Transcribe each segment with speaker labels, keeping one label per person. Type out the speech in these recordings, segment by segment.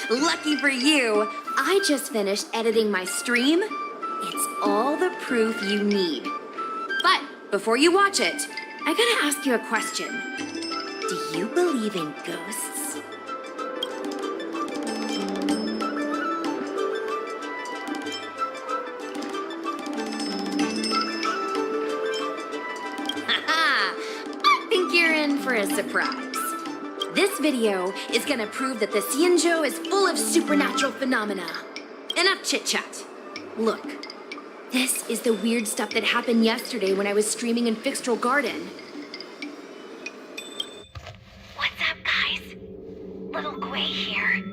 Speaker 1: lucky for you, I just finished editing my stream. It's all the proof you need. But before you watch it, I gotta ask you a question. Do you believe in ghosts? Haha! I think you're in for a surprise. This video is gonna prove that the Xianzhou is full of supernatural phenomena. Enough chit-chat. Look, this is the weird stuff that happened yesterday when I was streaming in Fixtral Garden.
Speaker 2: What's up, guys? Little Gui here.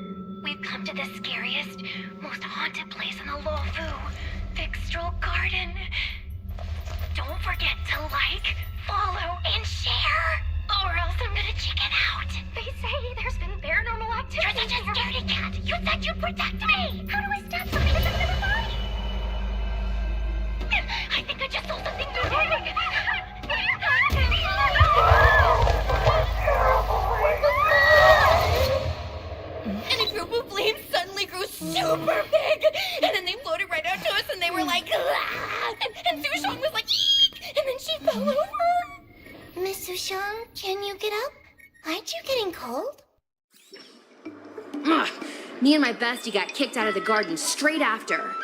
Speaker 2: We've come to the scariest, most haunted place in the Luofu, Fixtral Garden. Don't forget to like, follow, and share, or else I'm gonna chicken out. They say there's been paranormal activity. You're such a scaredy cat. You said you'd protect me. How do I stop something that's in my body? I think I just saw something moving.
Speaker 3: And a group of flames suddenly grew super big, and then they floated right out to us, and they were like, ah! and Sushong was like, eek! And then she fell over.
Speaker 2: Miss Sushong, can you get up? Aren't you getting cold?
Speaker 1: Ugh. Me and my bestie got kicked out of the garden straight after.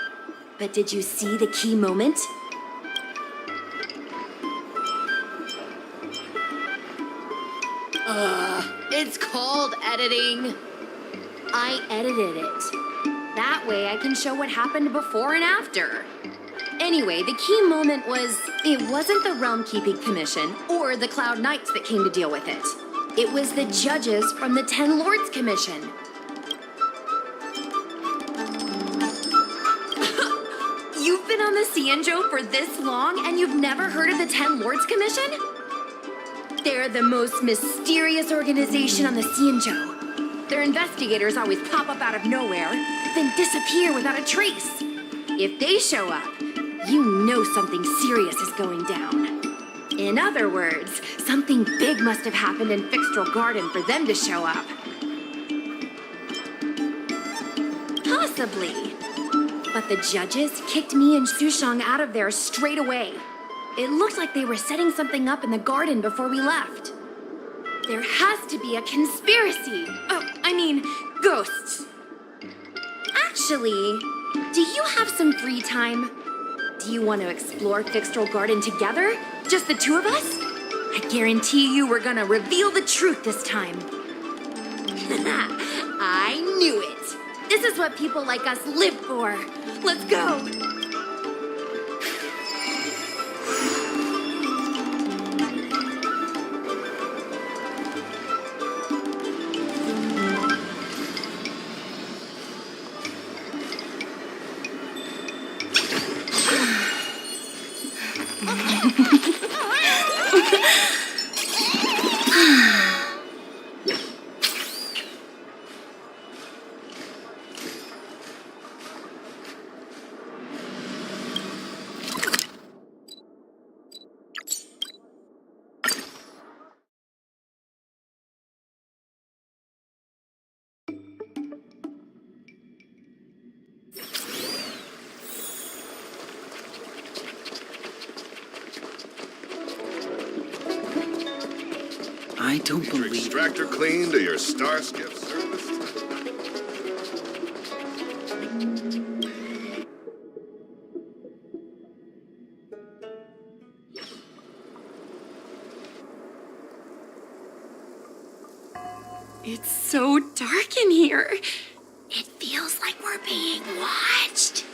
Speaker 1: But did you see the key moment? It's called editing. I edited it. That way I can show what happened before and after. Anyway, the key moment was, it wasn't the Realm Keeping Commission or the Cloud Knights that came to deal with it. It was the judges from the Ten Lords Commission. You've been on the Xianzhou for this long and you've never heard of the Ten Lords Commission? They're the most mysterious organization on the Xianzhou. Their investigators always pop up out of nowhere, then disappear without a trace. If they show up, you know something serious is going down. In other words, something big must have happened in Fixtral Garden for them to show up. Possibly. But the judges kicked me and Sushong out of there straight away. It looked like they were setting something up in the garden before we left. There has to be a conspiracy. Oh, I mean, ghosts. Actually, do you have some free time? Do you want to explore Fixtral Garden together? Just the two of us? I guarantee you we're gonna reveal the truth this time. I knew it. This is what people like us live for. Let's go.
Speaker 4: I don't believe it.
Speaker 5: Extractor clean to your Starscape service.
Speaker 1: It's so dark in here. It feels like we're being watched.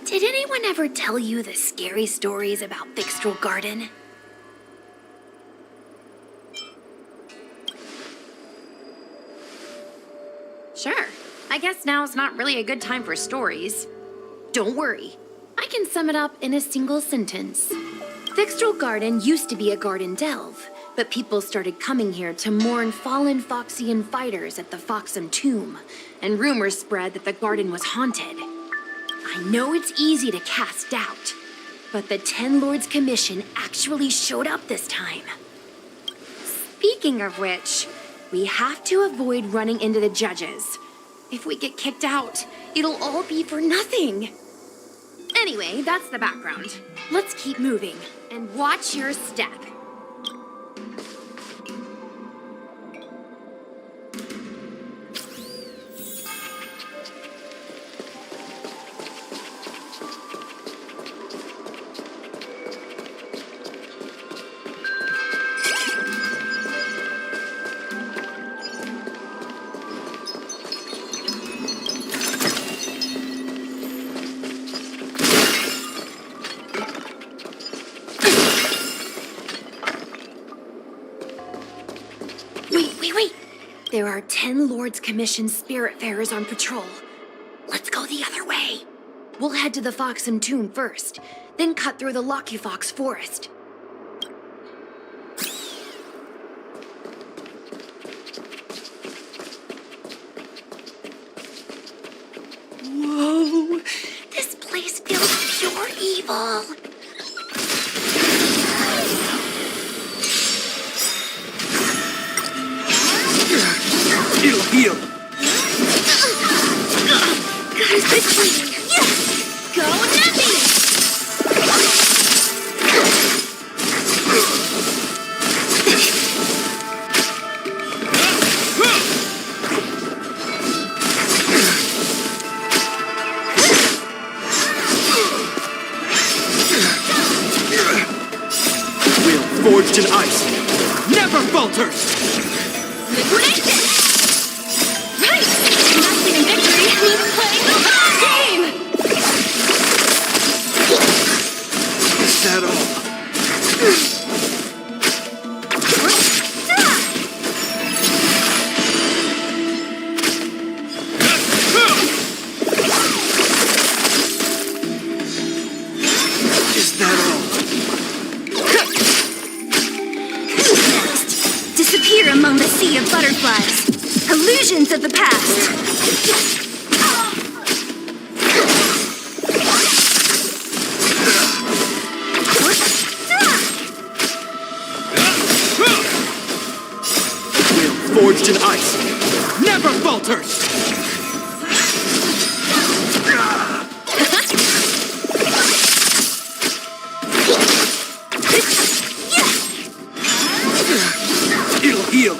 Speaker 1: Did anyone ever tell you the scary stories about Fixtral Garden? Sure. I guess now's not really a good time for stories. Don't worry. I can sum it up in a single sentence. Fixtral Garden used to be a garden delve, but people started coming here to mourn fallen Foxian fighters at the Foxum tomb, and rumors spread that the garden was haunted. I know it's easy to cast doubt, but the Ten Lords Commission actually showed up this time. Speaking of which, we have to avoid running into the judges. If we get kicked out, it'll all be for nothing. Anyway, that's the background. Let's keep moving and watch your step. Wait. There are 10 Lord's Commission Spiritfarers on patrol. Let's go the other way. We'll head to the Foxham Tomb first, then cut through the Locky Fox Forest. Whoa! This place feels pure evil.
Speaker 4: It'll heal.
Speaker 1: Guys, this way. Yes! Go Nappy!
Speaker 4: Will forged in ice never falters.
Speaker 1: Liquidation! Right! Nothing in victory means playing the whole game!
Speaker 4: Is that all? Is that all?
Speaker 1: Disappear among the sea of butterflies. Illusions of the past.
Speaker 4: Will forged in ice never falters. It'll heal.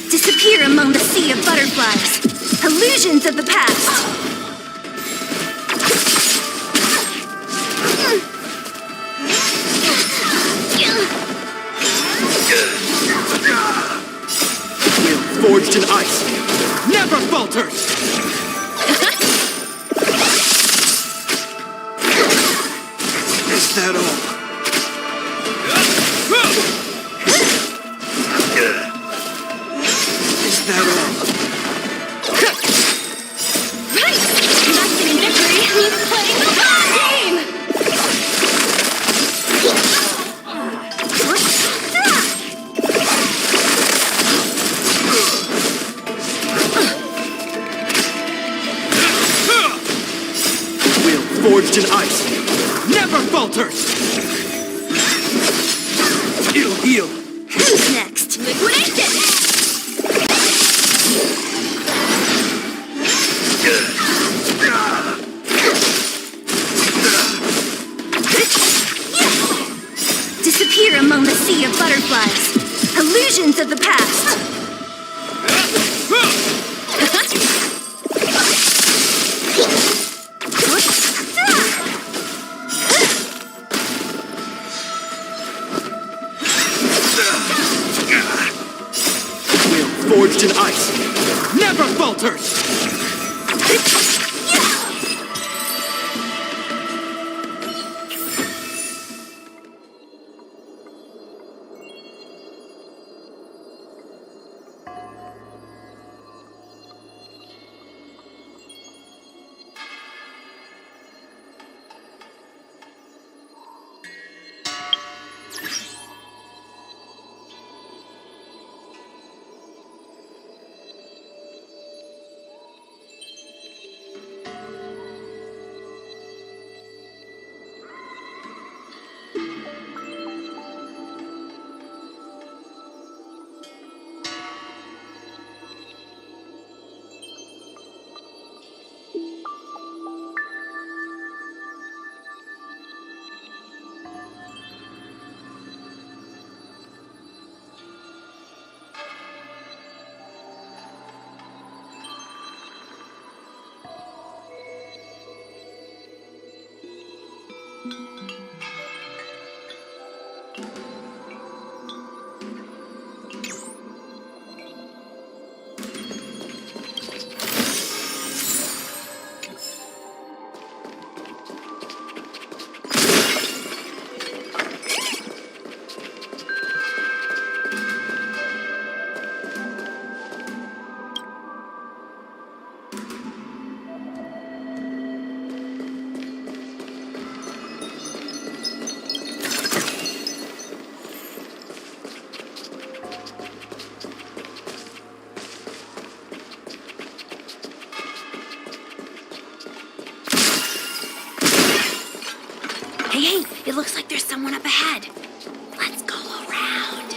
Speaker 1: Disappear among the sea of butterflies. Illusions of the past.
Speaker 4: Will forged in ice never falters. Is that all? Is that all?
Speaker 1: Right! Nothing in victory means playing the whole game!
Speaker 4: Will forged in ice never falters. It'll heal.
Speaker 1: Who's next? Liquidation! Disappear among the sea of butterflies. Illusions of the past.
Speaker 4: Will forged in ice never falters.
Speaker 1: Hey, it looks like there's someone up ahead. Let's go around.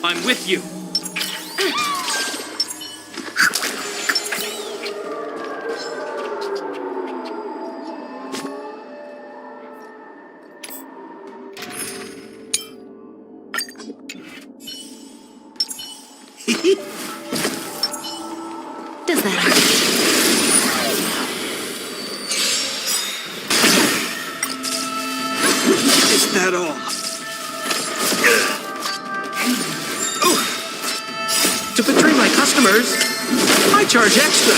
Speaker 4: I'm with you.
Speaker 1: Does that hurt?
Speaker 4: Is that all? To betray my customers, I charge extra.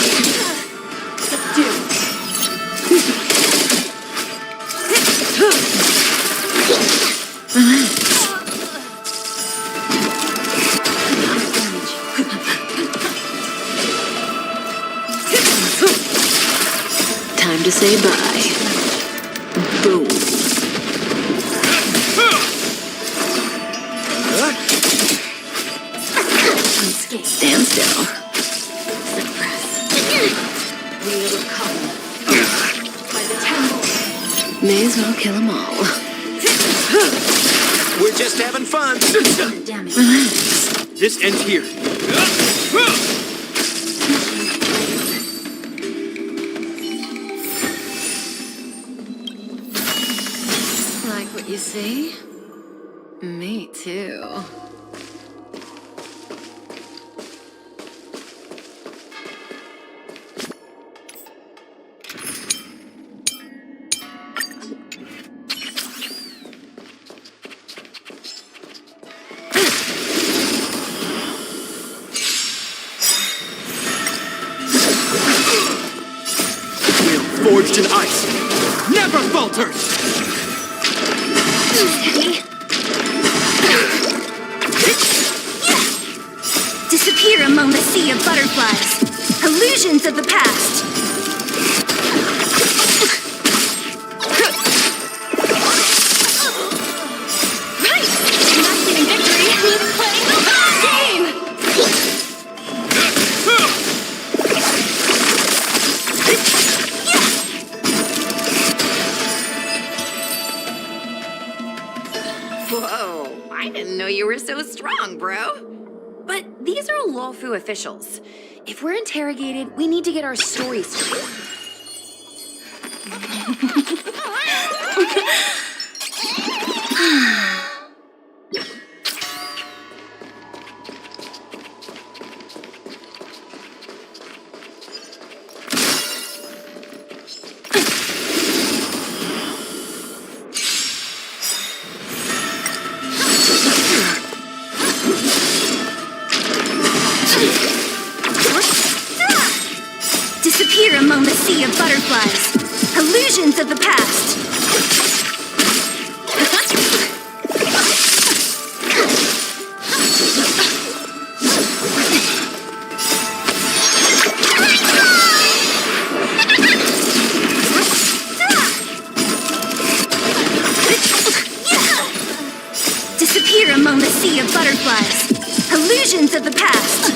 Speaker 1: Time to say bye. Boom. Stand still. Suppress. Wheel of cotton. By the temple. May as well kill them all.
Speaker 4: We're just having fun.
Speaker 1: Damn it.
Speaker 4: This ends here.
Speaker 1: Like what you see? Me too.
Speaker 4: Will forged in ice never falters.
Speaker 2: Disappear among the sea of butterflies. Illusions of the past. Right! Not getting victory. Who's playing the last game?
Speaker 1: Whoa, I didn't know you were so strong, bro. But these are Lawfu officials. If we're interrogated, we need to get our story straight.
Speaker 2: Disappear among the sea of butterflies. Illusions of the past. Disappear among the sea of butterflies. Illusions of the past.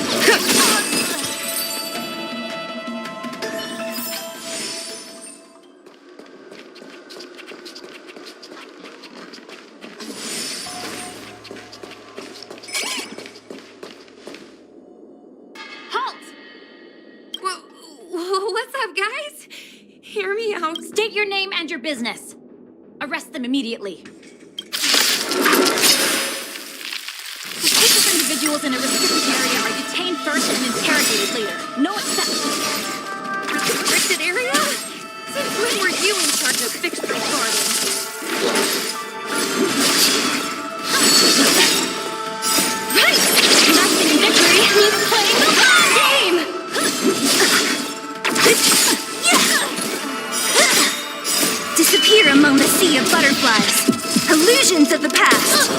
Speaker 1: Halt! What's up, guys? Hear me out. State your name and your business. Arrest them immediately. Suspicious individuals in a restricted area are detained first and interrogated later. No exceptions. Restricted area? Since when were you in charge of Fixture Garden? Right! That's winning victory means playing the long game!
Speaker 2: Disappear among the sea of butterflies. Illusions of the past.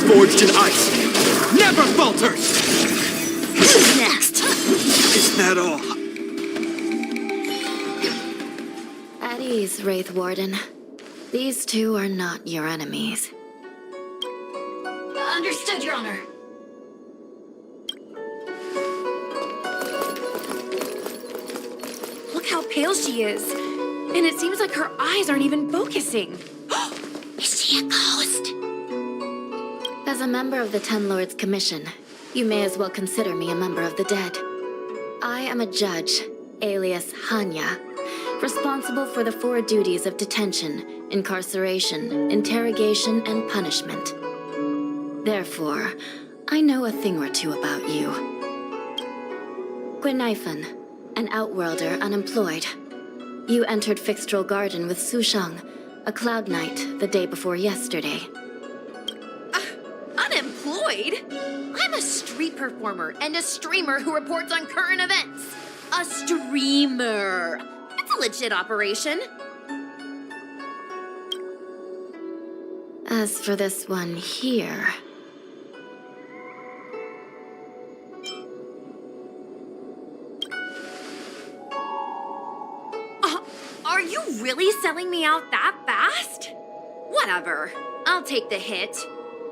Speaker 4: Forged in ice, never falters!
Speaker 2: Who's next?
Speaker 4: Is that all?
Speaker 6: At ease, Wraith Warden. These two are not your enemies.
Speaker 2: Understood, Your Honor.
Speaker 1: Look how pale she is. And it seems like her eyes aren't even focusing.
Speaker 2: Is she a ghost?
Speaker 6: As a member of the Ten Lords Commission, you may as well consider me a member of the dead. I am a judge, alias Hanya, responsible for the 4 duties of detention, incarceration, interrogation, and punishment. Therefore, I know a thing or two about you. Gwenifan, an outworlder unemployed. You entered Fixtral Garden with Sushang, a cloud knight, the day before yesterday.
Speaker 1: Unemployed? I'm a street performer and a streamer who reports on current events. A streamer. It's a legit operation.
Speaker 6: As for this one here...
Speaker 1: Are you really selling me out that fast? Whatever. I'll take the hit.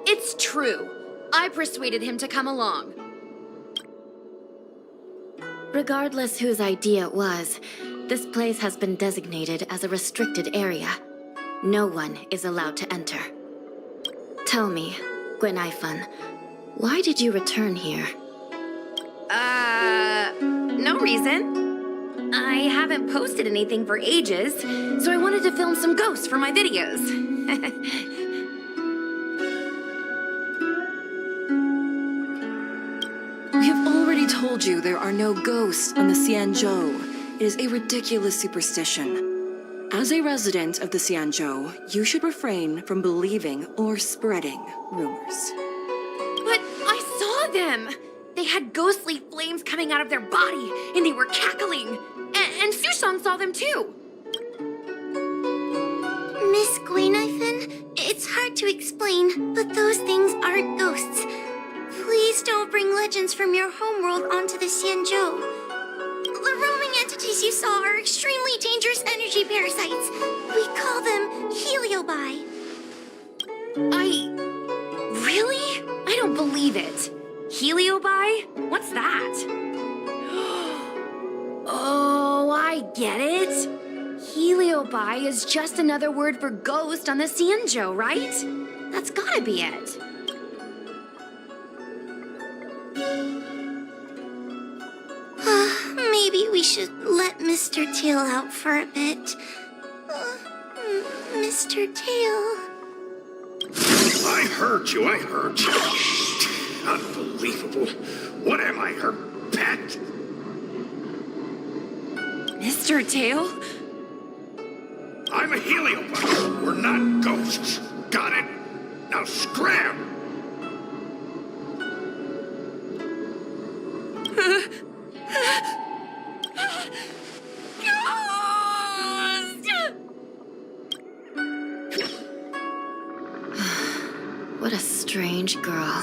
Speaker 1: It's true. I persuaded him to come along.
Speaker 6: Regardless whose idea it was, this place has been designated as a restricted area. No one is allowed to enter. Tell me, Gwenifan, why did you return here?
Speaker 1: No reason. I haven't posted anything for ages, so I wanted to film some ghosts for my videos.
Speaker 7: We have already told you there are no ghosts on the Xianzhou. It is a ridiculous superstition. As a resident of the Xianzhou, you should refrain from believing or spreading rumors.
Speaker 1: But I saw them! They had ghostly flames coming out of their body, and they were cackling. And Sushang saw them too.
Speaker 2: Miss Gwenifan, it's hard to explain, but those things aren't ghosts. Please don't bring legends from your homeworld onto the Xianzhou. The roaming entities you saw are extremely dangerous energy parasites. We call them heliobi.
Speaker 1: Really? I don't believe it. Heliobi? What's that? Oh, I get it. Heliobi is just another word for ghost on the Xianzhou, right? That's gotta be it.
Speaker 2: Maybe we should let Mr. Tail out for a bit. Mr. Tail.
Speaker 5: I heard you. Unbelievable. What am I, her pet?
Speaker 1: Mr. Tail?
Speaker 5: I'm a heliobot. We're not ghosts. Got it? Now scram!
Speaker 6: What a strange girl.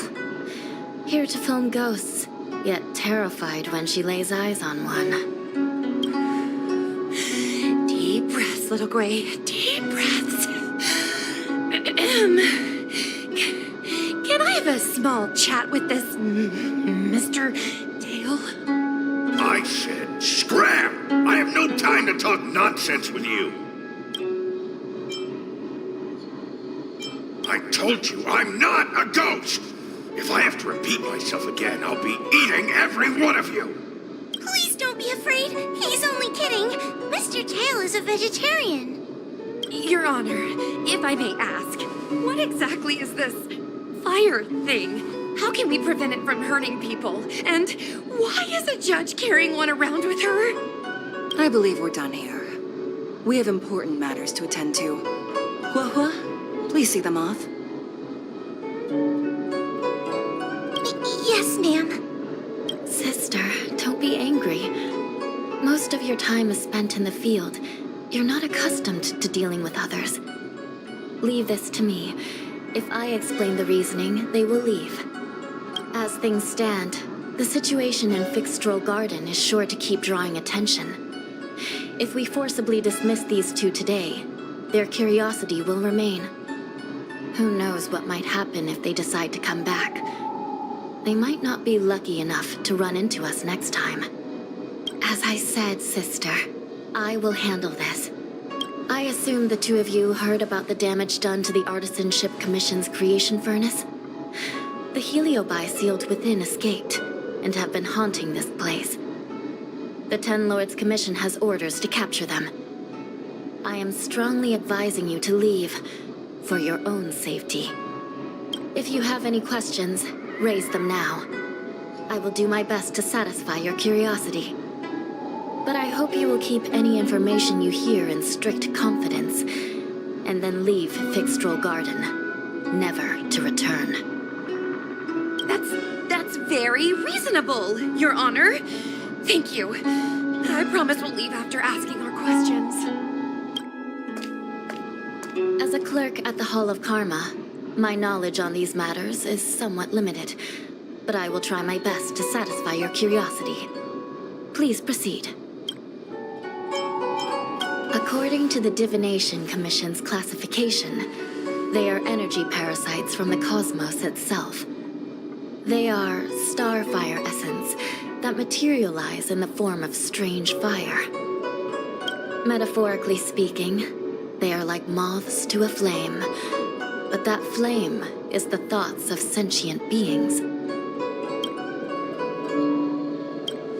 Speaker 6: Here to film ghosts, yet terrified when she lays eyes on one.
Speaker 1: Deep breaths, little Gray. Deep breaths. Can I have a small chat with this Mr. Tail?
Speaker 5: I said scram! I have no time to talk nonsense with you. I told you I'm not a ghost. If I have to repeat myself again, I'll be eating every one of you!
Speaker 2: Please don't be afraid. He's only kidding. Mr. Tail is a vegetarian.
Speaker 3: Your Honor, if I may ask, what exactly is this fire thing? How can we prevent it from hurting people? And why is a judge carrying one around with her?
Speaker 7: I believe we're done here. We have important matters to attend to. Hua, please see them off.
Speaker 2: Yes, ma'am.
Speaker 6: Sister, don't be angry. Most of your time is spent in the field. You're not accustomed to dealing with others. Leave this to me. If I explain the reasoning, they will leave. As things stand, the situation in Fixstroll Garden is sure to keep drawing attention. If we forcibly dismiss these two today, their curiosity will remain. Who knows what might happen if they decide to come back. They might not be lucky enough to run into us next time. As I said, sister, I will handle this. I assume the two of you heard about the damage done to the Artisanship Commission's creation furnace? The Heliobi sealed within escaped, and have been haunting this place. The Ten Lords Commission has orders to capture them. I am strongly advising you to leave, for your own safety. If you have any questions, raise them now. I will do my best to satisfy your curiosity. But I hope you will keep any information you hear in strict confidence, and then leave Fixstroll Garden, never to return.
Speaker 3: That's very reasonable, Your Honor. Thank you. I promise we'll leave after asking our questions.
Speaker 6: As a clerk at the Hall of Karma, my knowledge on these matters is somewhat limited, but I will try my best to satisfy your curiosity. Please proceed. According to the Divination Commission's classification, they are energy parasites from the cosmos itself. They are starfire essence that materialize in the form of strange fire. Metaphorically speaking, they are like moths to a flame, but that flame is the thoughts of sentient beings.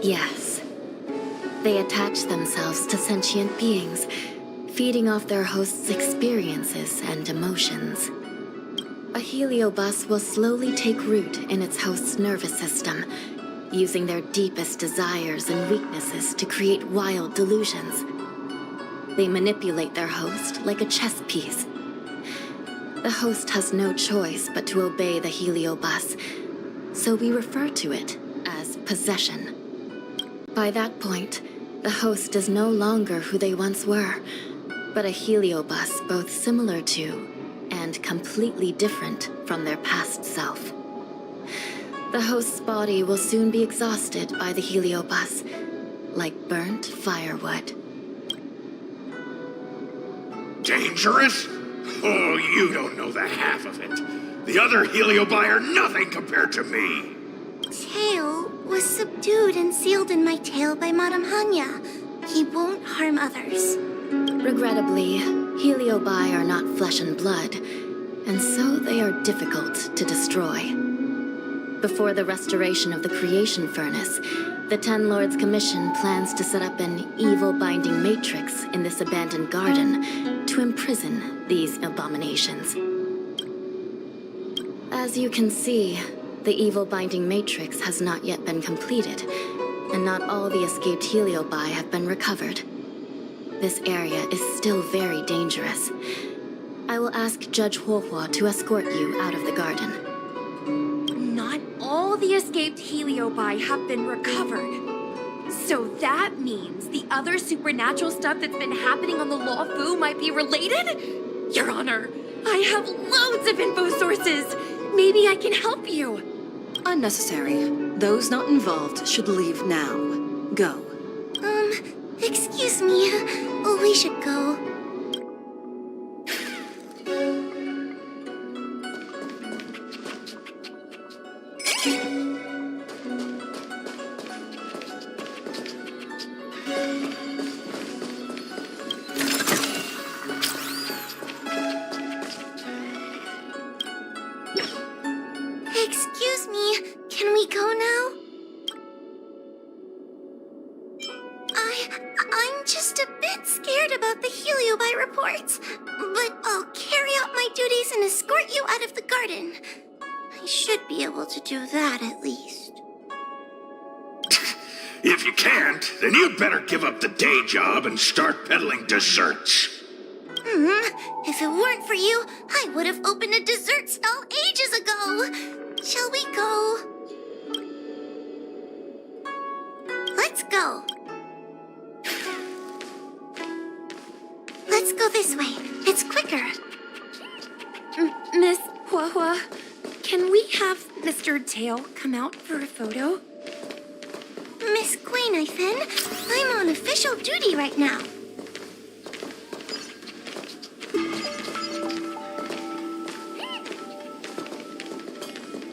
Speaker 6: Yes, they attach themselves to sentient beings, feeding off their host's experiences and emotions. A heliobus will slowly take root in its host's nervous system, using their deepest desires and weaknesses to create wild delusions. They manipulate their host like a chess piece. The host has no choice but to obey the heliobus, so we refer to it as possession. By that point, the host is no longer who they once were, but a heliobus both similar to and completely different from their past self. The host's body will soon be exhausted by the heliobus, like burnt firewood.
Speaker 5: Dangerous? Oh, you don't know the half of it. The other Heliobi are nothing compared to me.
Speaker 2: Tail was subdued and sealed in my tail by Madame Hanya. He won't harm others.
Speaker 6: Regrettably, Heliobi are not flesh and blood, and so they are difficult to destroy. Before the restoration of the creation furnace, the Ten Lords Commission plans to set up an evil binding matrix in this abandoned garden to imprison these abominations. As you can see, the evil binding matrix has not yet been completed, and not all the escaped Heliobi have been recovered. This area is still very dangerous. I will ask Judge Huohua to escort you out of the garden.
Speaker 3: Not all the escaped Heliobi have been recovered. So that means the other supernatural stuff that's been happening on the Law Fu might be related? Your Honor, I have loads of info sources. Maybe I can help you.
Speaker 7: Unnecessary. Those not involved should leave now. Go.
Speaker 2: Excuse me. We should go. Excuse I'm just a bit scared about the Heliobite reports, but I'll carry out my duties and escort you out of the garden. I should be able to do that at least.
Speaker 5: If you can't, then you'd better give up the day job and start peddling desserts.
Speaker 2: If it weren't for you, I would have opened a dessert stall ages ago. Shall we go? Let's go. Let's go this way. It's quicker.
Speaker 3: Miss Huahua, can we have Mr. Tail come out for a photo?
Speaker 2: Miss Guinevere, I'm on official duty right now.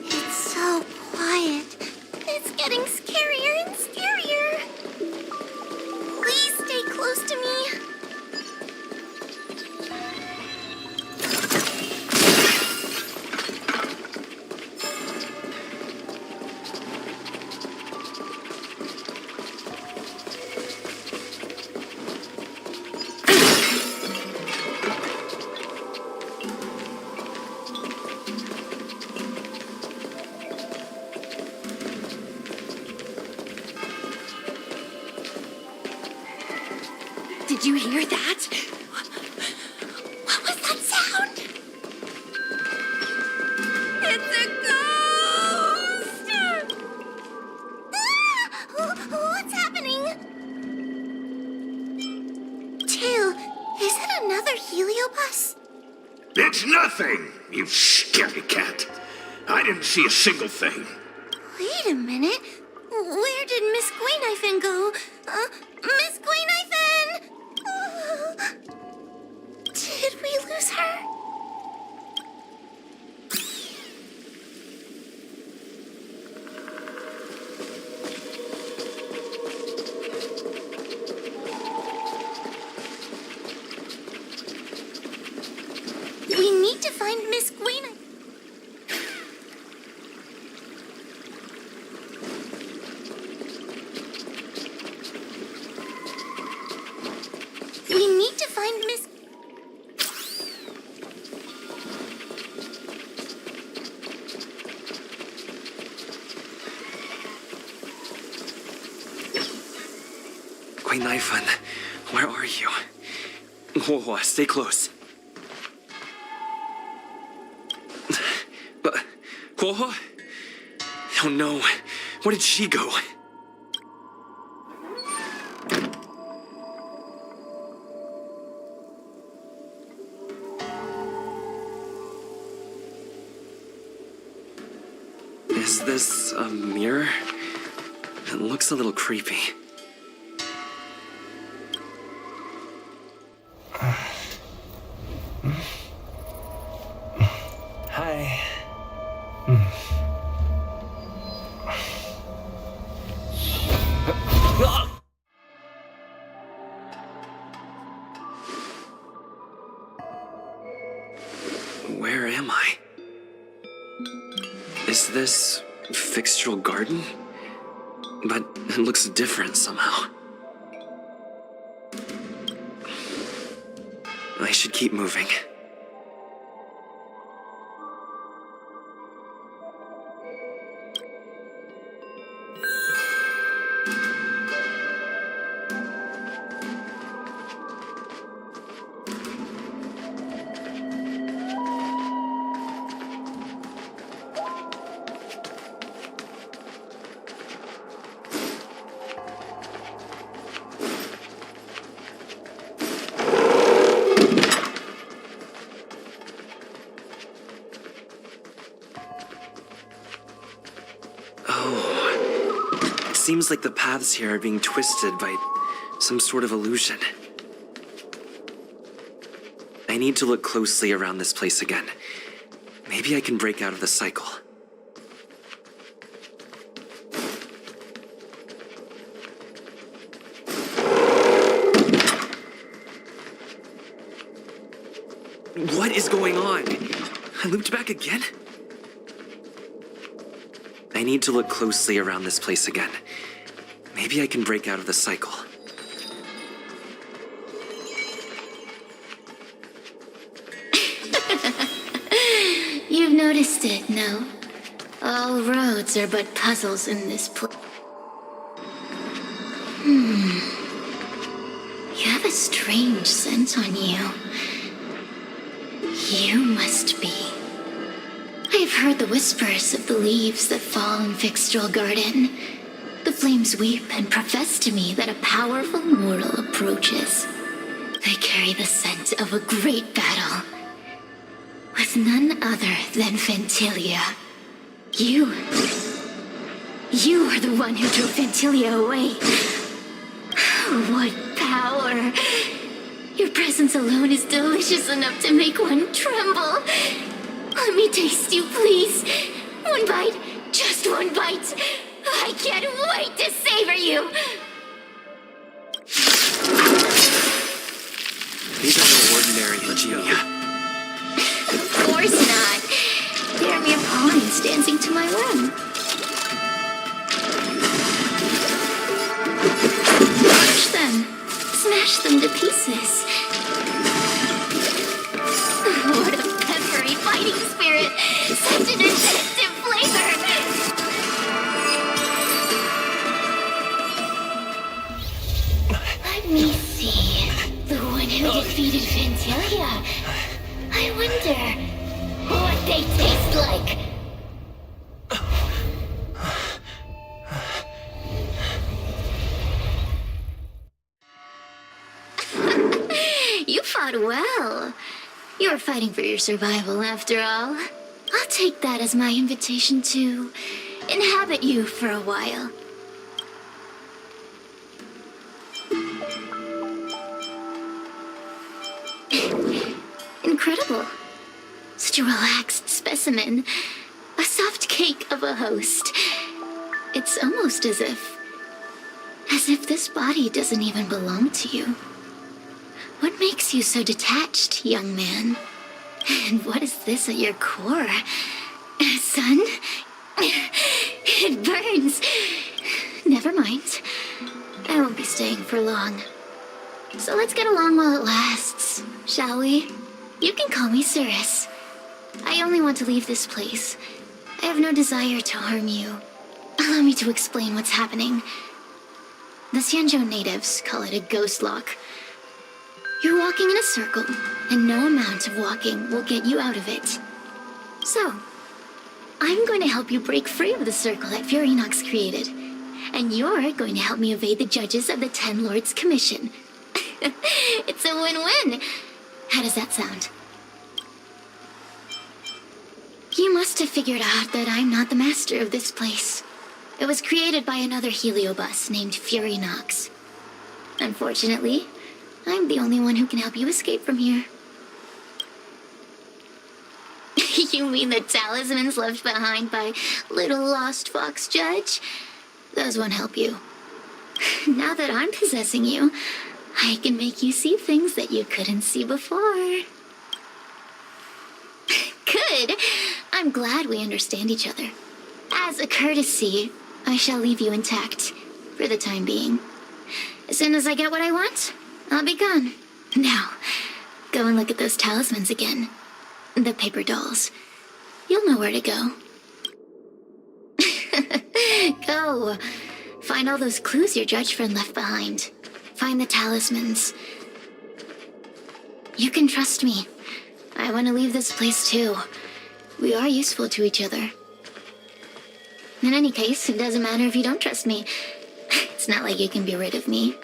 Speaker 2: It's so quiet. It's getting scarier and scarier. Please stay close to me.
Speaker 3: Did you hear that?
Speaker 2: What was that sound?
Speaker 3: It's a ghost!
Speaker 2: What's happening? Tail, is it another Heliobus?
Speaker 5: It's nothing, you scaredy cat. I didn't see a single thing.
Speaker 2: Wait a minute. Where did Miss Guinevere go? Miss Guinevere! Did we lose her? We need to find Miss Guinevere. We need to find Miss...
Speaker 4: Guinevere, where are you? Whoa, stay close. Whoa? Oh no, where did she go? Is this a mirror? It looks a little creepy.
Speaker 8: Hi.
Speaker 4: Where am I? Is this Fixtural Garden? But it looks different somehow. I should keep moving. Seems like the paths here are being twisted by some sort of illusion. I need to look closely around this place again. Maybe I can break out of the cycle. What is going on? I looped back again? I need to look closely around this place again. Maybe I can break out of the cycle.
Speaker 2: noticed it, no? All roads are but puzzles in this place. You have a strange scent on you. You must be. I have heard the whispers of the leaves that fall in Fixtral Garden. The flames weep and profess to me that a powerful mortal approaches. They carry the scent of a great battle, with none other than Ventilia. You are the one who drove Ventilia away. What power! Your presence alone is delicious enough to make one tremble. Let me taste you, please. One bite, just one bite. I can't wait to savor you.
Speaker 4: These are no ordinary Eugenia.
Speaker 2: Of course not. They're mere pawns dancing to my whim. Crush them. Smash them to pieces. What a peppery fighting spirit. Such an addictive flavor. Let me see. The one who defeated Ventilia. I wonder what they taste like. You fought well. You were fighting for your survival, after all. I'll take that as my invitation to inhabit you for a while. Incredible. Such a relaxed specimen. A soft cake of a host. It's almost as if this body doesn't even belong to you. What makes you so detached, young man? And what is this at your core? Sun? It burns. Never mind. I won't be staying for long. So let's get along while it lasts, shall we? You can call me Cirrus. I only want to leave this place. I have no desire to harm you. Allow me to explain what's happening. The Xianzhou natives call it a ghost lock. You're walking in a circle, and no amount of walking will get you out of it. So, I'm going to help you break free of the circle that Furinox created. And you're going to help me evade the judges of the Ten Lords Commission. It's a win-win. How does that sound? You must have figured out that I'm not the master of this place. It was created by another heliobus named Furinox. Unfortunately, I'm the only one who can help you escape from here. You mean the talismans left behind by little lost fox judge? Those won't help you. Now that I'm possessing you, I can make you see things that you couldn't see before. Good. I'm glad we understand each other. As a courtesy, I shall leave you intact for the time being. As soon as I get what I want, I'll be gone. Now, go and look at those talismans again. The paper dolls. You'll know where to go. Go. Find all those clues your judge friend left behind. Find the talismans. You can trust me. I want to leave this place too. We are useful to each other. In any case, it doesn't matter if you don't trust me. It's not like you can be rid of me.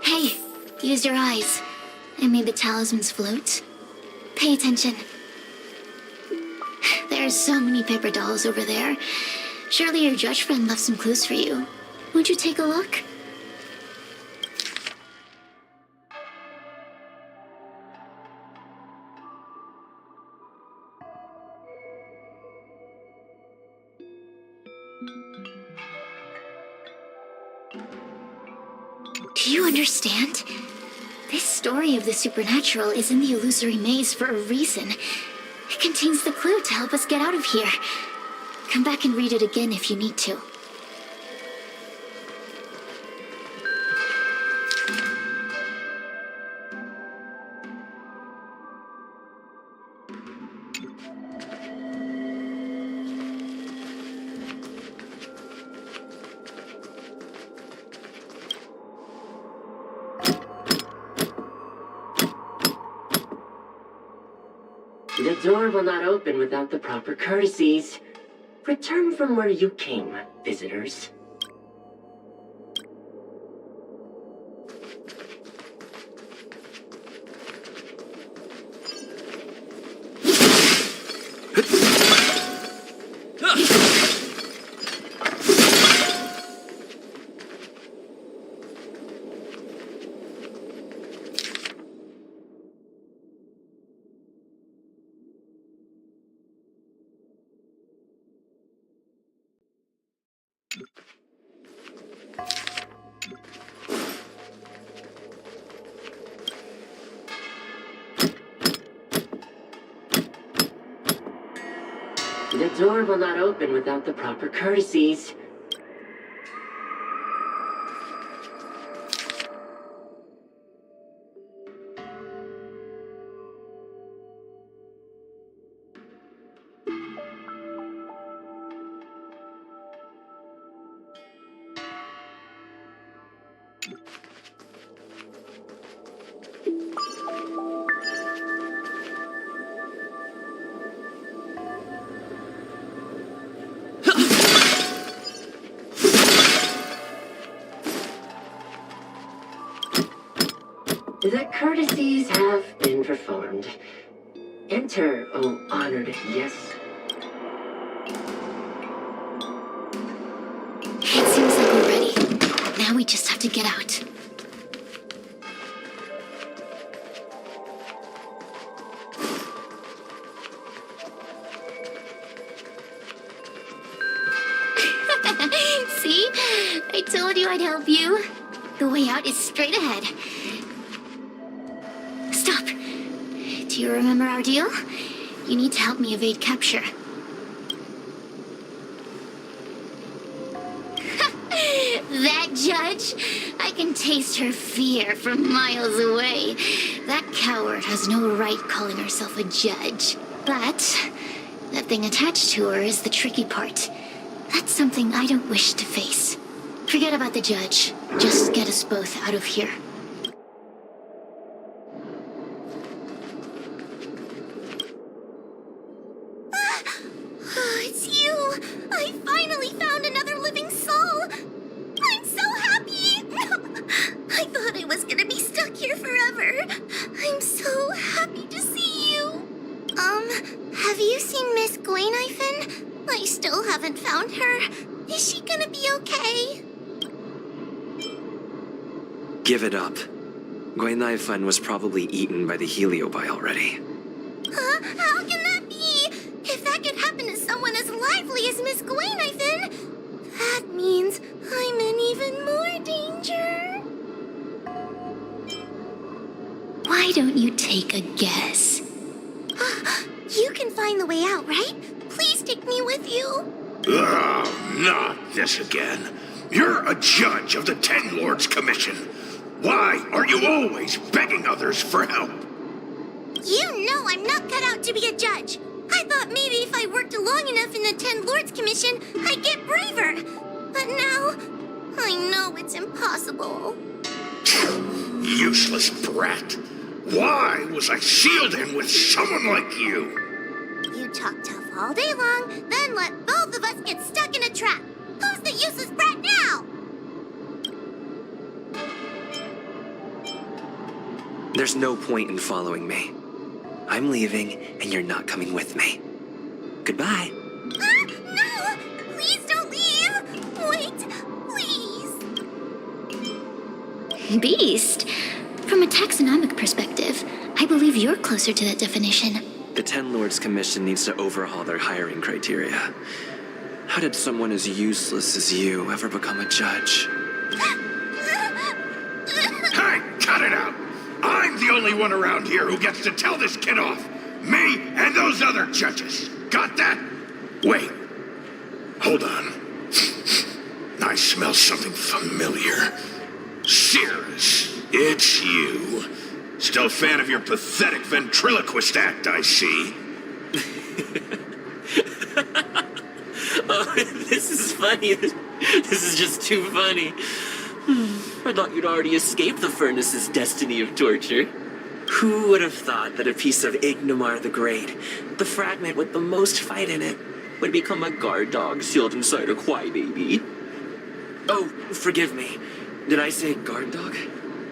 Speaker 2: Hey, use your eyes. I made the talismans float. Pay attention. There are so many paper dolls over there. Surely your judge friend left some clues for you. Won't you take a look? Do you understand? This story of the supernatural is in the illusory maze for a reason. It contains the clue to help us get out of here. Come back and read it again if you need to.
Speaker 8: door will not open without the proper courtesies. Return from where you came, visitors. The door will not open without the proper courtesies. The courtesies have been performed. Enter, O honored guests.
Speaker 6: It seems like we're ready. Now we just have to get out. See? I told you I'd help you. The way out is straight ahead. Stop. Do you remember our deal? You need to help me evade capture. That judge? I can taste her fear from miles away. That coward has no right calling herself a judge. But that thing attached to her is the tricky part. That's something I don't wish to face. Forget about the judge. Just get us both out of here.
Speaker 2: It's you! I finally found another living soul! I'm so happy! I thought I was gonna be stuck here forever. I'm so happy to see you. Have you seen Miss Gwayniphen? I still haven't found her. Is she gonna be okay?
Speaker 4: Give it up. Gwayniphen was probably eaten by the Heliobi already.
Speaker 2: Huh? How can that be? If that could happen to someone as lively as Miss Gwayniphen, that means I'm in even more danger.
Speaker 6: Why don't you take a guess?
Speaker 2: You can find the way out, right? Please take me with you.
Speaker 5: Oh, not this again. You're a judge of the Ten Lords Commission. Why are you always begging others for help?
Speaker 2: You know I'm not cut out to be a judge. I thought maybe if I worked long enough in the Ten Lords Commission, I'd get braver. But now, I know it's impossible.
Speaker 5: Useless brat. Why was I sealed in with someone like you?
Speaker 2: You talk tough all day long, then let both of us get stuck in a trap. Who's the useless brat now?
Speaker 4: There's no point in following me. I'm leaving, and you're not coming with me. Goodbye.
Speaker 2: No! Please don't leave! Wait, please!
Speaker 6: Beast? From a taxonomic perspective, I believe you're closer to that definition.
Speaker 4: The Ten Lords Commission needs to overhaul their hiring criteria. How did someone as useless as you ever become a judge?
Speaker 5: Hey, cut it out! I'm the only one around here who gets to tell this kid off. Me and those other judges. Got that? Wait. Hold on. I smell something familiar. Cirrus, it's you. Still a fan of your pathetic ventriloquist act, I see.
Speaker 9: Oh, this is funny. This is just too funny. I thought you'd already escaped the furnace's destiny of torture. Who would have thought that a piece of Ignomar the Great the fragment with the most fight in it would become a guard dog sealed inside a crybaby. Oh, forgive me. Did I say guard dog?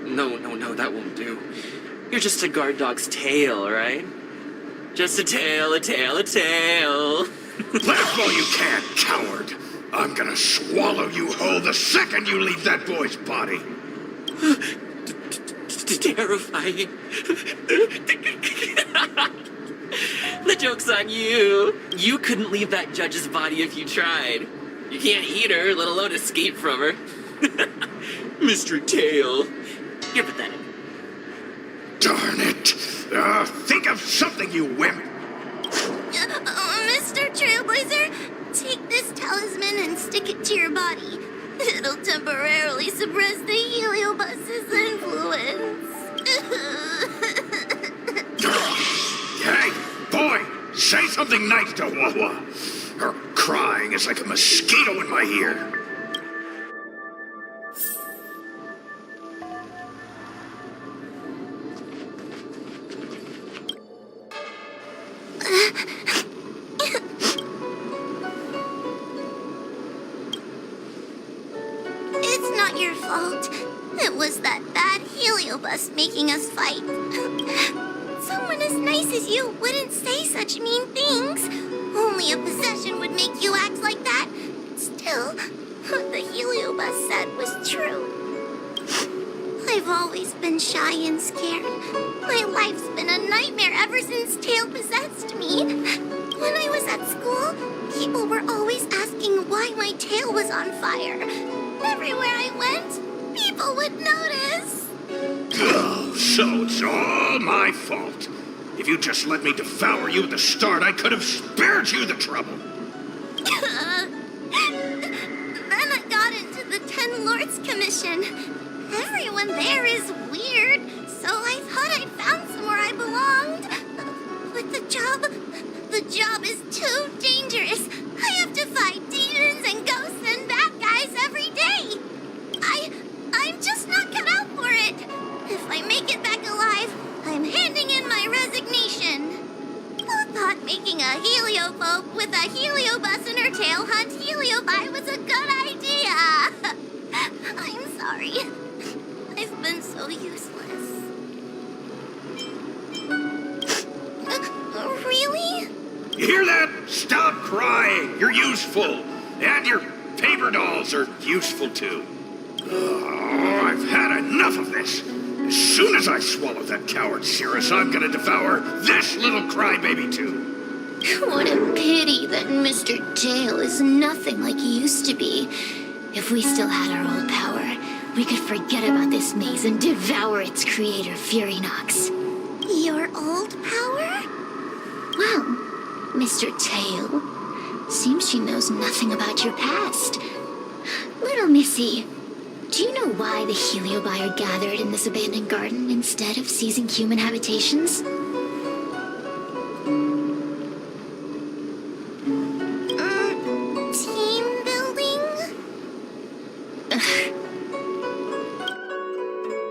Speaker 9: No, that won't do. You're just a guard dog's tail, right? Just a tail, a tail, a tail.
Speaker 5: Laugh all you can, coward! I'm gonna swallow you whole the second you leave that boy's body!
Speaker 9: Terrifying. The joke's on you. You couldn't leave that judge's body if you tried. You can't eat her, let alone escape from her. Mr. Tail. You're pathetic.
Speaker 5: Darn it! Think of something, you wimp!
Speaker 2: Mr. Trailblazer, take this talisman and stick it to your body. It'll temporarily suppress the Heliobus's influence.
Speaker 5: Hey, boy! Say something nice to Wawa! Her crying is like a mosquito in my ear.
Speaker 2: It's not your fault. It was that bad Heliobus making us fight. Someone as nice as you wouldn't say such mean things. Only a possession would make you act like that. Still, what the Heliobus said was true. I've always been shy and scared. My life's been a nightmare ever since Tail possessed me. When I was at school, people were always asking why my tail was on fire. Everywhere I went, people would notice.
Speaker 5: Oh, so it's all my fault. If you just let me devour you at the start, I could have spared you the trouble.
Speaker 2: Then I got into the Ten Lords Commission. Everyone there is weird, so I thought I'd found somewhere I belonged. But the job is too dangerous. I have to fight demons and ghosts and bad guys every day. I'm just not cut out for it. If I make it back alive, I'm handing in my resignation. Who thought making a heliophobe with a heliobus in her tail hunt heliobi was a good idea? I'm sorry. I've been so useless. Really?
Speaker 5: You hear that? Stop crying. You're useful. And your paper dolls are useful too. Oh, I've had enough of this. As soon as I swallow that coward Cirrus, I'm gonna devour this little crybaby too.
Speaker 2: What a pity that Mr. Tail is nothing like he used to be. If we still had our old power, we could forget about this maze and devour its creator, Furynox. Your old power? Well, Mr. Tail, seems she knows nothing about your past. Little Missy, do you know why the Heliobi are gathered in this abandoned garden instead of seizing human habitations? Team building?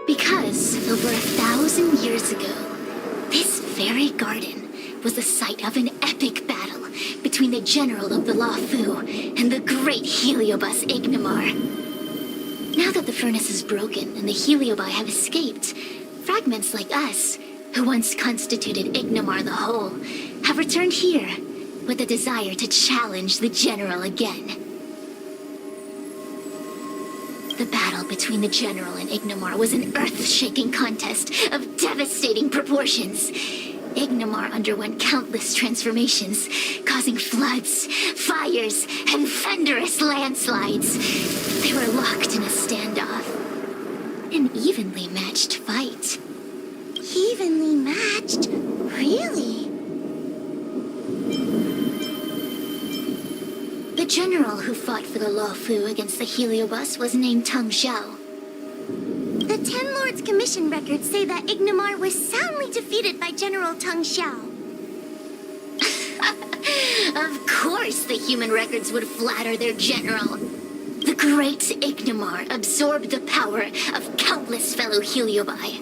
Speaker 2: Because over 1,000 years ago, this very garden was the site of an epic battle between the general of the Lafu and the great Heliobus Ignimar. Now that the furnace is broken and the Heliobi have escaped, fragments like us, who once constituted Ignimar the Whole, have returned here with the desire to challenge the general again. The battle between the general and Ignimar was an earth-shaking contest of devastating proportions. Ignimar underwent countless transformations, causing floods, fires, and thunderous landslides. They were locked in a standoff. An evenly matched fight. Evenly matched? Really? The general who fought for the Lafu against the Heliobus was named Tang Xiao. The Ten Lords Commission records say that Ignimar was soundly defeated by General Tang Xiao. Of course the human records would flatter their general. The great Ignimar absorbed the power of countless fellow Heliobi,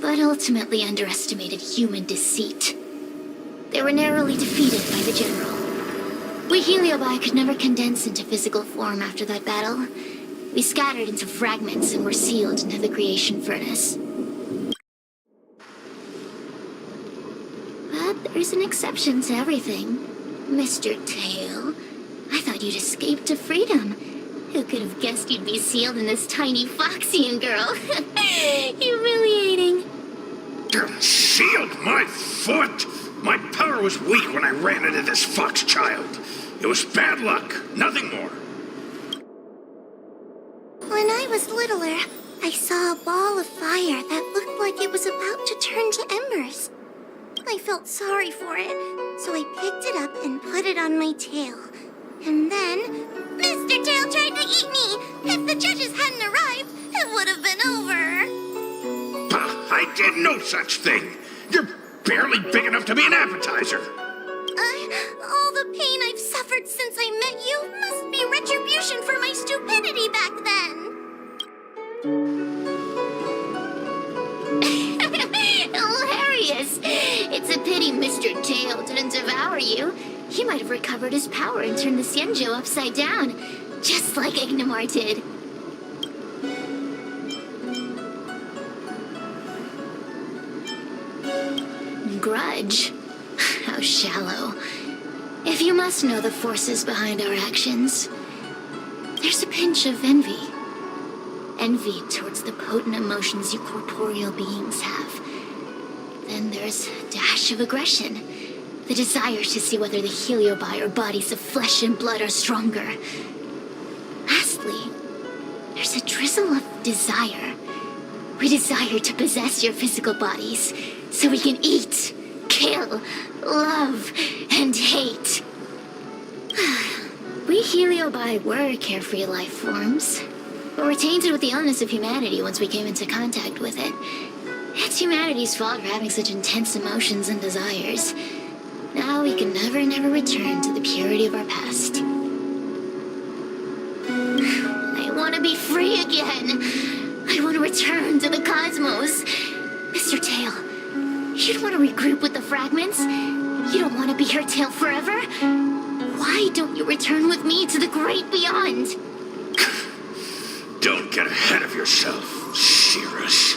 Speaker 2: but ultimately underestimated human deceit. They were narrowly defeated by the General. We Heliobi could never condense into physical form after that battle. We scattered into fragments and were sealed into the creation furnace. But there's an exception to everything. Mr. Tail, I thought you'd escaped to freedom. Who could have guessed you'd be sealed in this tiny Foxian girl? Humiliating.
Speaker 5: Sealed my foot? My power was weak when I ran into this fox child. It was bad luck, nothing more.
Speaker 2: When I was littler, I saw a ball of fire that looked like it was about to turn to embers. I felt sorry for it, so I picked it up and put it on my tail. And then, Mr. Tail tried to eat me! If the judges hadn't arrived, it would have been over.
Speaker 5: Bah, I did no such thing. You're barely big enough to be an appetizer.
Speaker 2: All the pain I've suffered since I met you must be retribution for my stupidity back then. Hilarious! It's a pity Mr. Tail didn't devour you. He might have recovered his power and turned the Xianzhou upside down, just like Ignamar did. Grudge? How shallow. If you must know the forces behind our actions, there's a pinch of envy. Envy towards the potent emotions you corporeal beings have. Then there's a dash of aggression. The desire to see whether the Heliobi or bodies of flesh and blood are stronger. Lastly, there's a drizzle of desire. We desire to possess your physical bodies so we can eat, kill, love, and hate. We Heliobi were carefree life forms, but were tainted with the illness of humanity once we came into contact with it. It's humanity's fault for having such intense emotions and desires. Now we can never return to the purity of our past. I want to be free again. I want to return to the cosmos. Mr. Tail, you don't want to regroup with the fragments? You don't want to be her tail forever? Why don't you return with me to the great beyond?
Speaker 5: Don't get ahead of yourself, Cirrus.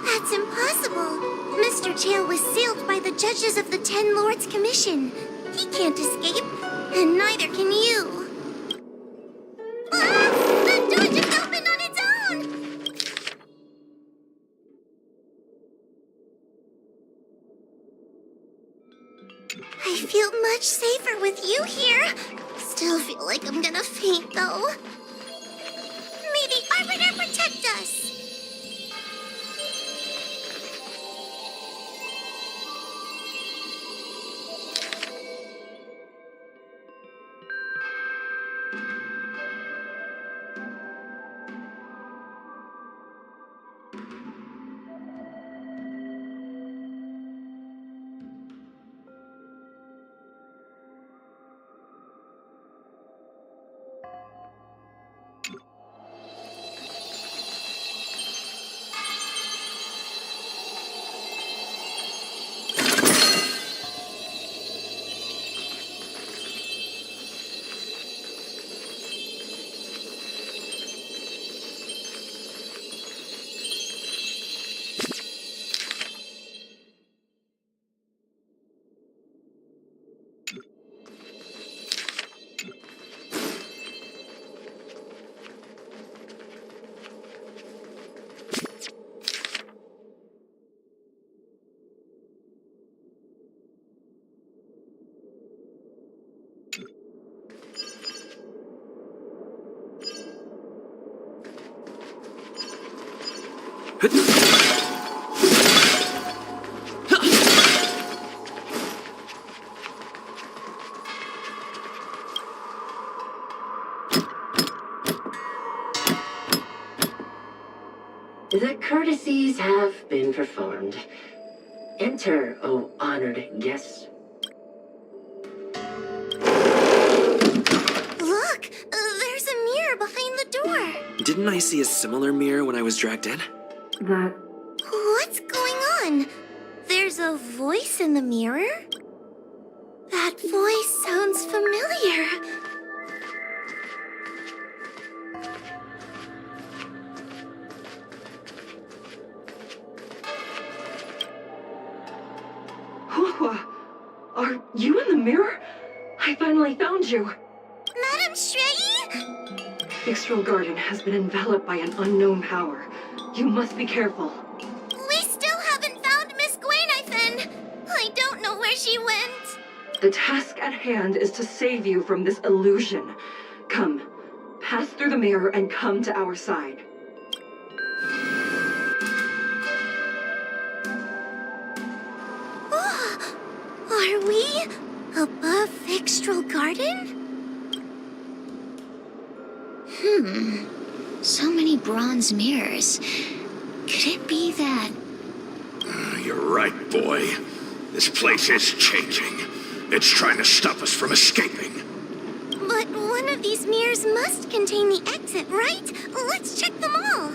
Speaker 2: That's impossible. Mr. Tail was sealed by the judges of the Ten Lords Commission. He can't escape, and neither can you. Ah! The door just opened on its own! I feel much safer with you here. Still feel like I'm gonna faint, though. May the Arbiter protect us!
Speaker 8: The courtesies have been performed. Enter, O honored guests.
Speaker 2: Look! There's a mirror behind the door!
Speaker 4: Didn't I see a similar mirror when I was dragged in?
Speaker 2: What's going on? There's a voice in the mirror? That voice sounds familiar.
Speaker 7: Huahua, are you in the mirror? I finally found you.
Speaker 2: Madame Shrey?
Speaker 7: Fixtral Garden has been enveloped by an unknown power. You must be careful.
Speaker 2: We still haven't found Miss Gwaynithen. I don't know where she went.
Speaker 7: The task at hand is to save you from this illusion. Come, pass through the mirror and come to our side.
Speaker 2: Oh, are we above Fixtral Garden? So many bronze mirrors. Could it be that...
Speaker 5: You're right, boy. This place is changing. It's trying to stop us from escaping.
Speaker 2: But one of these mirrors must contain the exit, right? Let's check them all.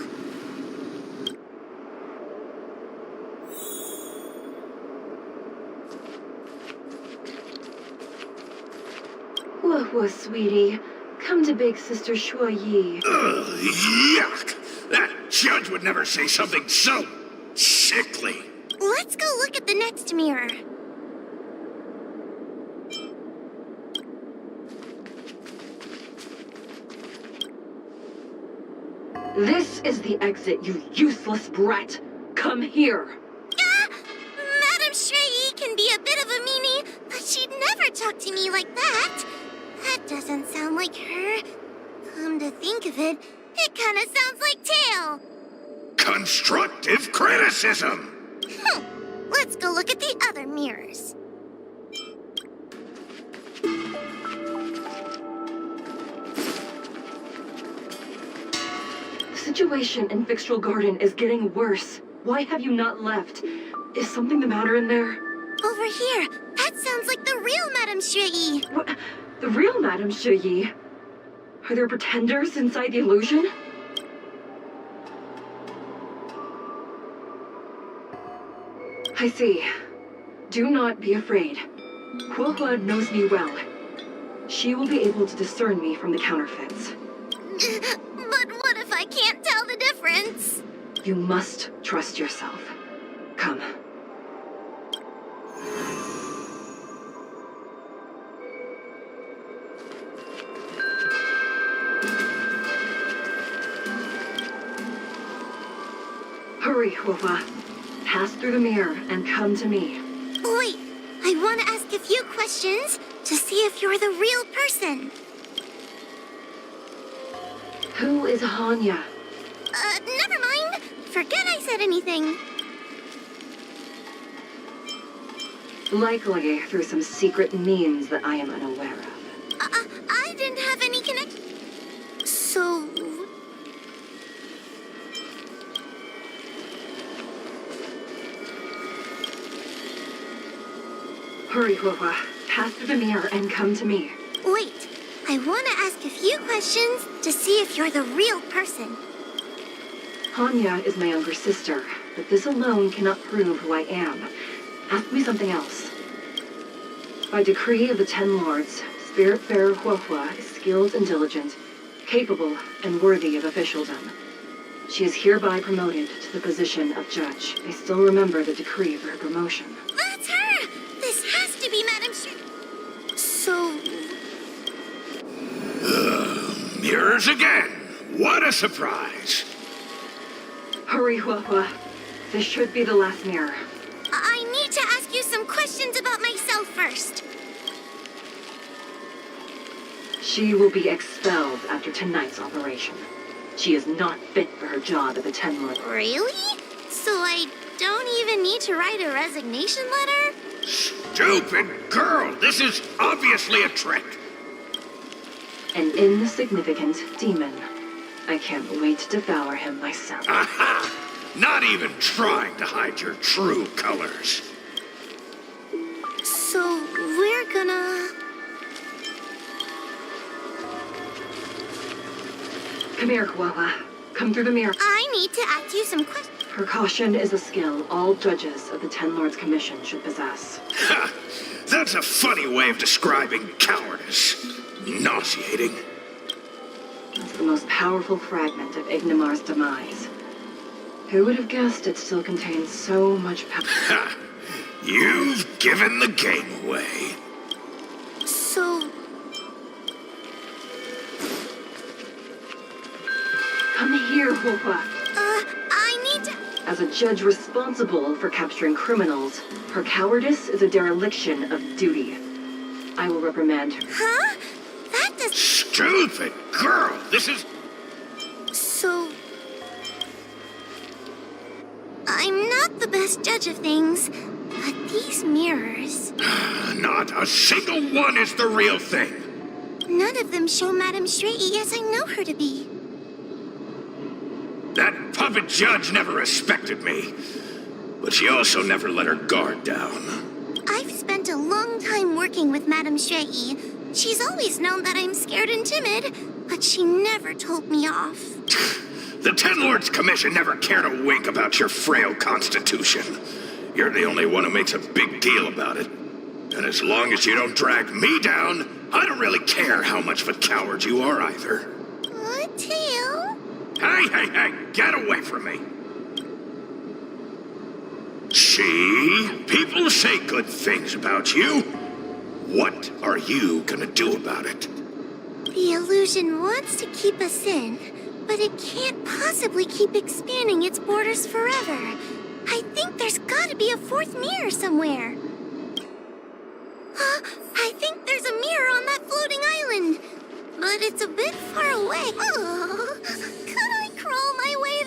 Speaker 7: Huahua, sweetie. Come to Big Sister Shuo Yi.
Speaker 5: Ugh, yuck! That judge would never say something so sickly.
Speaker 2: Let's go look at the next mirror.
Speaker 7: This is the exit, you useless brat. Come here.
Speaker 2: Ah! Madame Shrey can be a bit of a meanie, but she'd never talk to me like that. That doesn't sound like her. Come to think of it, it kind of sounds like Tail.
Speaker 5: Constructive criticism!
Speaker 2: Let's go look at the other mirrors.
Speaker 7: The situation in Fixtral Garden is getting worse. Why have you not left? Is something the matter in there?
Speaker 2: Over here, that sounds like the real Madame Shrey.
Speaker 7: What? The real Madame Shuo Yi? Are there pretenders inside the illusion? I see. Do not be afraid. Huahua knows me well. She will be able to discern me from the counterfeits.
Speaker 2: But what if I can't tell the difference?
Speaker 7: You must trust yourself. Come. Hurry, Huahua. Pass through the mirror and come to me.
Speaker 2: Wait, I want to ask a few questions to see if you're the real person.
Speaker 7: Who is Hanya?
Speaker 2: Never mind. Forget I said anything.
Speaker 7: Likely through some secret means that I am unaware of.
Speaker 2: I didn't have any connection. So...
Speaker 7: Hurry, Huahua. Pass through the mirror and come to me.
Speaker 2: Wait, I want to ask a few questions to see if you're the real person.
Speaker 7: Hanya is my younger sister, but this alone cannot prove who I am. Ask me something else. By decree of the Ten Lords, Spiritfarer Huahua is skilled and diligent, capable and worthy of officialdom. She is hereby promoted to the position of judge. I still remember the decree for her promotion.
Speaker 2: That's her! This has to be Madame Shrey. So...
Speaker 5: Mirrors again! What a surprise!
Speaker 7: Hurry, Huahua. This should be the last mirror.
Speaker 2: I need to ask you some questions about myself first.
Speaker 7: She will be expelled after tonight's operation. She is not fit for her job at the Ten Lords.
Speaker 2: Really? So I don't even need to write a resignation letter?
Speaker 5: Stupid girl! This is obviously a trick!
Speaker 7: An insignificant demon. I can't wait to devour him myself.
Speaker 5: Aha! Not even trying to hide your true colors.
Speaker 2: So we're gonna...
Speaker 7: Come here, Huahua. Come through the mirror.
Speaker 2: I need to ask you some questions.
Speaker 7: Precaution is a skill all judges of the Ten Lords Commission should possess.
Speaker 5: Ha! That's a funny way of describing cowardice. Nauseating.
Speaker 7: It's the most powerful fragment of Ignimar's demise. Who would have guessed it still contains so much power?
Speaker 5: Ha! You've given the game away.
Speaker 2: So,
Speaker 7: Come here, Huohua.
Speaker 2: I need to...
Speaker 7: As a judge responsible for capturing criminals, her cowardice is a dereliction of duty. I will reprimand her.
Speaker 2: Huh? That does...
Speaker 5: Stupid girl! This is...
Speaker 2: So... I'm not the best judge of things, but these mirrors...
Speaker 5: Not a single one is the real thing.
Speaker 2: None of them show Madame Straighty as I know her to be.
Speaker 5: That puppet judge never respected me. But she also never let her guard down.
Speaker 2: I've spent a long time working with Madame Straighty. She's always known that I'm scared and timid, but she never told me off.
Speaker 5: The Ten Lords Commission never cared a wink about your frail constitution. You're the only one who makes a big deal about it. And as long as you don't drag me down, I don't really care how much of a coward you are either.
Speaker 2: Tail?
Speaker 5: Hey, get away from me. See? People say good things about you. What are you gonna do about it?
Speaker 2: The illusion wants to keep us in, but it can't possibly keep expanding its borders forever. I think there's gotta be a fourth mirror somewhere. I think there's a mirror on that floating island, but it's a bit far away. Oh, could I crawl my way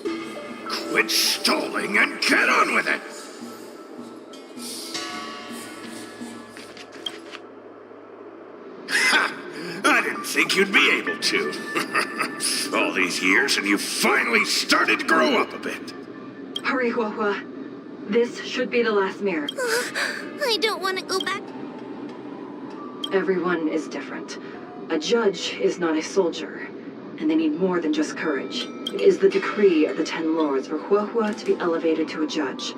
Speaker 2: there?
Speaker 5: Quit stalling and get on with it! Ha! I didn't think you'd be able to. All these years and you finally started to grow up a bit.
Speaker 7: Hurry, Huohua. This should be the last mirror.
Speaker 2: I don't want to go back.
Speaker 7: Everyone is different. A judge is not a soldier, and they need more than just courage. It is the decree of the Ten Lords for Huohua to be elevated to a judge.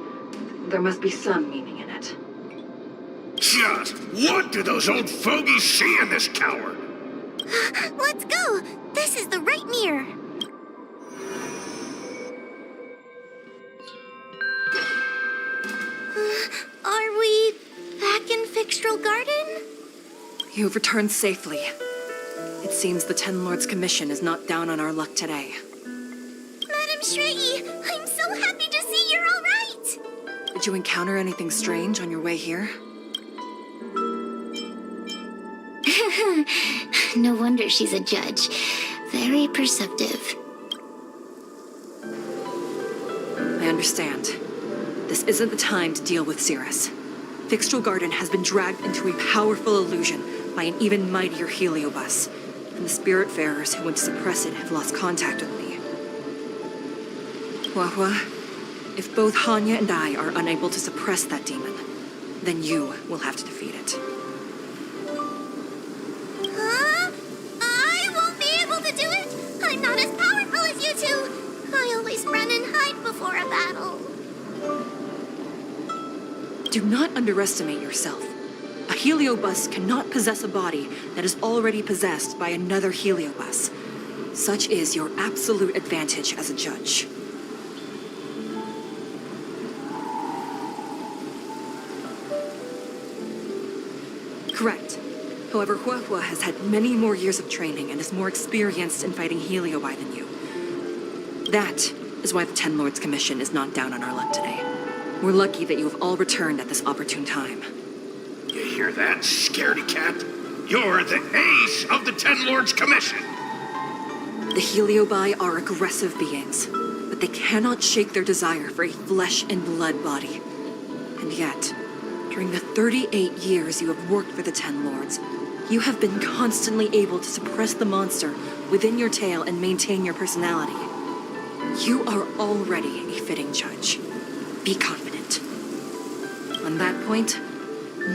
Speaker 7: There must be some meaning in it.
Speaker 5: Just what do those old fogies see in this coward?
Speaker 2: Let's go. This is the right mirror. Are we back in Fixtral Garden?
Speaker 7: You have returned safely. It seems the Ten Lords Commission is not down on our luck today.
Speaker 2: Madame Straighty, I'm so happy to see you're all right.
Speaker 7: Did you encounter anything strange on your way here?
Speaker 2: No wonder she's a judge. Very perceptive.
Speaker 7: I understand. This isn't the time to deal with Cirrus. Fixtral Garden has been dragged into a powerful illusion by an even mightier heliobus, and the Spiritfarers who went to suppress it have lost contact with me. Huohua, if both Hanya and I are unable to suppress that demon, then you will have to defeat it.
Speaker 2: Huh? I won't be able to do it. I'm not as powerful as you two. I always run and hide before a battle.
Speaker 7: Do not underestimate yourself. A heliobus cannot possess a body that is already possessed by another heliobus. Such is your absolute advantage as a judge. Correct. However, Huohua has had many more years of training and is more experienced in fighting heliobi than you. That is why the Ten Lords Commission is not down on our luck today. We're lucky that you have all returned at this opportune time.
Speaker 5: You hear that, scaredy cat? You're the ace of the Ten Lords Commission.
Speaker 7: The heliobi are aggressive beings, but they cannot shake their desire for a flesh and blood body. And yet, during the 38 years you have worked for the Ten Lords, you have been constantly able to suppress the monster within your tail and maintain your personality. You are already a fitting judge. Be confident. On that point,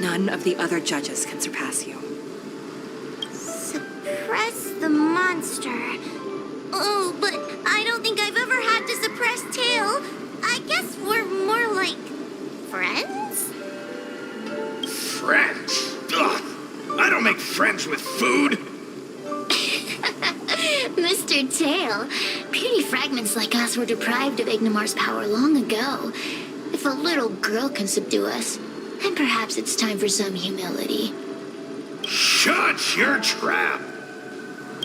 Speaker 7: none of the other judges can surpass you.
Speaker 2: Suppress the monster. Oh, but I don't think I've ever had to suppress Tail. I guess we're more like friends?
Speaker 5: Friends? Ugh! I don't make friends with food!
Speaker 2: Mr. Tail, puny fragments like us were deprived of Ignimar's power long ago. If a little girl can subdue us, then perhaps it's time for some humility.
Speaker 5: Shut your trap!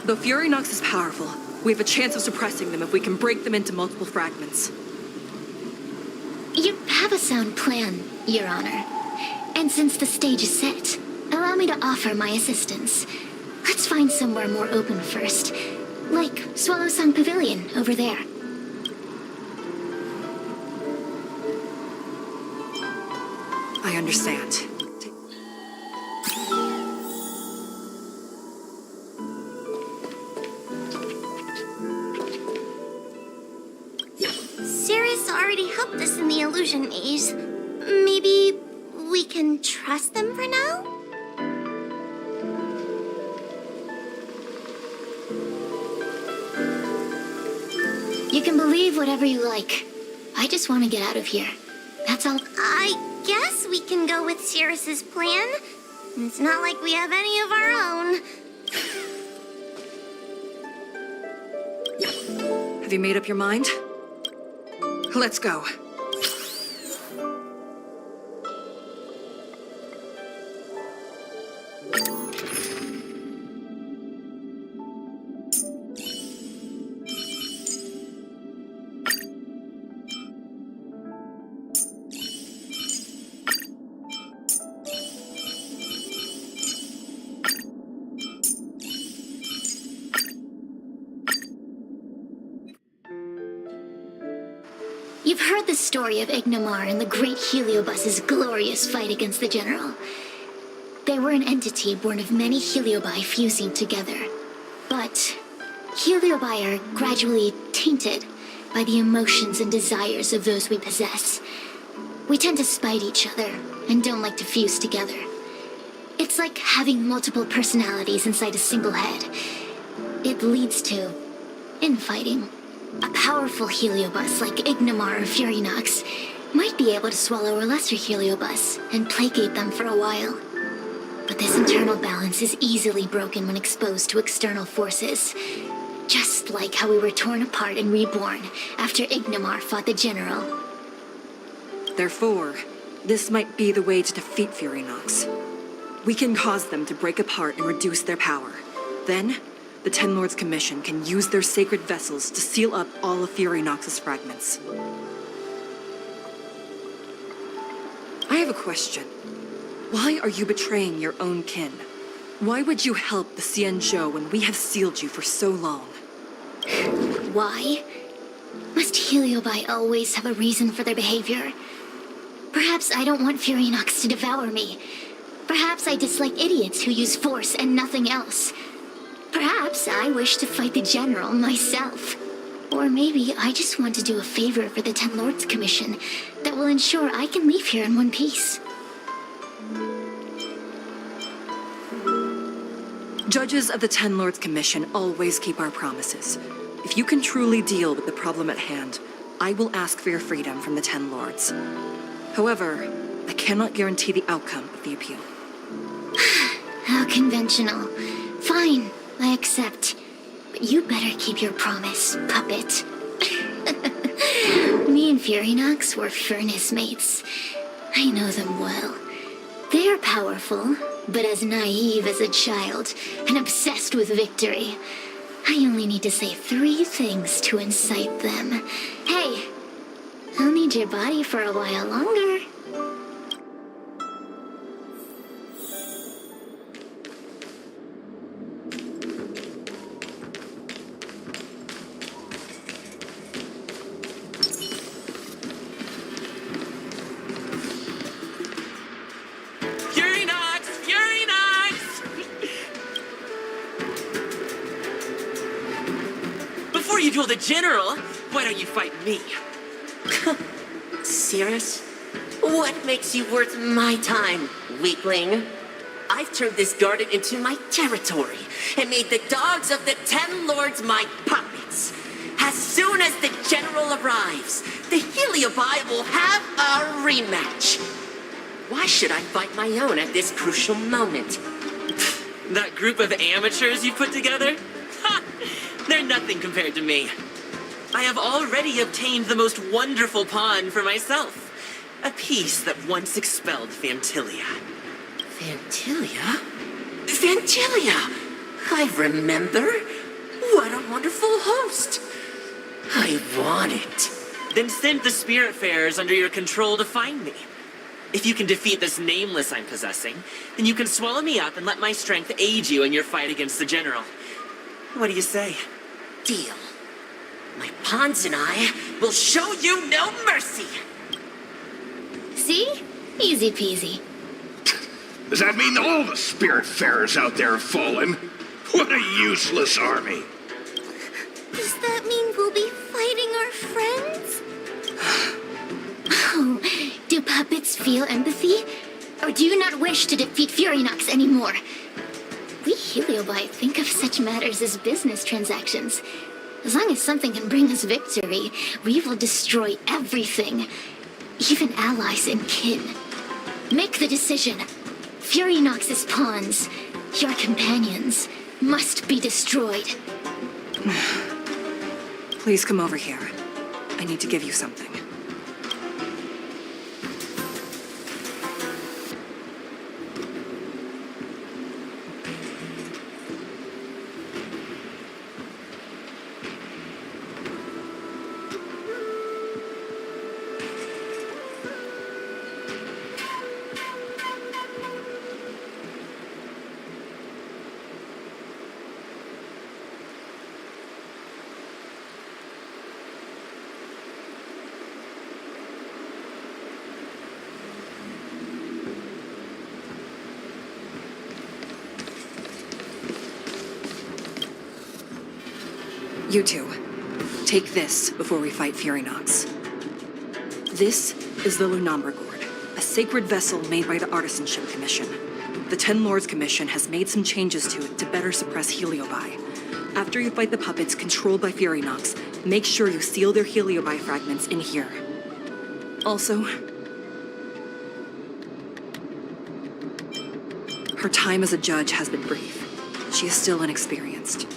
Speaker 7: Though Fury Nox is powerful, we have a chance of suppressing them if we can break them into multiple fragments.
Speaker 2: You have a sound plan, Your Honor. And since the stage is set, allow me to offer my assistance. Let's find somewhere more open first. Like Swallow Song Pavilion over there.
Speaker 7: I understand.
Speaker 2: Cirrus already helped us in the illusion maze. Maybe we can trust them for now? You can believe whatever you like. I just want to get out of here. That's all. I guess we can go with Cirrus's plan. It's not like we have any of our own.
Speaker 7: Have you made up your mind? Let's go.
Speaker 2: You've heard the story of Ignimar and the great Heliobus's glorious fight against the General. They were an entity born of many Heliobi fusing together. But Heliobi are gradually tainted by the emotions and desires of those we possess. We tend to spite each other and don't like to fuse together. It's like having multiple personalities inside a single head. It leads to infighting. A powerful Heliobus like Ignimar or Fury Nox might be able to swallow a lesser Heliobus and placate them for a while. But this internal balance is easily broken when exposed to external forces. Just like how we were torn apart and reborn after Ignimar fought the General.
Speaker 7: Therefore, this might be the way to defeat Fury Nox. We can cause them to break apart and reduce their power. Then, the Ten Lords Commission can use their sacred vessels to seal up all of Fury Nox's fragments. I have a question. Why are you betraying your own kin? Why would you help the Xianzhou when we have sealed you for so long?
Speaker 2: Why? Must Heliobi always have a reason for their behavior? Perhaps I don't want Fury Nox to devour me. Perhaps I dislike idiots who use force and nothing else. Perhaps I wish to fight the General myself. Or maybe I just want to do a favor for the Ten Lords Commission that will ensure I can leave here in one piece.
Speaker 7: Judges of the Ten Lords Commission always keep our promises. If you can truly deal with the problem at hand, I will ask for your freedom from the Ten Lords. However, I cannot guarantee the outcome of the appeal.
Speaker 2: How conventional. Fine, I accept. But you better keep your promise, puppet. Me and Fury Nox were furnace mates. I know them well. They are powerful, but as naive as a child, and obsessed with victory. I only need to say 3 things to incite them. Hey, I'll need your body for a while longer.
Speaker 8: Before you duel the General, why don't you fight me? Cirrus? What makes you worth my time, weakling? I've turned this garden into my territory and made the dogs of the Ten Lords my puppets. As soon as the General arrives, the Heliobi will have a rematch. Why should I fight my own at this crucial moment?
Speaker 9: That group of amateurs you put together? Ha! They're nothing compared to me. I have already obtained the most wonderful pawn for myself. A piece that once expelled Fantilia.
Speaker 8: Fantilia? Fantilia! I remember. What a wonderful host. I want it.
Speaker 9: Then send the Spiritfarers under your control to find me. If you can defeat this nameless I'm possessing, then you can swallow me up and let my strength aid you in your fight against the General. What do you say?
Speaker 8: Deal. My pawns and I will show you no mercy.
Speaker 6: See? Easy peasy.
Speaker 5: Does that mean all the Spiritfarers out there have fallen? What a useless army.
Speaker 2: Does that mean we'll be fighting our friends? Oh, do puppets feel empathy? Or do you not wish to defeat Furynox anymore? We Heliobi think of such matters as business transactions. As long as something can bring us victory, we will destroy everything. Even allies and kin. Make the decision. Furynox's pawns, your companions, must be destroyed.
Speaker 7: Please come over here. I need to give you something. You two, take this before we fight Furynox. This is the Lunombra Gourd, a sacred vessel made by the Artisanship Commission. The Ten Lords Commission has made some changes to it to better suppress Heliobi. After you fight the puppets controlled by Furynox, make sure you seal their Heliobi fragments in here. Also, her time as a judge has been brief. She is still inexperienced.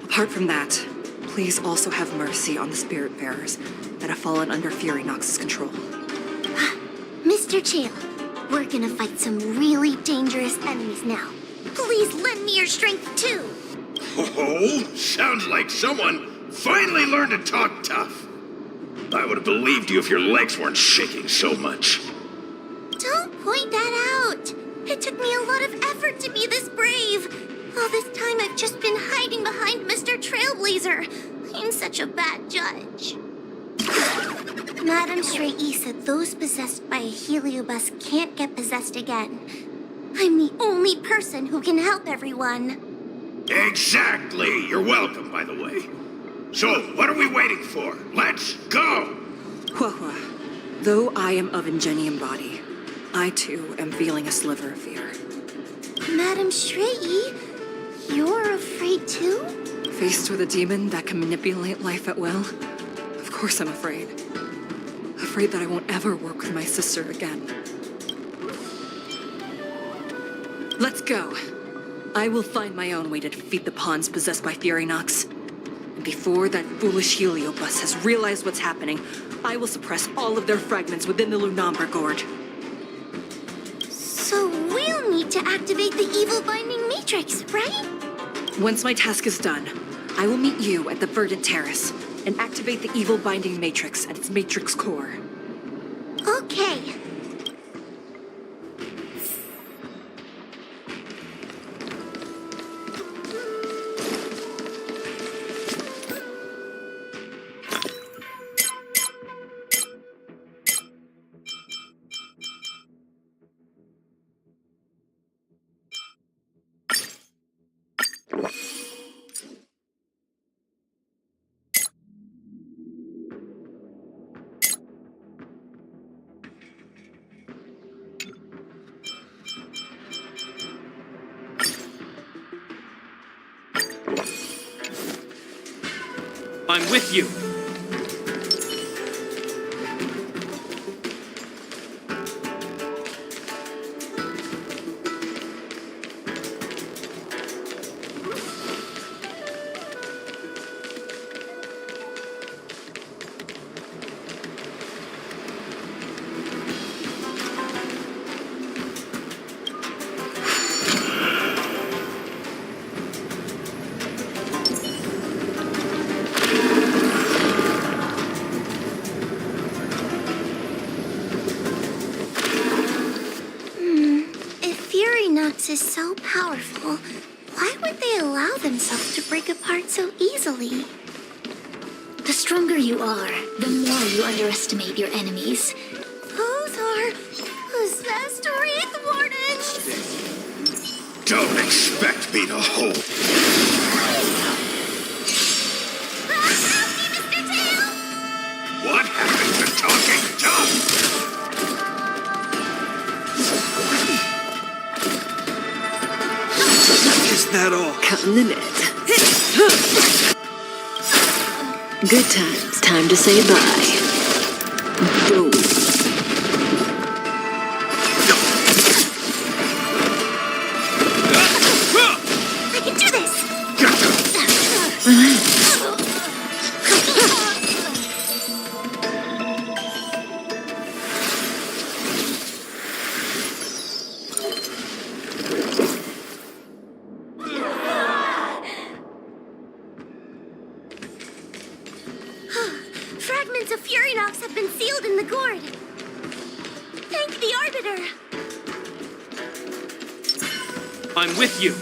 Speaker 7: Apart from that, please also have mercy on the Spiritfarers that have fallen under Furynox's control.
Speaker 2: Mr. Chael, we're gonna fight some really dangerous enemies now. Please lend me your strength too.
Speaker 5: Oh, sounds like someone finally learned to talk tough. I would have believed you if your legs weren't shaking so much.
Speaker 2: Don't point that out. It took me a lot of effort to be this brave. All this time I've just been hiding behind Mr. Trailblazer. I'm such a bad judge. Madame Straight-E said those possessed by a Heliobus can't get possessed again. I'm the only person who can help everyone.
Speaker 5: Exactly. You're welcome, by the way. So, what are we waiting for? Let's go!
Speaker 7: Huahua, though I am of Ingenium body, I too am feeling a sliver of fear.
Speaker 2: Madame Straight-E, you're afraid too?
Speaker 7: Faced with a demon that can manipulate life at will, of course I'm afraid. Afraid that I won't ever work with my sister again. Let's go. I will find my own way to defeat the pawns possessed by Furynox. And before that foolish Heliobus has realized what's happening, I will suppress all of their fragments within the Lunombra Gourd.
Speaker 2: So we'll need to activate the evil binding matrix, right?
Speaker 7: Once my task is done, I will meet you at the Verdant Terrace and activate the evil binding matrix at its matrix core.
Speaker 2: Okay.
Speaker 9: I'm with you.
Speaker 2: Furynox is so powerful. Why would they allow themselves to break apart so easily?
Speaker 6: The stronger you are, the more you underestimate your enemies.
Speaker 2: Those are possessed Wraith Wardens!
Speaker 5: Don't expect me to hold.
Speaker 2: Help me, Mr. Tail!
Speaker 5: What happened to talking dumb?
Speaker 4: Is that all?
Speaker 7: Counting the net. Good times. Time to say bye. Boom.
Speaker 2: I can do this! Fragments of Furynox have been sealed in the gourd. Thank the Arbiter.
Speaker 9: I'm with you.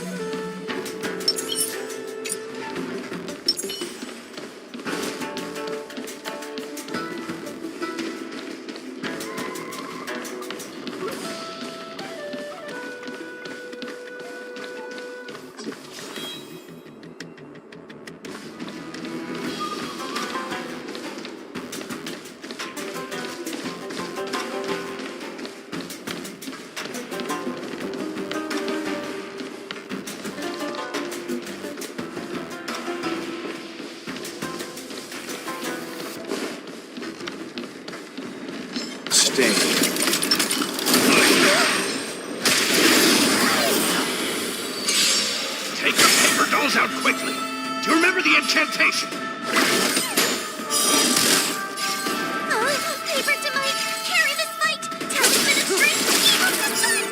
Speaker 4: Sting.
Speaker 5: Take the paper dolls out quickly. Do you remember the incantation?
Speaker 2: Paper to Mike, carry this fight. Talisman of strength, evil to fight.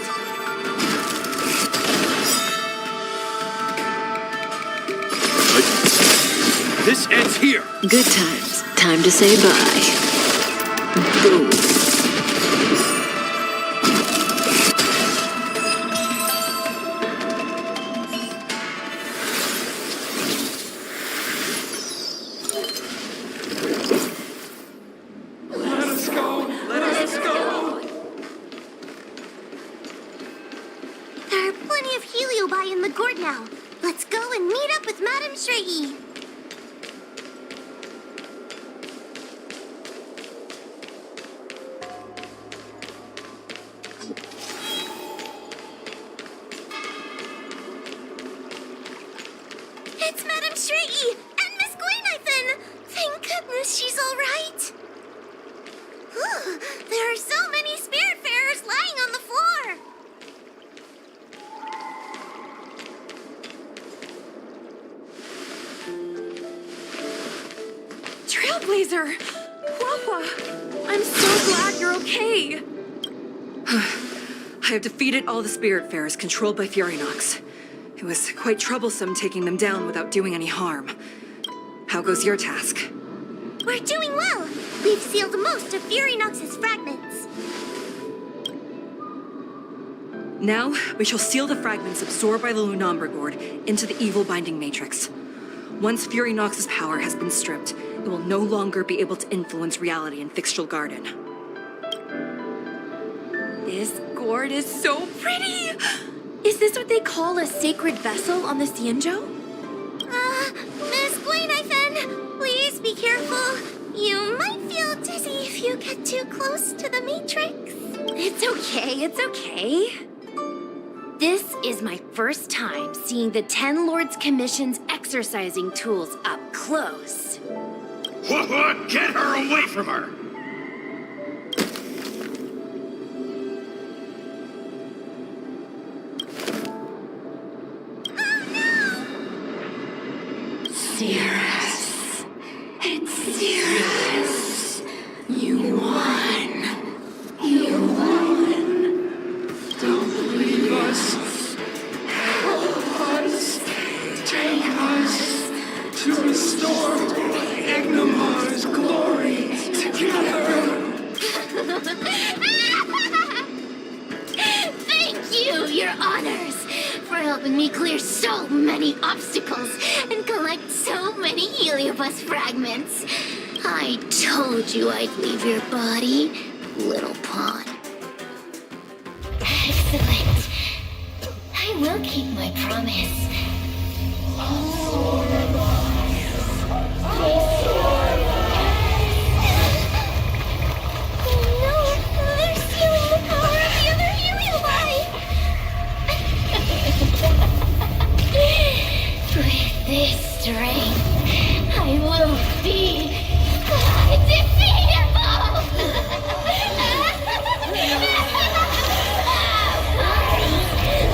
Speaker 9: This ends here.
Speaker 7: Good times. Time to say bye. Boom.
Speaker 2: There are plenty of heliobi in the gourd now. Let's go and meet up with Madame Shraggy. It's Madame Shraggy and Miss Gwaynithan! Thank goodness she's all right. Ooh, there are so many spiritfarers lying on the floor.
Speaker 3: Trailblazer! Wawa! I'm so glad you're okay!
Speaker 7: I have defeated all the Spiritfarers controlled by Furynox. It was quite troublesome taking them down without doing any harm. How goes your task?
Speaker 2: We're doing well. We've sealed most of Furynox's fragments.
Speaker 7: Now, we shall seal the fragments absorbed by the Lunombra Gourd into the evil binding matrix. Once Furynox's power has been stripped, it will no longer be able to influence reality in Fixtral Garden.
Speaker 3: This gourd is so pretty! Is this what they call a sacred vessel on the Xianzhou?
Speaker 2: Miss Gwaynithan, please be careful. You might feel dizzy if you get too close to the Matrix.
Speaker 1: It's okay, it's okay. This is my first time seeing the Ten Lords Commission's exercising tools up close.
Speaker 5: What? Get her away from her!
Speaker 6: Cirrus. It's Cirrus. You won. You won. Don't leave us. Help us. Take us to restore Ignimar's glory together.
Speaker 2: Thank you, Your Honor. helping me clear so many obstacles and collect so many heliobus fragments. I told you I'd leave your body, little pawn. Excellent. I will keep my promise. With this strength, I will be undefeatable!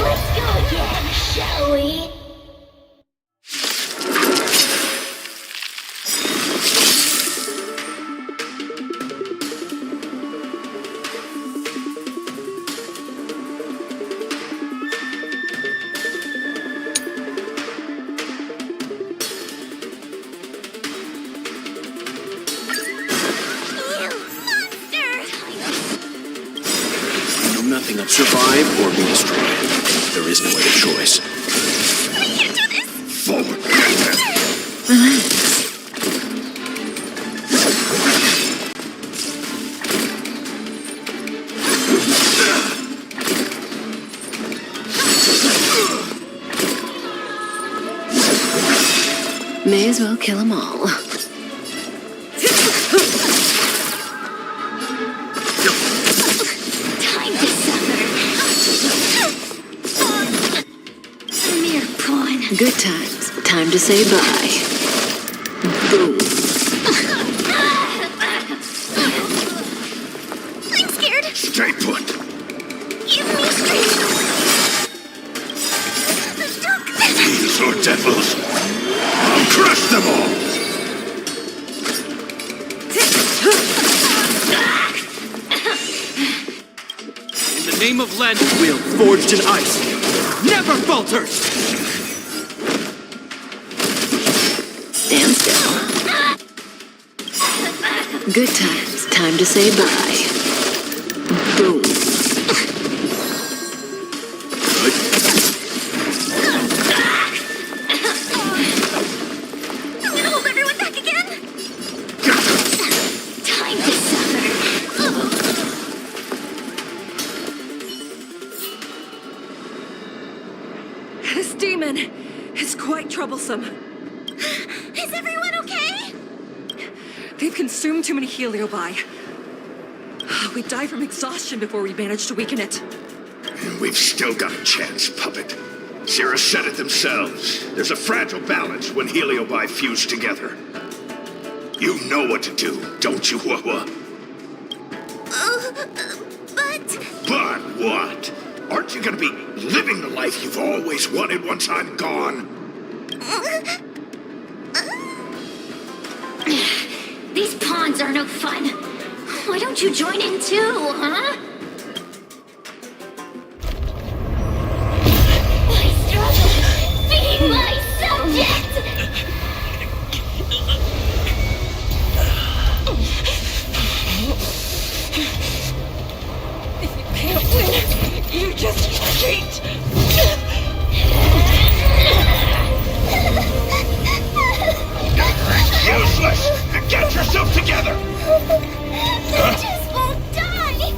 Speaker 2: Let's go again, shall we?
Speaker 10: Nothing of survive or be destroyed. There is no other choice.
Speaker 2: We can't do this!
Speaker 5: Forward!
Speaker 1: May as well kill them all.
Speaker 2: Time to suffer. Mere pawn.
Speaker 1: Good times. Time to say bye. Boom.
Speaker 2: I'm scared.
Speaker 5: Stay put!
Speaker 2: Give me strength.
Speaker 5: These are devils! I'll crush them all!
Speaker 10: In the name of Len, will forged in ice never falters!
Speaker 1: Stand still. Good times. Time to say bye. Boom.
Speaker 2: I'm gonna hold everyone back again. Time to suffer.
Speaker 7: This demon is quite troublesome.
Speaker 2: Is everyone okay?
Speaker 7: They've consumed too many heliobi. We died from exhaustion before we managed to weaken it.
Speaker 5: And we've still got a chance, puppet. Sierra said it themselves. There's a fragile balance when heliobi fuse together. You know what to do, don't you, Wawa?
Speaker 2: But...
Speaker 5: But what? Aren't you gonna be living the life you've always wanted once I'm gone?
Speaker 2: These pawns are no fun. Why don't you join in too, huh? I struggle being my subject!
Speaker 7: Can't win. You just cheat.
Speaker 5: Useless! Get yourself together!
Speaker 2: They just won't die!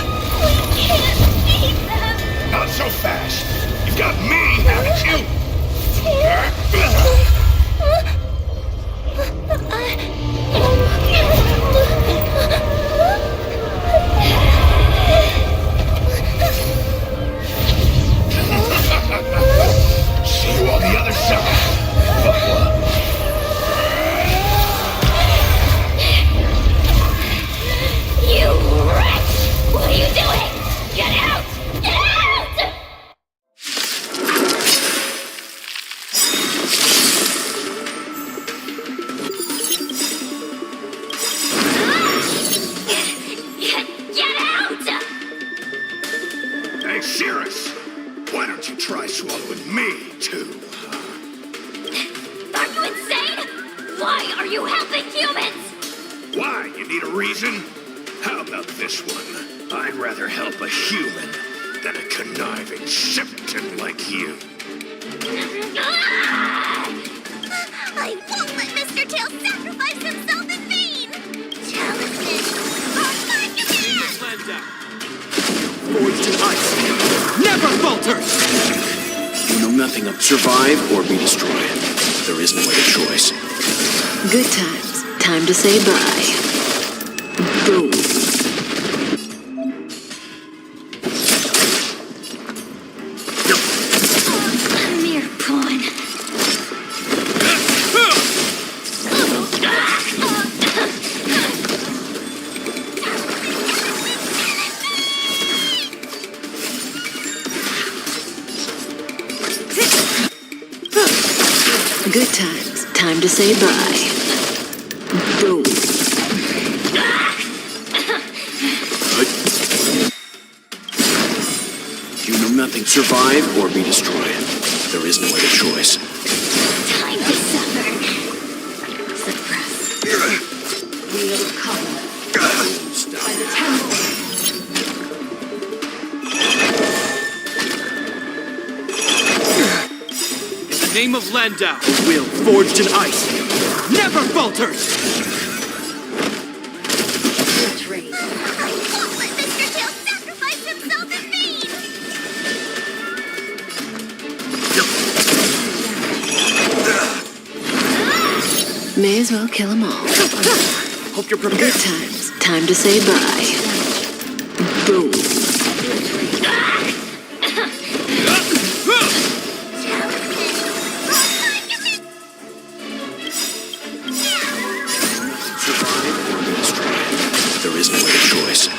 Speaker 2: We can't beat them!
Speaker 5: Not so fast! You've got me, haven't you? See you on the other side.
Speaker 2: You wretch! What are you doing? Get out! Get out! Get out!
Speaker 5: Hey, Cirrus, why don't you try swallowing me, too?
Speaker 2: Are you insane? Why are you helping humans?
Speaker 5: Why? You need a reason? How about this one? I'd rather help a human than a conniving simpleton like you.
Speaker 2: I won't let Mr. Tail sacrifice himself in vain! Talisman on my command!
Speaker 10: Land down. Forged in ice. Never falters!
Speaker 11: You know nothing of survive or be destroyed. There is no other choice.
Speaker 6: Good times. Time to say bye. Boom.
Speaker 2: A mere pawn.
Speaker 6: Good times. Time to say bye. Boom.
Speaker 11: You know nothing survive or be destroyed. There is no other choice.
Speaker 2: Time to suffer.
Speaker 6: Suppress. Wheel of cotton. By the temple.
Speaker 10: In the name of Landau, will forged in ice. Never falters!
Speaker 6: Trade.
Speaker 2: I won't let Mr. Tail sacrifice himself in vain!
Speaker 6: May as well kill 'em all.
Speaker 10: Hope you're
Speaker 6: Good
Speaker 10: prepared.
Speaker 6: times. Time to say bye. Boom.
Speaker 11: Survive or be destroyed. There is no other choice.
Speaker 10: In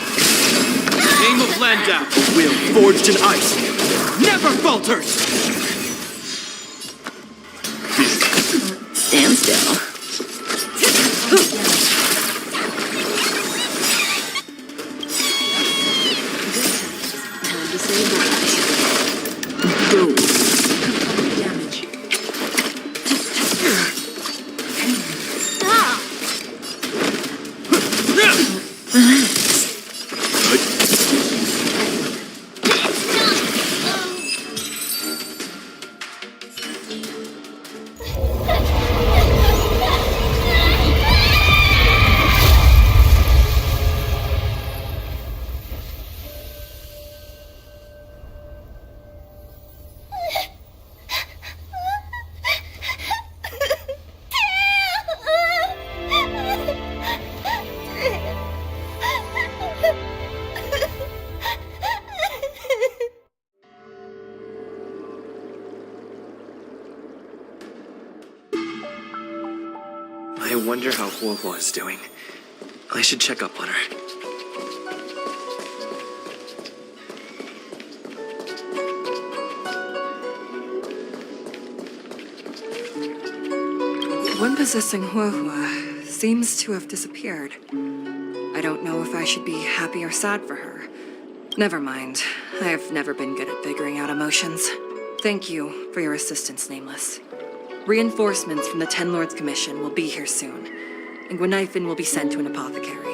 Speaker 10: the name of Landau, will forged in ice. Never falters!
Speaker 6: Stand still. Time to say bye. Boom.
Speaker 4: I wonder how Huohuo is doing. I should check up on her.
Speaker 7: One possessing Huohua seems to have disappeared. I don't know if I should be happy or sad for her. Never mind. I have never been good at figuring out emotions. Thank you for your assistance, Nameless. Reinforcements from the Ten Lords Commission will be here soon, and Gwenifin will be sent to an apothecary.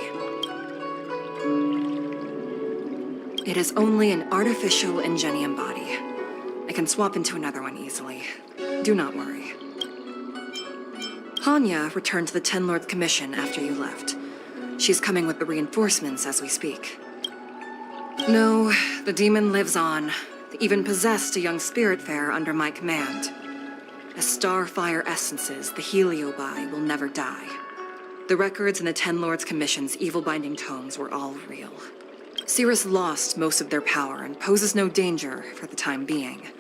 Speaker 7: It is only an artificial ingenium body. I can swap into another one easily. Do not worry. Hanya returned to the Ten Lords Commission after you left. She's coming with the reinforcements as we speak. No, the demon lives on. Even possessed a young spiritfarer under my command. As starfire essences, the Heliobi will never die. The records in the Ten Lords Commission's evil-binding tomes were all real. Cirrus lost most of their power and poses no danger for the time being.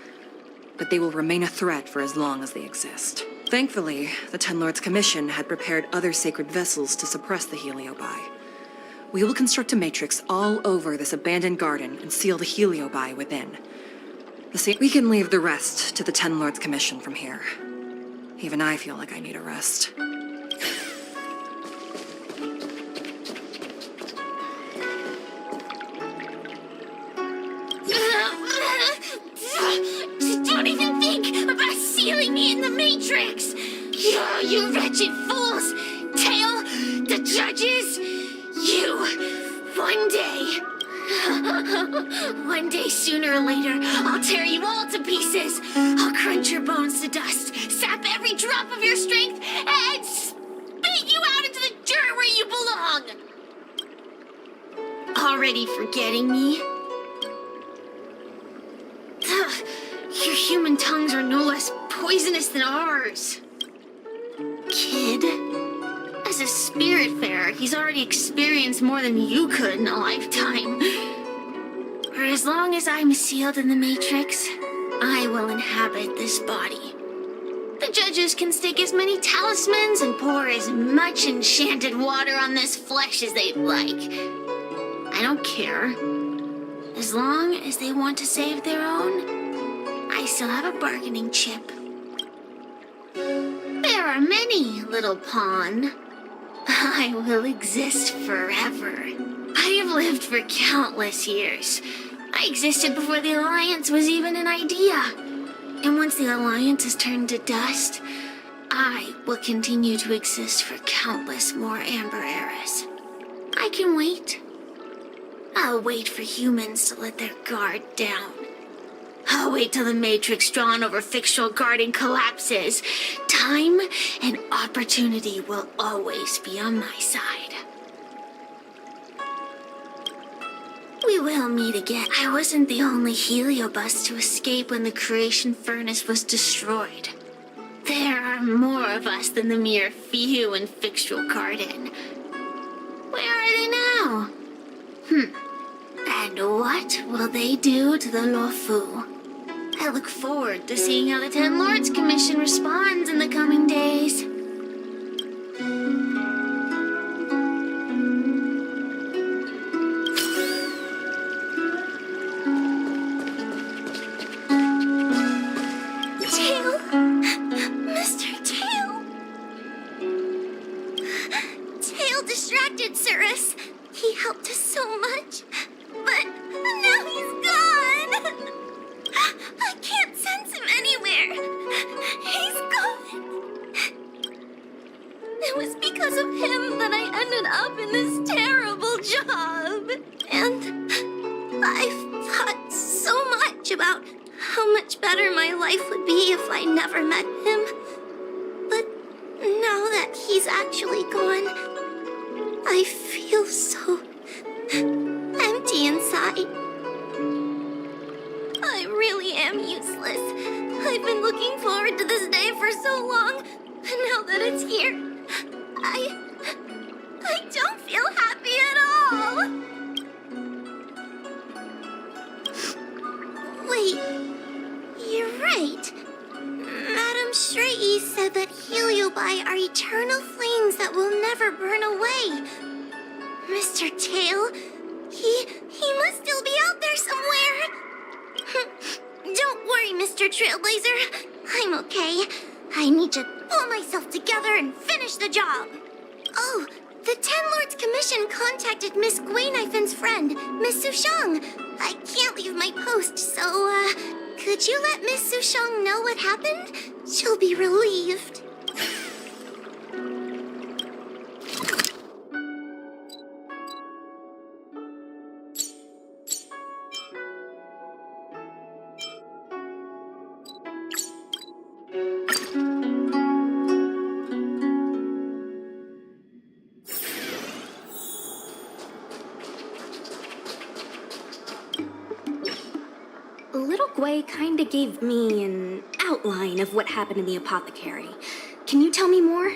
Speaker 7: But they will remain a threat for as long as they exist. Thankfully, the Ten Lords Commission had prepared other sacred vessels to suppress the Heliobi. We will construct a matrix all over this abandoned garden and seal the Heliobi within. We can leave the rest to the Ten Lords Commission from here. Even I feel like I need a rest.
Speaker 2: Don't even think about sealing me in the Matrix! You wretched fools! Tail, the judges, you, one day, One day sooner or later, I'll tear you all to pieces. I'll crunch your bones to dust, sap every drop of your strength, and spit you out into the dirt where you belong. Already forgetting me? Ugh, your human tongues are no less poisonous than ours. Kid, as a spiritfarer, he's already experienced more than you could in a lifetime. For as long as I'm sealed in the Matrix, I will inhabit this body. The judges can stake as many talismans and pour as much enchanted water on this flesh as they'd like. I don't care. As long as they want to save their own, I still have a bargaining chip. There are many, little pawn. I will exist forever. I have lived for countless years. I existed before the Alliance was even an idea. And once the Alliance is turned to dust, I will continue to exist for countless more Amber eras. I can wait. I'll wait for humans to let their guard down. I'll wait till the Matrix drawn over Fictional Garden collapses. Time and opportunity will always be on my side. We will meet again. I wasn't the only Heliobus to escape when the creation furnace was destroyed. There are more of us than the mere few in Fictional Garden. Where are they now? And what will they do to the Luofu? I look forward to seeing how the Ten Lords Commission responds in the coming days.
Speaker 12: Tail! Mr. Tail! Tail distracted Cirrus. He helped us so much, but now he's gone! I can't sense him anywhere. He's gone. It was because of him that I ended up in this terrible job. And I've thought so much about how much better my life would be if I never met him. But now that he's actually gone, I feel so empty inside. I really am useless. I've been looking forward to this day for so long, and now that it's here, I don't feel happy at all. Wait, you're right. Madame Shrey said that Heliobi are eternal flames that will never burn away. Mr. Tail, he must still be out there somewhere. Don't worry, Mr. Trailblazer. I'm okay. I need to pull myself together and finish the job. Oh, the Ten Lords Commission contacted Miss Guinaifin's friend, Miss Sushang. I can't leave my post, so, could you let Miss Sushang know what happened? She'll be relieved.
Speaker 3: Little Gwei kinda gave me an outline of what happened in the apothecary. Can you tell me more?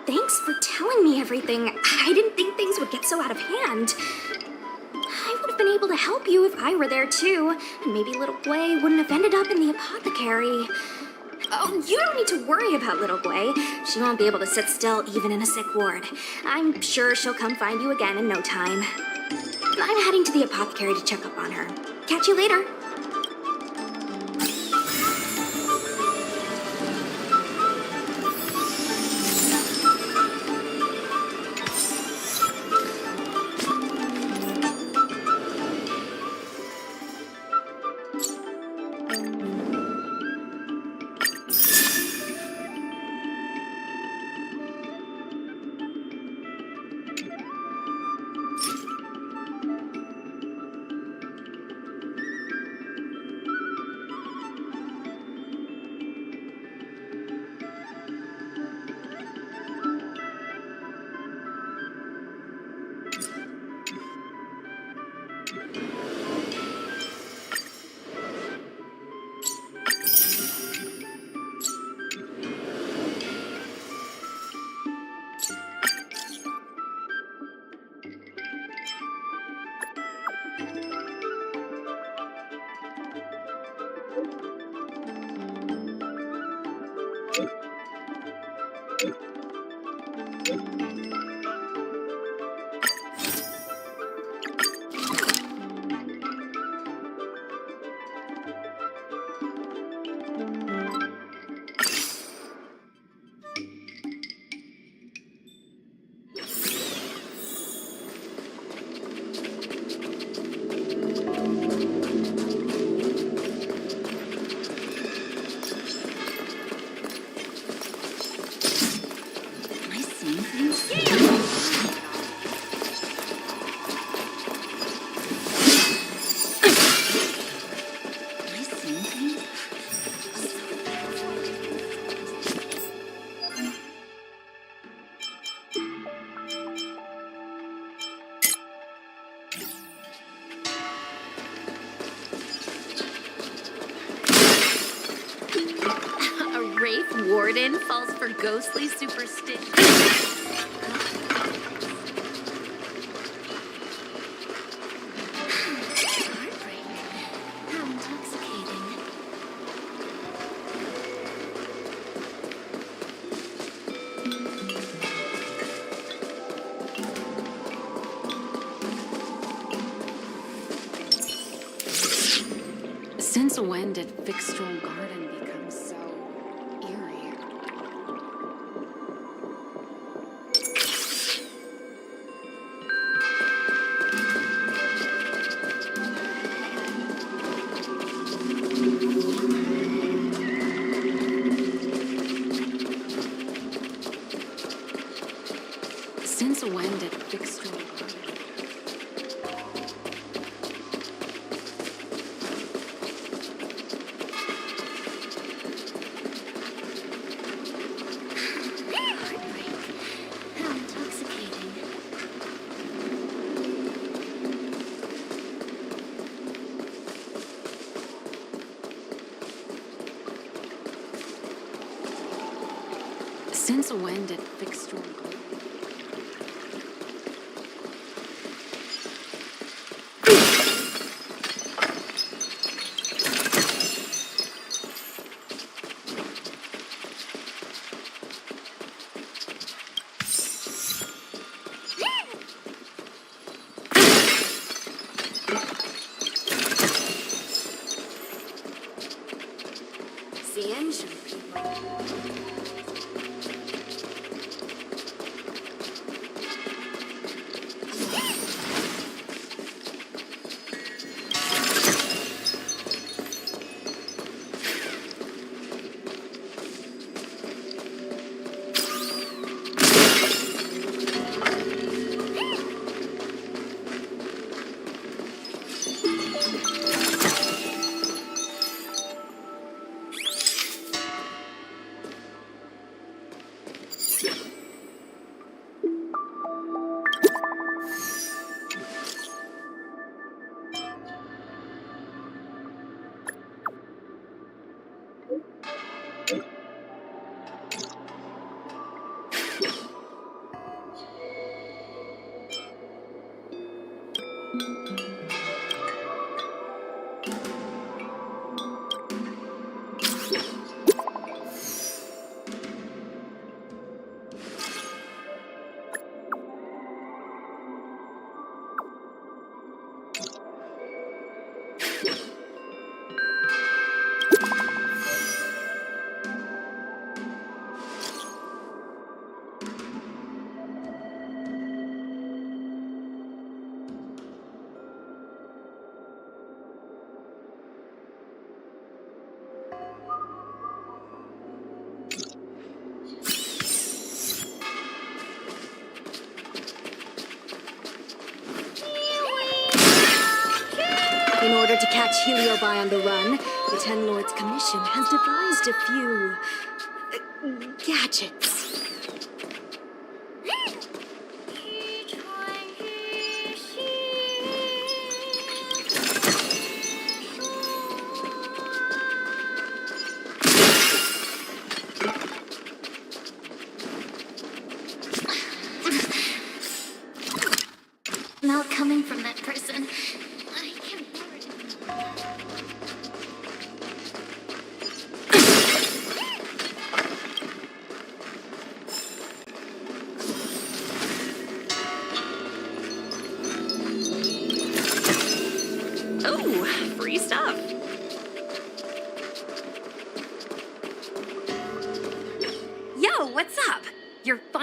Speaker 3: Thanks for telling me everything. I didn't think things would get so out of hand. I would have been able to help you if I were there too, and maybe Little Gwei wouldn't have ended up in the apothecary. Oh, you don't need to worry about Little Gwei. She won't be able to sit still even in a sick ward. I'm sure she'll come find you again in no time. I'm heading to the apothecary to check up on her. Catch you later.
Speaker 1: A Wraith Warden falls for ghostly superstition.
Speaker 12: Heartbreak. How intoxicating.
Speaker 7: Since when did Fixstrom Garden become so eerie? Since when did Fixstrom Garden?
Speaker 12: Heartbreak. How intoxicating.
Speaker 7: Since when did Fixstrom Garden? The engine people.
Speaker 3: In order to catch Heliobi on the run, the Ten Lords Commission has devised a few gadgets.
Speaker 12: Not coming from that person.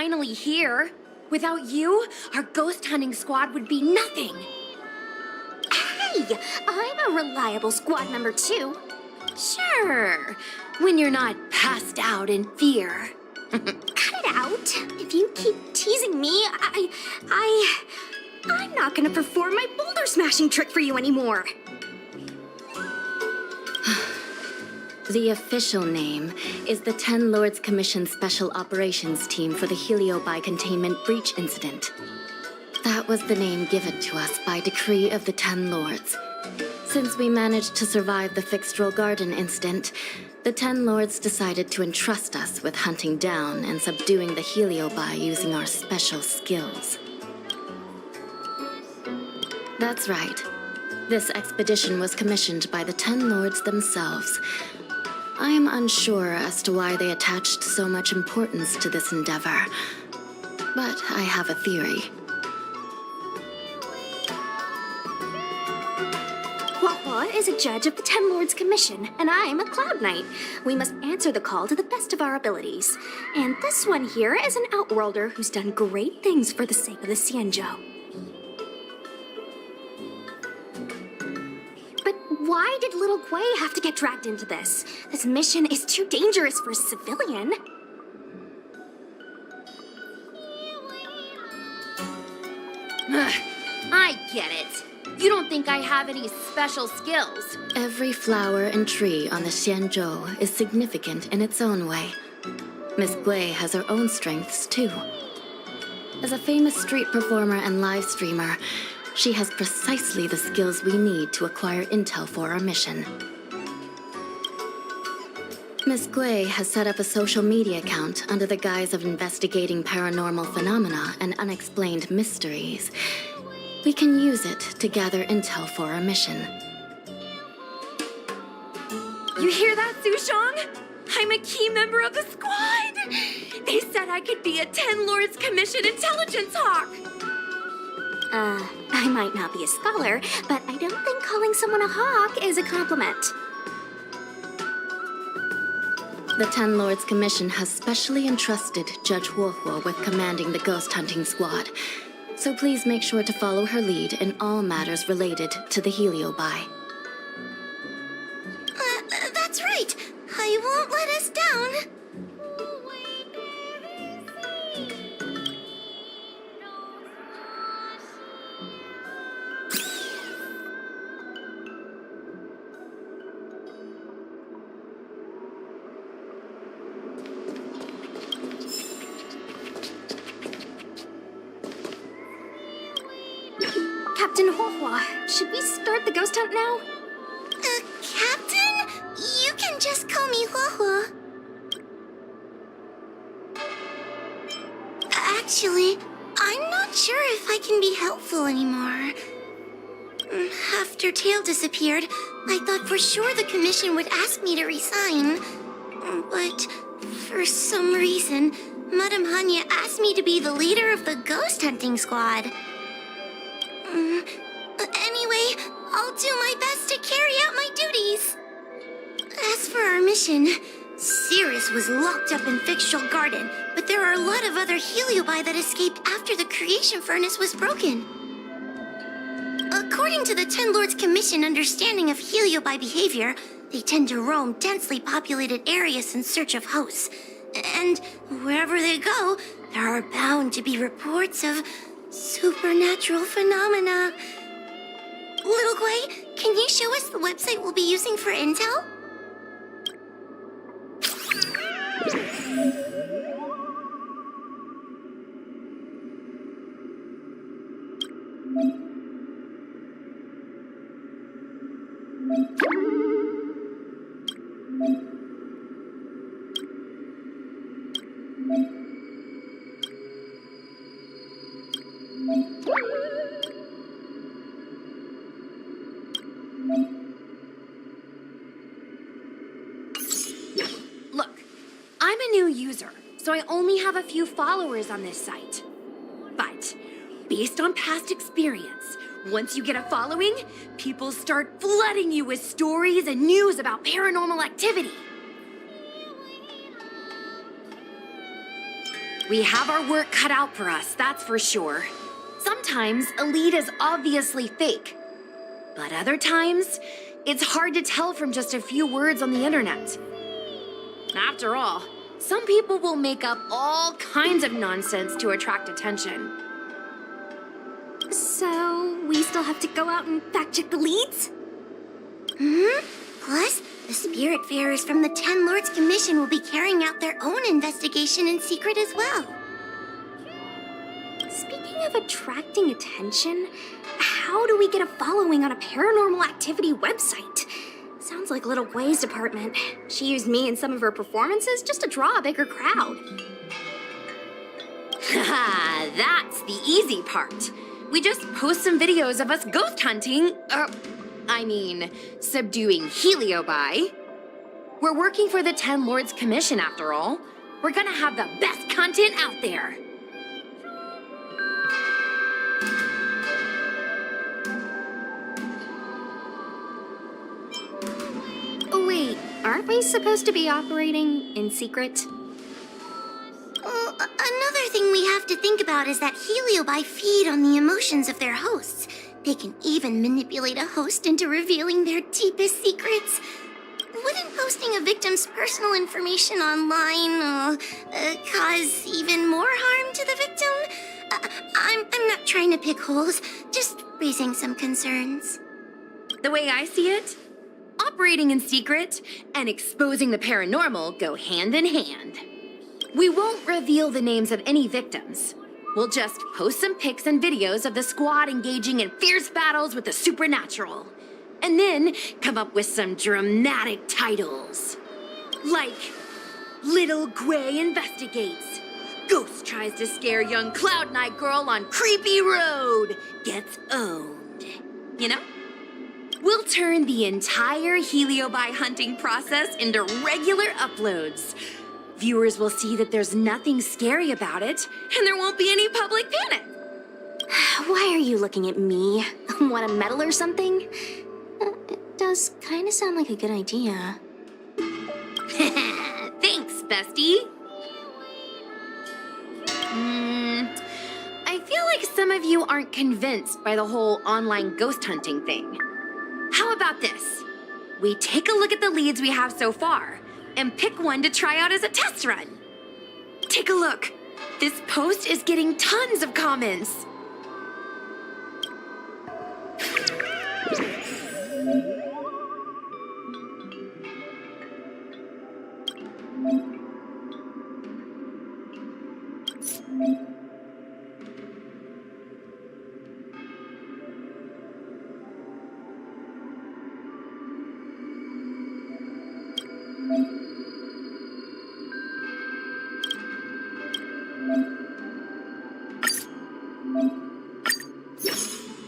Speaker 3: finally here. Without you, our ghost hunting squad would be nothing.
Speaker 12: Hey, I'm a reliable squad member too.
Speaker 1: Sure, when you're not passed out in fear.
Speaker 12: Cut it out. If you keep teasing me, I'm not gonna perform my boulder smashing trick for you anymore.
Speaker 6: The official name is the Ten Lords Commission Special Operations Team for the Heliobi Containment Breach Incident. That was the name given to us by decree of the Ten Lords. Since we managed to survive the Fixtral Garden incident, the Ten Lords decided to entrust us with hunting down and subduing the Heliobi using our special skills. That's right. This expedition was commissioned by the Ten Lords themselves. I am unsure as to why they attached so much importance to this endeavor, but I have a theory.
Speaker 12: Hua is a judge of the Ten Lords Commission, and I'm a Cloud Knight. We must answer the call to the best of our abilities. And this one here is an Outworlder who's done great things for the sake of the Xianzhou. But why did little Gui have to get dragged into this? This mission is too dangerous for a civilian.
Speaker 1: I get it. You don't think I have any special skills.
Speaker 6: Every flower and tree on the Xianzhou is significant in its own way. Miss Gui has her own strengths, too. As a famous street performer and live streamer, she has precisely the skills we need to acquire intel for our mission. Miss Gui has set up a social media account under the guise of investigating paranormal phenomena and unexplained mysteries. We can use it to gather intel for our mission.
Speaker 3: You hear that, Sushong? I'm a key member of the squad! They said I could be a Ten Lords Commission intelligence hawk!
Speaker 12: I might not be a scholar, but I don't think calling someone a hawk is a compliment.
Speaker 6: The Ten Lords Commission has specially entrusted Judge Huohuo with commanding the ghost hunting squad. So please make sure to follow her lead in all matters related to the Heliobi.
Speaker 12: That's right. I won't let us down. Captain Huohuo, should we start the ghost hunt now? Captain? You can just call me Huohuo. Actually, I'm not sure if I can be helpful anymore. After Tail disappeared, I thought for sure the commission would ask me to resign. But for some reason, Madame Hanya asked me to be the leader of the ghost hunting squad. Anyway, I'll do my best to carry out my duties. As for our mission, Cirrus was locked up in Fixtral Garden, but there are a lot of other Heliobi that escaped after the creation furnace was broken. According to the Ten Lords Commission understanding of Heliobi behavior, they tend to roam densely populated areas in search of hosts. And wherever they go, there are bound to be reports of supernatural phenomena. Little Gui, can you show us the website we'll be using for intel?
Speaker 3: Look, I'm a new user, so I only have a few followers on this site. But, based on past experience, once you get a following, people start flooding you with stories and news about paranormal activity.
Speaker 1: We have our work cut out for us, that's for sure. Sometimes a lead is obviously fake. But other times, it's hard to tell from just a few words on the internet. After all, some people will make up all kinds of nonsense to attract attention.
Speaker 12: So, we still have to go out and fact-check the leads? Plus, the Spiritfarers from the Ten Lords Commission will be carrying out their own investigation in secret as well. Speaking of attracting attention, how do we get a following on a paranormal activity website? Sounds like Little Gwei's department. She used me in some of her performances just to draw a bigger crowd.
Speaker 1: Haha, that's the easy part. We just post some videos of us ghost hunting, subduing Heliobi. We're working for the Ten Lords Commission after all. We're gonna have the best content out there.
Speaker 12: Wait, aren't we supposed to be operating in secret? Well, another thing we have to think about is that Heliobi feed on the emotions of their hosts. They can even manipulate a host into revealing their deepest secrets. Wouldn't posting a victim's personal information online cause even more harm to the victim? I'm not trying to pick holes, just raising some concerns.
Speaker 1: The way I see it, operating in secret and exposing the paranormal go hand in hand. We won't reveal the names of any victims. We'll just post some pics and videos of the squad engaging in fierce battles with the supernatural. And then come up with some dramatic titles. Like, Little Gwei Investigates. Ghost tries to scare young Cloud Knight girl on creepy road. Gets owned. You know? We'll turn the entire Heliobi hunting process into regular uploads. Viewers will see that there's nothing scary about it, and there won't be any public panic.
Speaker 12: Why are you looking at me? Want a medal or something? It does kind of sound like a good idea.
Speaker 1: Thanks, bestie. I feel like some of you aren't convinced by the whole online ghost hunting thing. How about this? We take a look at the leads we have so far and pick one to try out as a test run. Take a look. This post is getting tons of comments.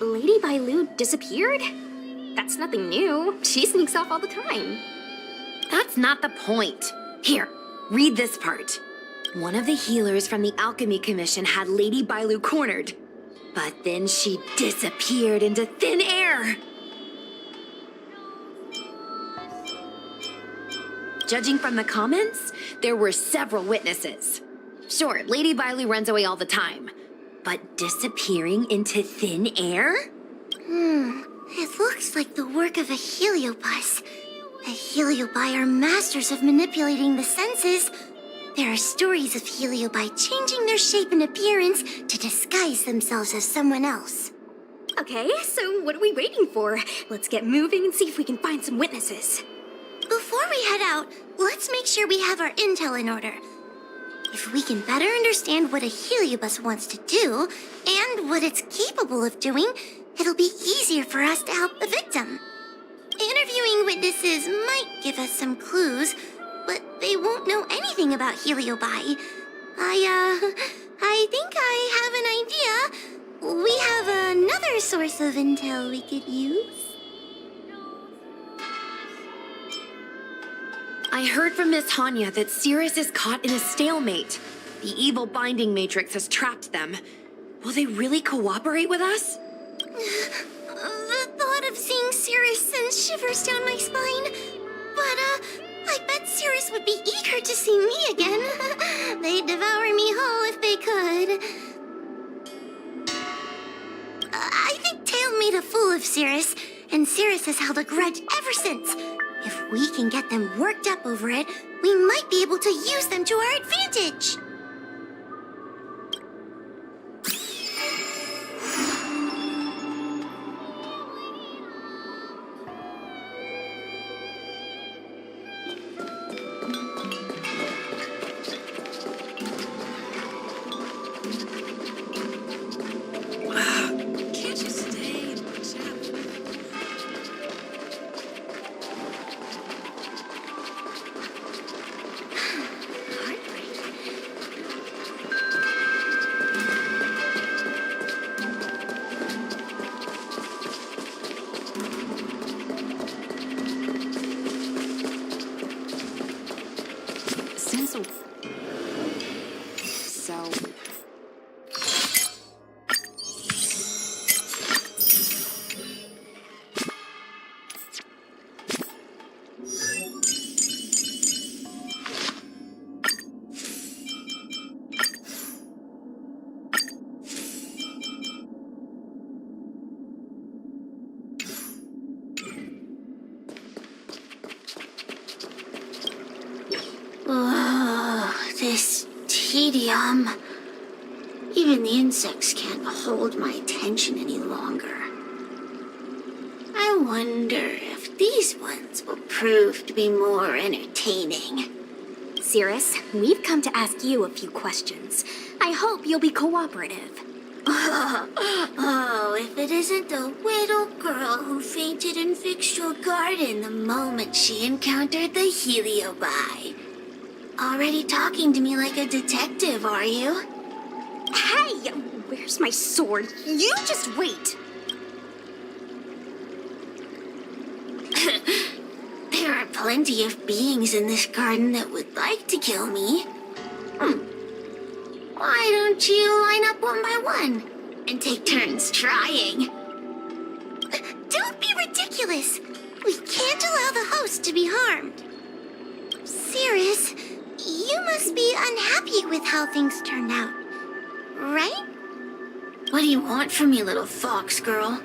Speaker 12: Lady Bailu disappeared? That's nothing new. She sneaks off all the time.
Speaker 1: That's not the point. Here, read this part. One of the healers from the Alchemy Commission had Lady Bailu cornered, but then she disappeared into thin air. Judging from the comments, there were several witnesses. Sure, Lady Bailu runs away all the time, but disappearing into thin air?
Speaker 12: It looks like the work of a heliobus. The heliobi are masters of manipulating the senses. There are stories of heliobi changing their shape and appearance to disguise themselves as someone else. Okay, so what are we waiting for? Let's get moving and see if we can find some witnesses. Before we head out, let's make sure we have our intel in order. If we can better understand what a heliobus wants to do, and what it's capable of doing, it'll be easier for us to help the victim. Interviewing witnesses might give us some clues, but they won't know anything about heliobi. I think I have an idea. We have another source of intel we could use.
Speaker 1: I heard from Miss Hanya that Cirrus is caught in a stalemate. The evil binding matrix has trapped them. Will they really cooperate with us?
Speaker 12: The thought of seeing Cirrus sends shivers down my spine. But, I I bet Cirrus would be eager to see me again. They'd devour me whole if they could. I think Tail made a fool of Cirrus, and Cirrus has held a grudge ever since. If we can get them worked up over it, we might be able to use them to our advantage.
Speaker 7: Can't you stay and chat? So.
Speaker 12: Oh, this tedium. Even the insects can't hold my attention any longer. I wonder if these ones will prove to be more entertaining.
Speaker 3: Cirrus, we've come to ask you a few questions. I hope you'll be cooperative.
Speaker 12: Oh, if it isn't the little girl who fainted in Fixtual Garden the moment she encountered the Heliobi. Already talking to me like a detective, are you?
Speaker 3: Hey, where's my sword? You just wait.
Speaker 12: There are plenty of beings in this garden that would like to kill me. Why don't you line up one by one and take turns trying? Don't be ridiculous. We can't allow the host to be harmed. Cirrus, you must be unhappy with how things turned out, right? What do you want from me, little fox girl?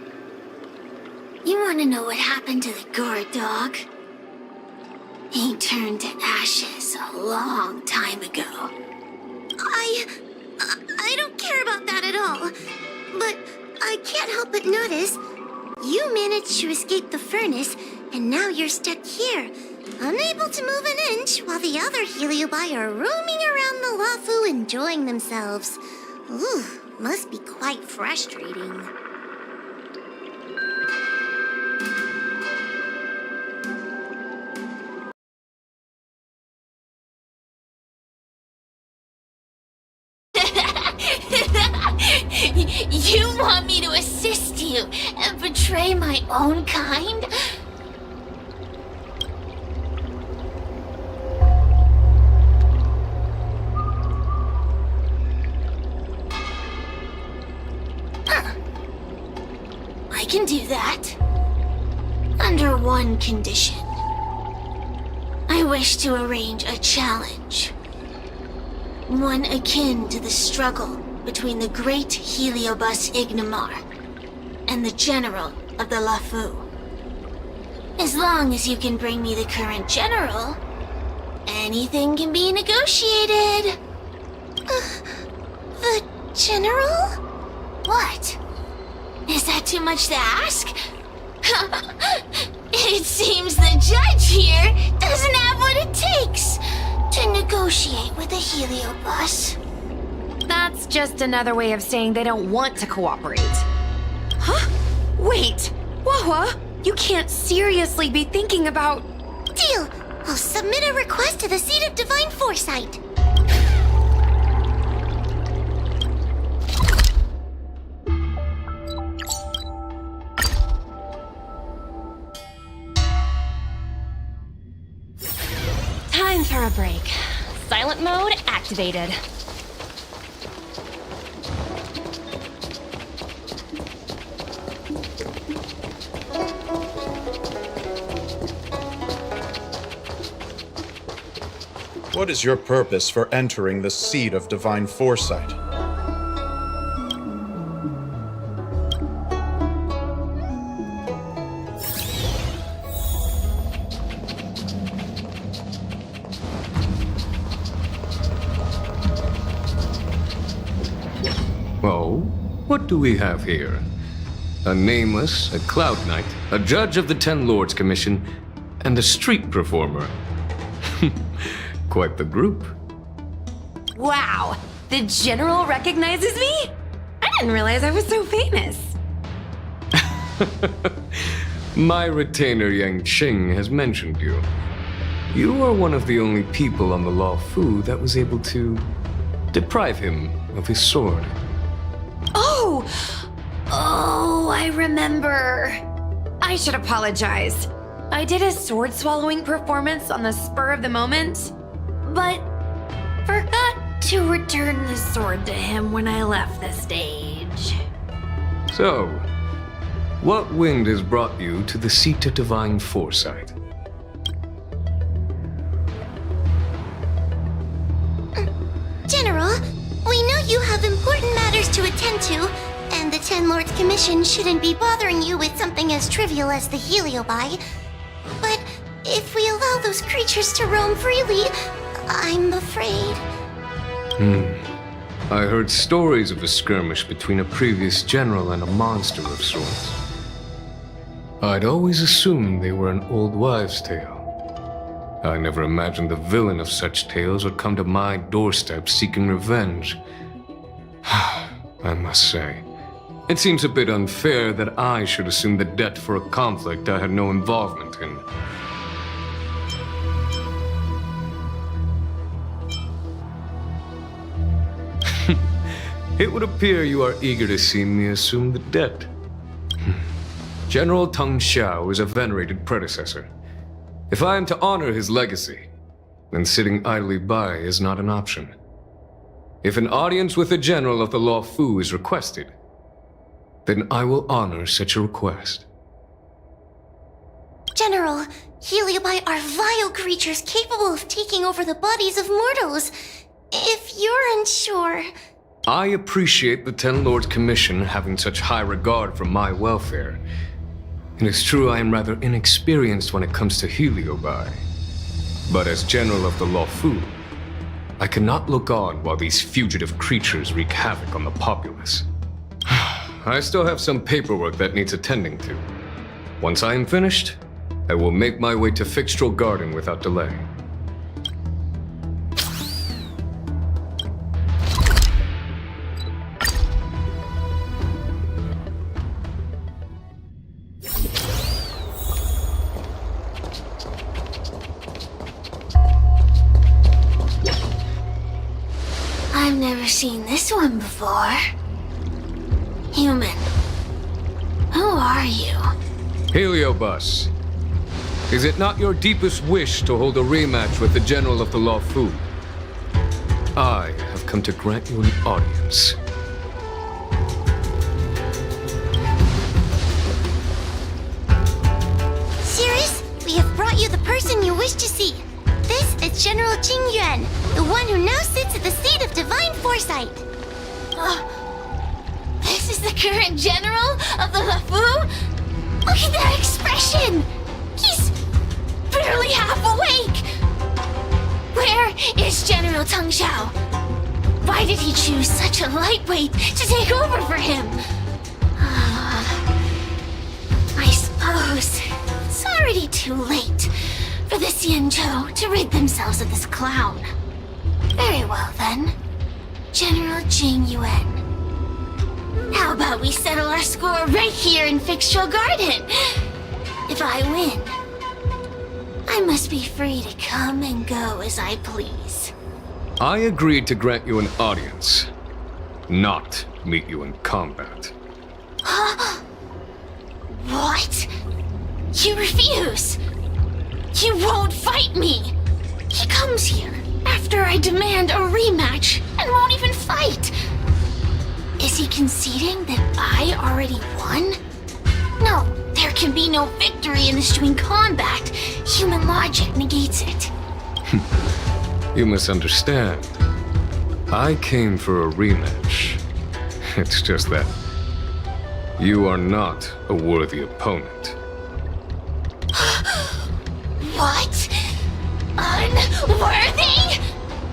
Speaker 12: You want to know what happened to the guard dog? He turned to ashes a long time ago. I don't care about that at all. But I can't help but notice you managed to escape the furnace, and now you're stuck here, unable to move an inch, while the other Heliobi are roaming around the Lafu enjoying themselves. Ooh, must be quite frustrating. You want me to assist you and betray my own kind? I can do that. Under one condition. I wish to arrange a challenge. One akin to the struggle between the great Heliobus Ignamar and the general of the Lafu. As long as you can bring me the current general, anything can be negotiated. The general? What? Is that too much to ask? It seems the judge here doesn't have what it takes to negotiate with the Heliobus.
Speaker 1: That's just another way of saying they don't want to cooperate.
Speaker 3: Huh? Wait, Wawa, you can't seriously be thinking about...
Speaker 12: Deal! I'll submit a request to the Seat of Divine Foresight.
Speaker 13: Time for a break. Silent mode activated.
Speaker 14: What is your purpose for entering the seat of divine foresight?
Speaker 15: Oh, what do we have here? A nameless, a cloud knight, a judge of the Ten Lords Commission, and a street performer. Quite the group.
Speaker 3: Wow, the General recognizes me? I didn't realize I was so famous.
Speaker 15: My retainer Yang Qing has mentioned you. You are one of the only people on the Law Fu that was able to deprive him of his sword.
Speaker 3: Oh, I remember. I should apologize. I did a sword swallowing performance on the spur of the moment, but forgot to return the sword to him when I left the stage.
Speaker 15: So, what wind has brought you to the seat of divine foresight?
Speaker 12: General, we know you have important matters to attend to, and the Ten Lords Commission shouldn't be bothering you with something as trivial as the Heliobi. But if we allow those creatures to roam freely, I'm afraid.
Speaker 15: I heard stories of a skirmish between a previous general and a monster of sorts. I'd always assumed they were an old wives' tale. I never imagined the villain of such tales would come to my doorstep seeking revenge. I must say, it seems a bit unfair that I should assume the debt for a conflict I had no involvement in. It would appear you are eager to see me assume the debt. General Teng Xiao is a venerated predecessor. If I am to honor his legacy, then sitting idly by is not an option. If an audience with the general of the Law Fu is requested, then I will honor such a request.
Speaker 12: General, Heliobi are vile creatures capable of taking over the bodies of mortals. If you're unsure...
Speaker 15: I appreciate the Ten Lords Commission having such high regard for my welfare. It is true I am rather inexperienced when it comes to Heliobi. But as General of the Law Fu, I cannot look on while these fugitive creatures wreak havoc on the populace. I still have some paperwork that needs attending to. Once I am finished, I will make my way to Fixtral Garden without delay.
Speaker 12: I've never seen this one before. Human. Who are you?
Speaker 15: Heliobus, is it not your deepest wish to hold a rematch with the General of the Law Fu? I have come to grant you an audience.
Speaker 12: Sirius, we have brought you the person you wish to see. This is General Jing Yuan, the one who now sits at the seat of divine foresight. This is the current general of the LeFou? Look at that expression! He's barely half awake! Where is General Teng Xiao? Why did he choose such a lightweight to take over for him? I suppose it's already too late for the Xianzhou to rid themselves of this clown. Very well then, General Jing Yuan. How about we settle our score right here in Fixtral Garden? If I win, I must be free to come and go as I please.
Speaker 15: I agreed to grant you an audience, not meet you in combat.
Speaker 12: What? You refuse? You won't fight me! He comes here after I demand a rematch and won't even fight! Is he conceding that I already won? No, there can be no victory in this string combat. Human logic negates it.
Speaker 15: You misunderstand. I came for a rematch. It's just that you are not a worthy opponent.
Speaker 12: What? Unworthy?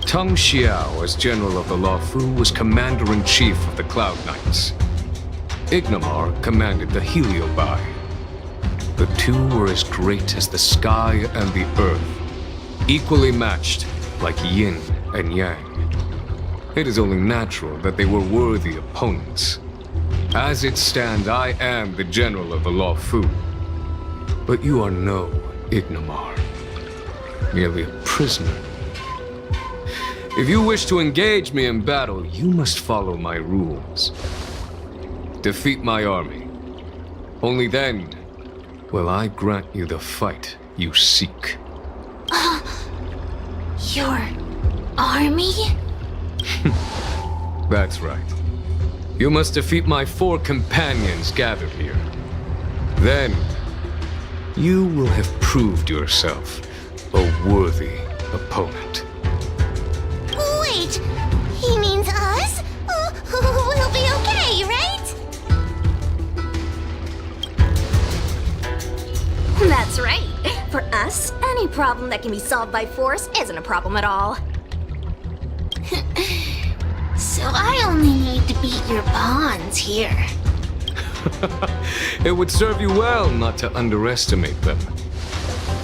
Speaker 15: Tang Xiao, as General of the Luofu, was Commander-in-Chief of the Cloud Knights. Ignamar commanded the Heliobai. The two were as great as the sky and the earth, equally matched like yin and yang. It is only natural that they were worthy opponents. As it stands, I am the General of the Luofu. But you are no Ignamar, merely a prisoner. If you wish to engage me in battle, you must follow my rules. Defeat my army. Only then will I grant you the fight you seek.
Speaker 12: Your army?
Speaker 15: That's right. You must defeat my 4 companions gathered here. Then, you will have proved yourself a worthy opponent.
Speaker 12: Wait, he means us? We'll be okay, right?
Speaker 16: That's right. For us, any problem that can be solved by force isn't a problem at all.
Speaker 12: So I only need to beat your pawns here.
Speaker 15: It would serve you well not to underestimate them.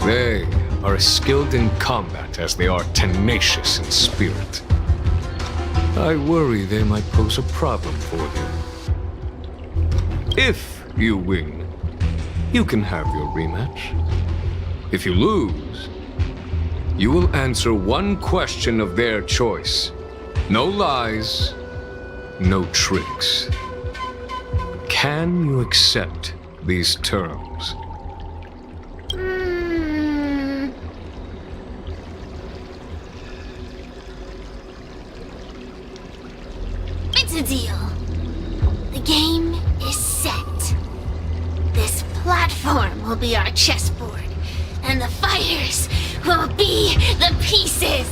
Speaker 15: They are as skilled in combat as they are tenacious in spirit. I worry they might pose a problem for you. If you win, you can have your rematch. If you lose, you will answer one question of their choice. No lies, no tricks. Can you accept these terms?
Speaker 12: It's a deal. The game is set. This platform will be our chessboard, and the fighters will be the pieces.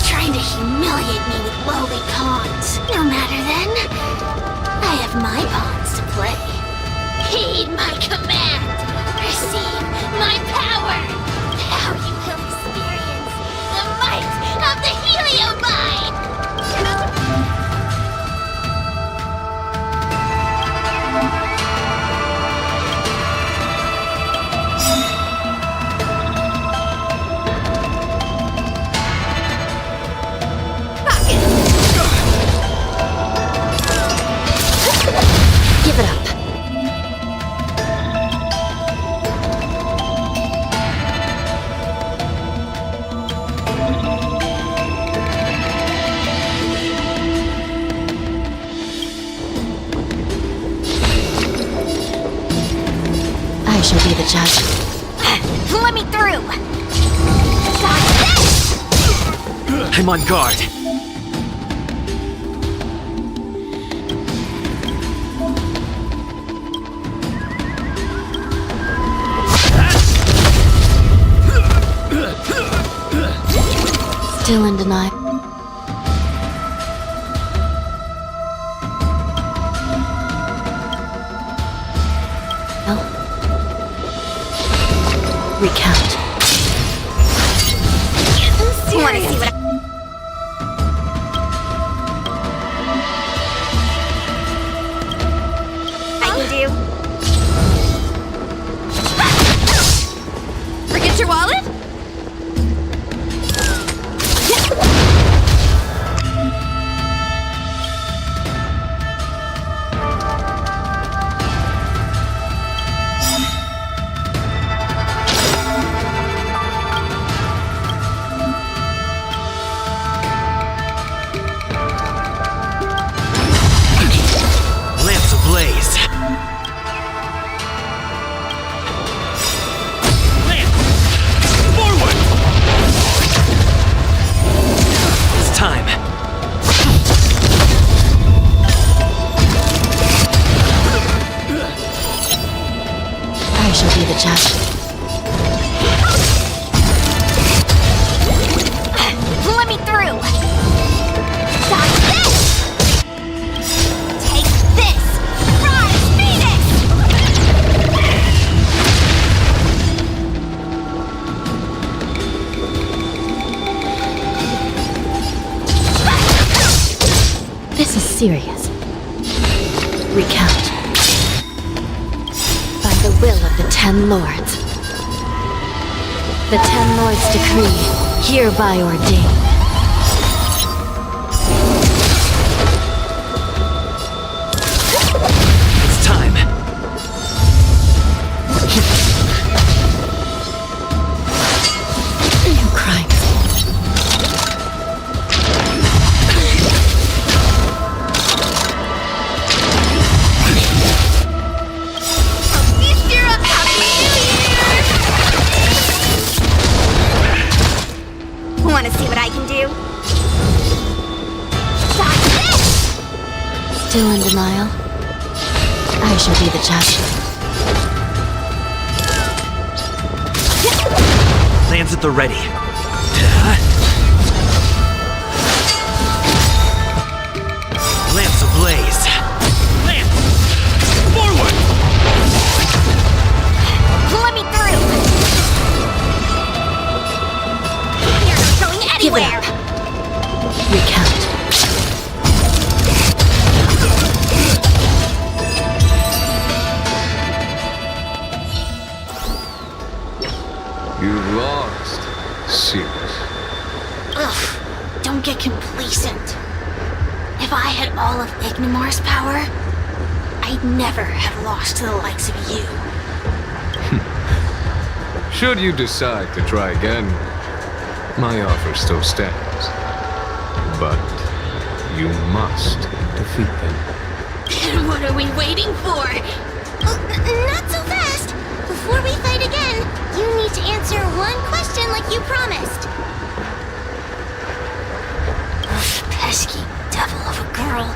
Speaker 12: Trying to humiliate me with lowly pawns. No matter then. I have my pawns to play. Heed my command. Receive my power. Now you will experience the might of the Heliobi.
Speaker 16: Give it up.
Speaker 6: I shall be the judge.
Speaker 16: Let me through!
Speaker 10: I'm on guard.
Speaker 6: Still in denial. No. Recount.
Speaker 16: Wanna see what I can do? Forget your wallet?
Speaker 6: This is serious. Recount. By the will of the Ten Lords. The Ten Lords' decree, hereby ordained.
Speaker 9: It's time.
Speaker 6: New crimes.
Speaker 16: Want to see what I can do?
Speaker 6: Still in denial? I shall be the judge.
Speaker 9: Plans at the ready. Lamps ablaze. Lance! Forward!
Speaker 16: Let me through! You're not going
Speaker 6: Give it
Speaker 16: anywhere!
Speaker 6: up. Recount.
Speaker 15: You've lost, Cirrus.
Speaker 2: Ugh, don't get complacent. If I had all of Ignimar's power, I'd never have lost to the likes of you.
Speaker 15: Should you decide to try again, my offer still stands. But you must defeat them.
Speaker 2: And what are we waiting for?
Speaker 12: Not so fast! Before we fight again, you need to answer one question like you promised.
Speaker 2: Pesky devil of a girl.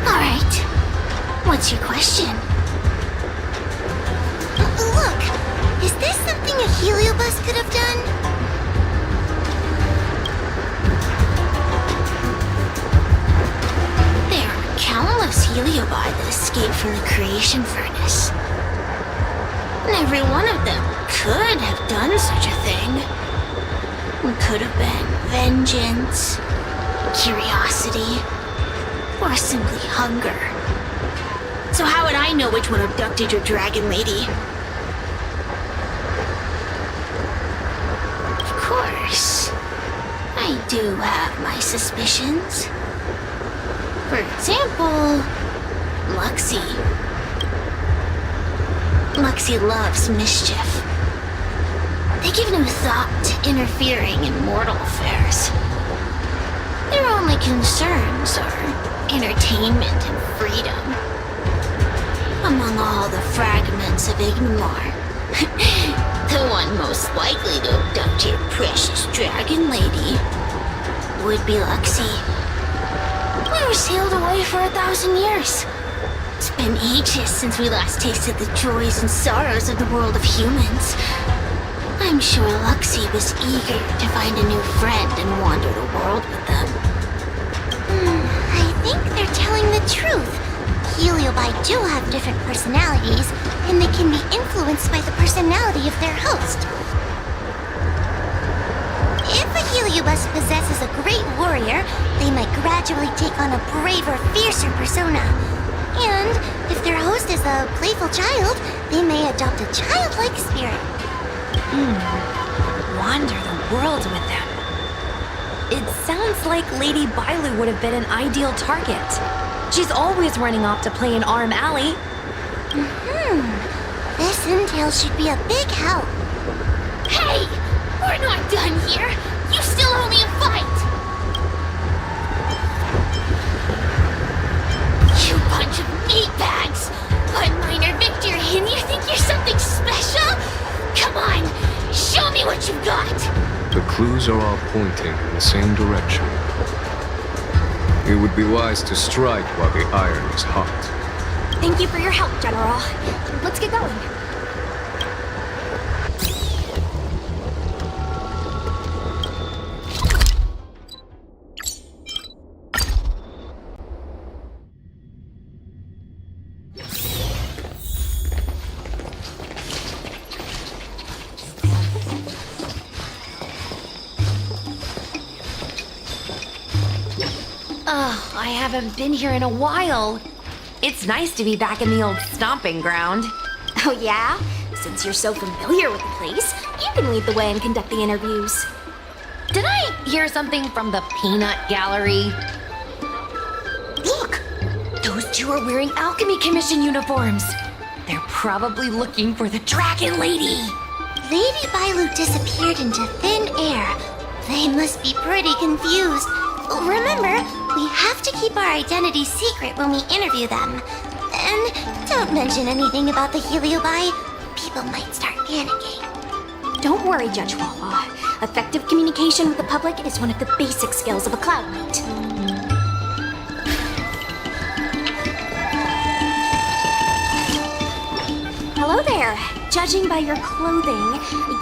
Speaker 2: Alright, what's your question?
Speaker 12: Look, is this something a Heliobus could have done?
Speaker 2: There are countless Heliobi that escaped from the creation furnace. And every one of them could have done such a thing. It could have been vengeance, curiosity, or simply hunger. So how would I know which one abducted your dragon lady? Of course, I do have my suspicions. For example, Luxie. Luxie loves mischief. They give no thought to interfering in mortal affairs. Their only concerns are entertainment and freedom. Among all the fragments of Ignimar, the one most likely to abduct your precious dragon lady would be Luxie. We were sealed away for 1,000 years. It's been ages since we last tasted the joys and sorrows of the world of humans. I'm sure Luxie was eager to find a new friend and wander the world with them.
Speaker 12: I think they're telling the truth. Heliobi do have different personalities, and they can be influenced by the personality of their host. If a Heliobus possesses a great warrior, they might gradually take on a braver, fiercer persona. And if their host is a playful child, they may adopt a childlike spirit.
Speaker 3: Wander the world with them. It sounds like Lady Bailu would have been an ideal target. She's always running off to play in Arm Alley.
Speaker 12: This intel should be a big help.
Speaker 2: Hey! We're not done here! You still owe me a fight! You bunch of meatbags! One minor victory and you think you're something special? Come on! Show me what you've got!
Speaker 15: The clues are all pointing in the same direction. It would be wise to strike while the iron is hot.
Speaker 3: Thank you for your help, General. Let's get going.
Speaker 1: Ugh, I haven't been here in a while. It's nice to be back in the old stomping ground.
Speaker 16: Oh, yeah? Since you're so familiar with the place, you can lead the way and conduct the interviews.
Speaker 1: Did I hear something from the peanut gallery? Look! Those two are wearing Alchemy Commission uniforms. They're probably looking for the Dragon Lady.
Speaker 12: Lady Bailu disappeared into thin air. They must be pretty confused. Remember, we have to keep our identities secret when we interview them. And don't mention anything about the Heliobi. People might start panicking.
Speaker 16: Don't worry, Judge Wawa. Effective communication with the public is one of the basic skills of a Cloud Knight. Hello there. Judging by your clothing,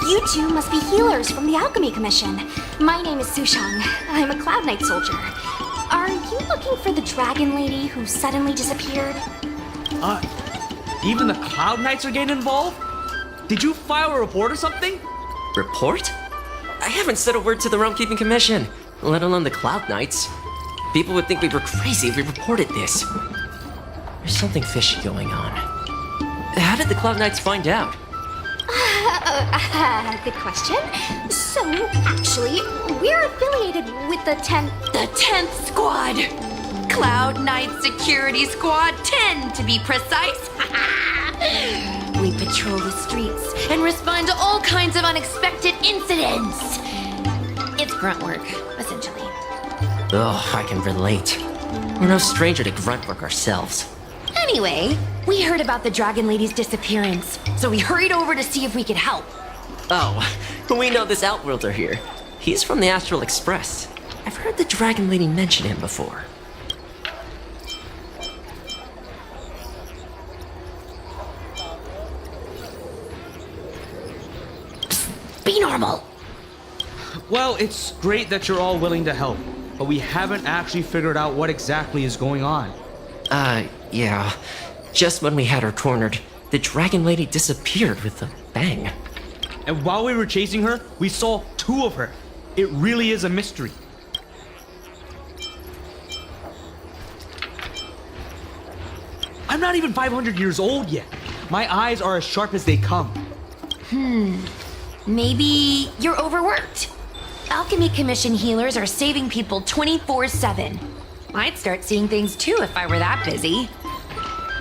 Speaker 16: you two must be healers from the Alchemy Commission. My name is Sushang. I'm a Cloud Knight soldier. Are you looking for the Dragon Lady who suddenly disappeared?
Speaker 10: Even the Cloud Knights are getting involved? Did you file a report or something?
Speaker 8: Report? I haven't said a word to the Realm Keeping Commission, let alone the Cloud Knights. People would think we were crazy if we reported this. There's something fishy going on. How did the Cloud Knights find out?
Speaker 16: Good question. So, actually, we're affiliated with the
Speaker 1: 10th Squad! Cloud Knight Security Squad 10, to be precise. We patrol the streets and respond to all kinds of unexpected incidents. It's grunt work, essentially.
Speaker 8: Ugh, I can relate. We're no stranger to grunt work ourselves.
Speaker 1: Anyway, we heard about the Dragon Lady's disappearance, so we hurried over to see if we could help.
Speaker 8: Oh, we know this Outworlder here. He's from the Astral Express. I've heard the Dragon Lady mention him before.
Speaker 1: Be normal.
Speaker 10: Well, it's great that you're all willing to help, but we haven't actually figured out what exactly is going on.
Speaker 8: Yeah. Just when we had her cornered, the Dragon Lady disappeared with a bang.
Speaker 10: And while we were chasing her, we saw two of her. It really is a mystery. I'm not even 500 years old yet. My eyes are as sharp as they come.
Speaker 1: Maybe you're overworked. Alchemy Commission healers are saving people 24/7. I'd start seeing things too if I were that busy.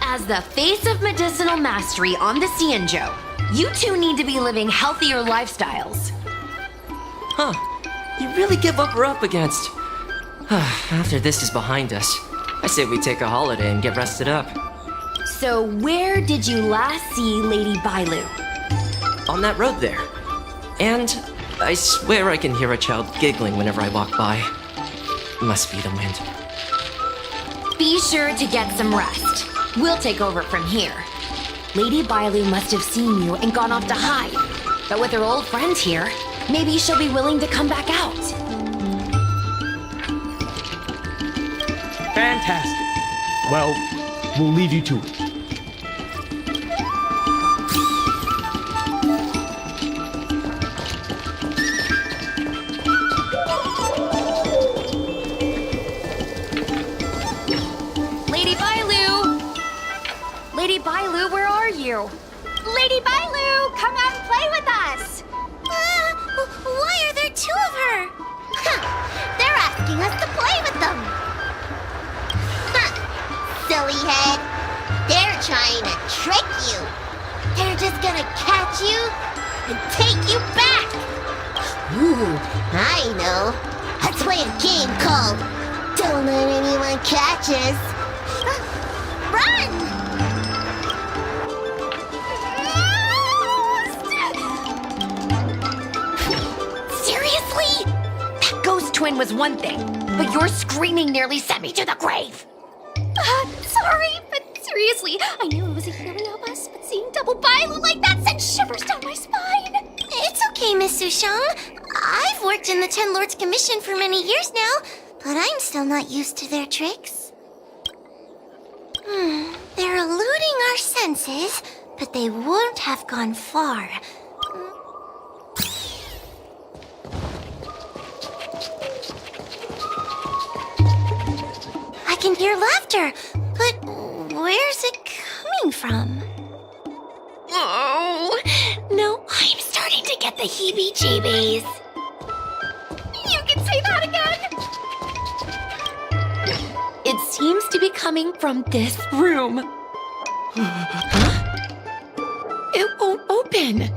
Speaker 1: As the face of medicinal mastery on the Cianzhou, you two need to be living healthier lifestyles.
Speaker 8: Huh. You really give what we're up against. After this is behind us, I say we take a holiday and get rested up.
Speaker 1: So where did you last see Lady Bailu?
Speaker 8: On that road there. And I swear I can hear a child giggling whenever I walk by. Must be the wind.
Speaker 1: Be sure to get some rest. We'll take over from here. Lady Bailu must have seen you and gone off to hide. But with her old friends here, maybe she'll be willing to come back out.
Speaker 10: Fantastic. Well, we'll leave you to it.
Speaker 1: Lady Bailu, where are you?
Speaker 16: Lady Bailu, come out and play with us!
Speaker 12: Why are there two of her? They're asking us to play with them. Silly head. They're trying to trick you. They're just gonna catch you and take you back. Ooh, I know. Let's play a game called Don't Let Anyone Catch Us. Run!
Speaker 1: That ghost twin was one thing, but your screaming nearly sent me to the grave.
Speaker 16: Sorry, but seriously, I knew it was a Helio bus, but seeing double Bailu like that sent shivers down my spine.
Speaker 12: It's okay, Miss Sushang. I've worked in the Ten Lords Commission for many years now, but I'm still not used to their tricks. They're eluding our senses, but they won't have gone far. can hear laughter, but where's it coming from? Oh, no, I'm starting to get the heebie-jeebies. You can say that again!
Speaker 3: It seems to be coming from this room. Huh? It won't open.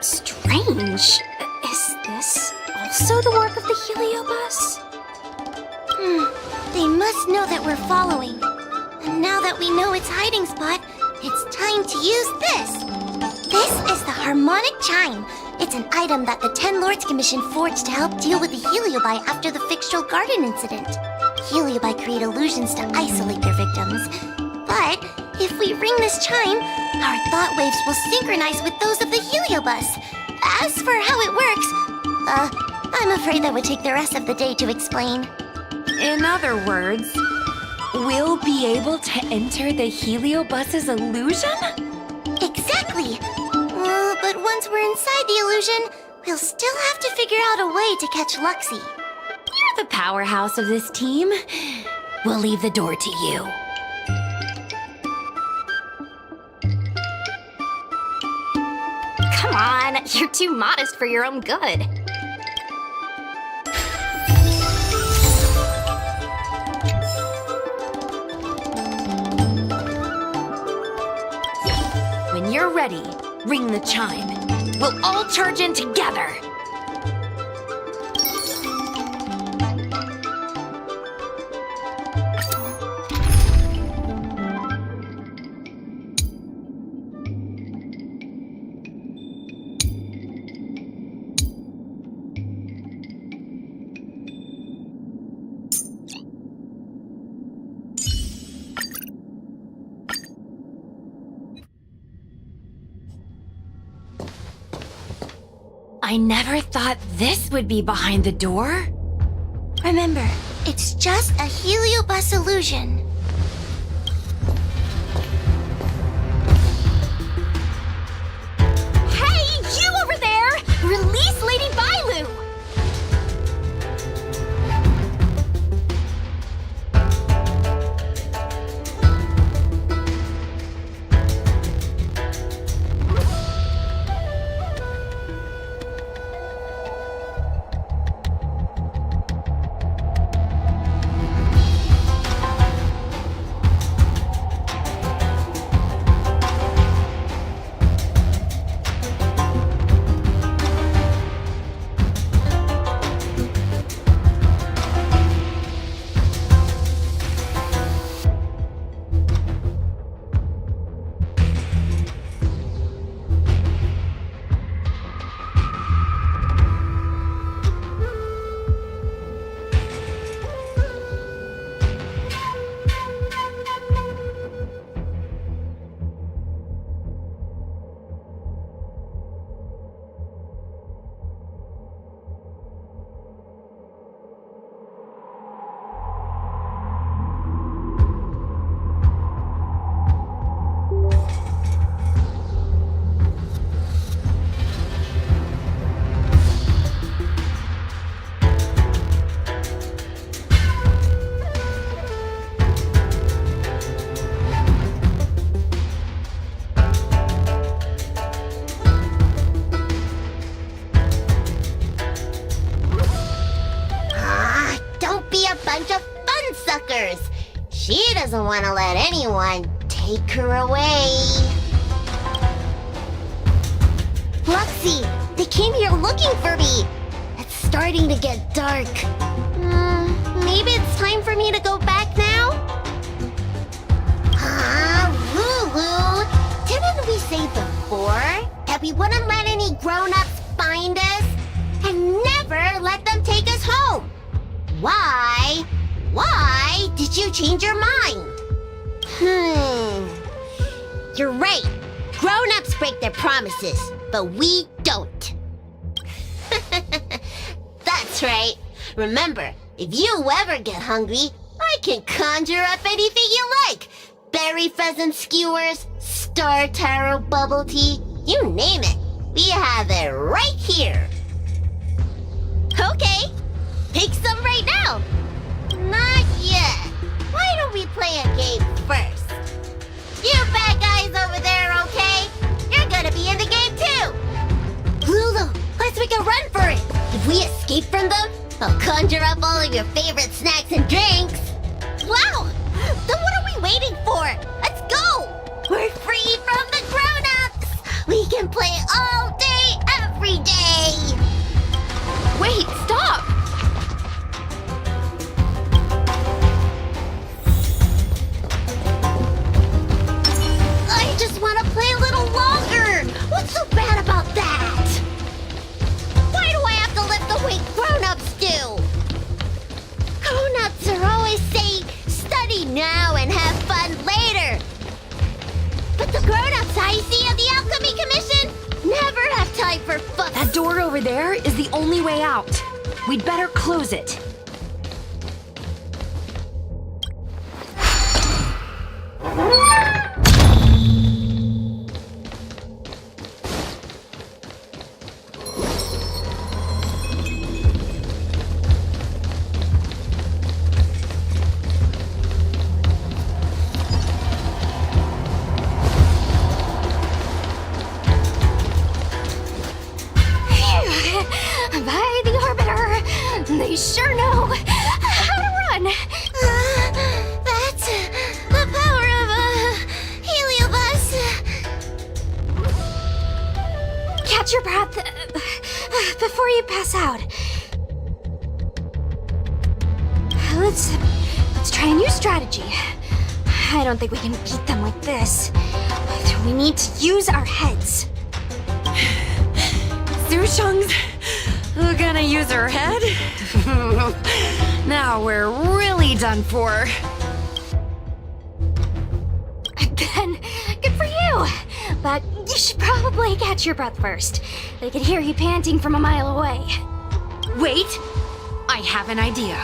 Speaker 16: Strange. Is this also the work of the Heliobus?
Speaker 12: They must know that we're following. And now that we know its hiding spot, it's time to use this. This is the harmonic chime. It's an item that the Ten Lords Commission forged to help deal with the Heliobi after the Fictional Garden incident. Heliobi create illusions to isolate their victims. But if we ring this chime, our thought waves will synchronize with those of the Heliobus. As for how it works, I'm afraid that would take the rest of the day to explain.
Speaker 3: In other words, we'll be able to enter the Heliobus's illusion?
Speaker 12: Exactly! But once we're inside the illusion, we'll still have to figure out a way to catch Luxie.
Speaker 3: You're the powerhouse of this team. We'll leave the door to you.
Speaker 16: Come on, you're too modest for your own good.
Speaker 3: When you're ready, ring the chime. We'll all charge in together. I never thought this would be behind the door.
Speaker 12: Remember, it's just a Heliobus illusion.
Speaker 16: Hey, you over there! Release Lady Bailu!
Speaker 12: She doesn't want to let anyone take her away. Luxie, they came here looking for me. It's starting to get dark. Maybe it's time for me to go back now? Lulu, didn't we say before that we wouldn't let any grown-ups find us and never let them take us home? Why? Why did you change your mind? You're right. Grown-ups break their promises, but we don't. That's right. Remember, if you ever get hungry, I can conjure up anything you like. Berry pheasant skewers, star taro bubble tea, you name it. We have it right here. Okay, escape from them, I'll conjure up all of your favorite snacks and drinks. Wow! Then what are we waiting for? Let's go! We're free from the grown-ups! We can play all day, every day!
Speaker 3: Wait, stop!
Speaker 12: I just want to play a little longer! What's so bad about that? Why do I have to lift the weight grown-ups do? Grown-ups are always saying, study now and have fun later. But the grown-ups I see at the Alchemy Commission never have time for fun.
Speaker 3: That door over there is the only way out. We'd better close it.
Speaker 16: By the Arbiter, they sure know how to run.
Speaker 12: That's the power of a heliobus.
Speaker 16: Catch your breath before you pass out. Let's try a new strategy. I don't think we can beat them like this. We need to use our heads.
Speaker 3: Sushang's gonna use her head? Now we're really done for.
Speaker 16: Then, good for you. But you should probably catch your breath first. They could hear you panting from a mile away.
Speaker 3: Wait, I have an idea.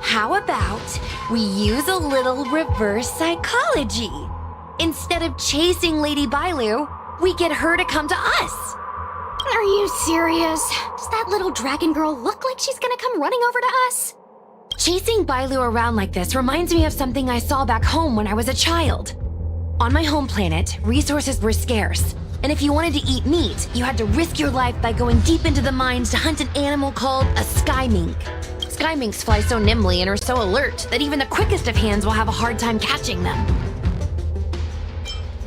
Speaker 3: How about we use a little reverse psychology? Instead of chasing Lady Bailu, we get her to come to us.
Speaker 16: Are you serious? Does that little dragon girl look like she's gonna come running over to us?
Speaker 3: Chasing Bailu around like this reminds me of something I saw back home when I was a child. On my home planet, resources were scarce, and if you wanted to eat meat, you had to risk your life by going deep into the mines to hunt an animal called a sky mink. Sky minks fly so nimbly and are so alert that even the quickest of hands will have a hard time catching them.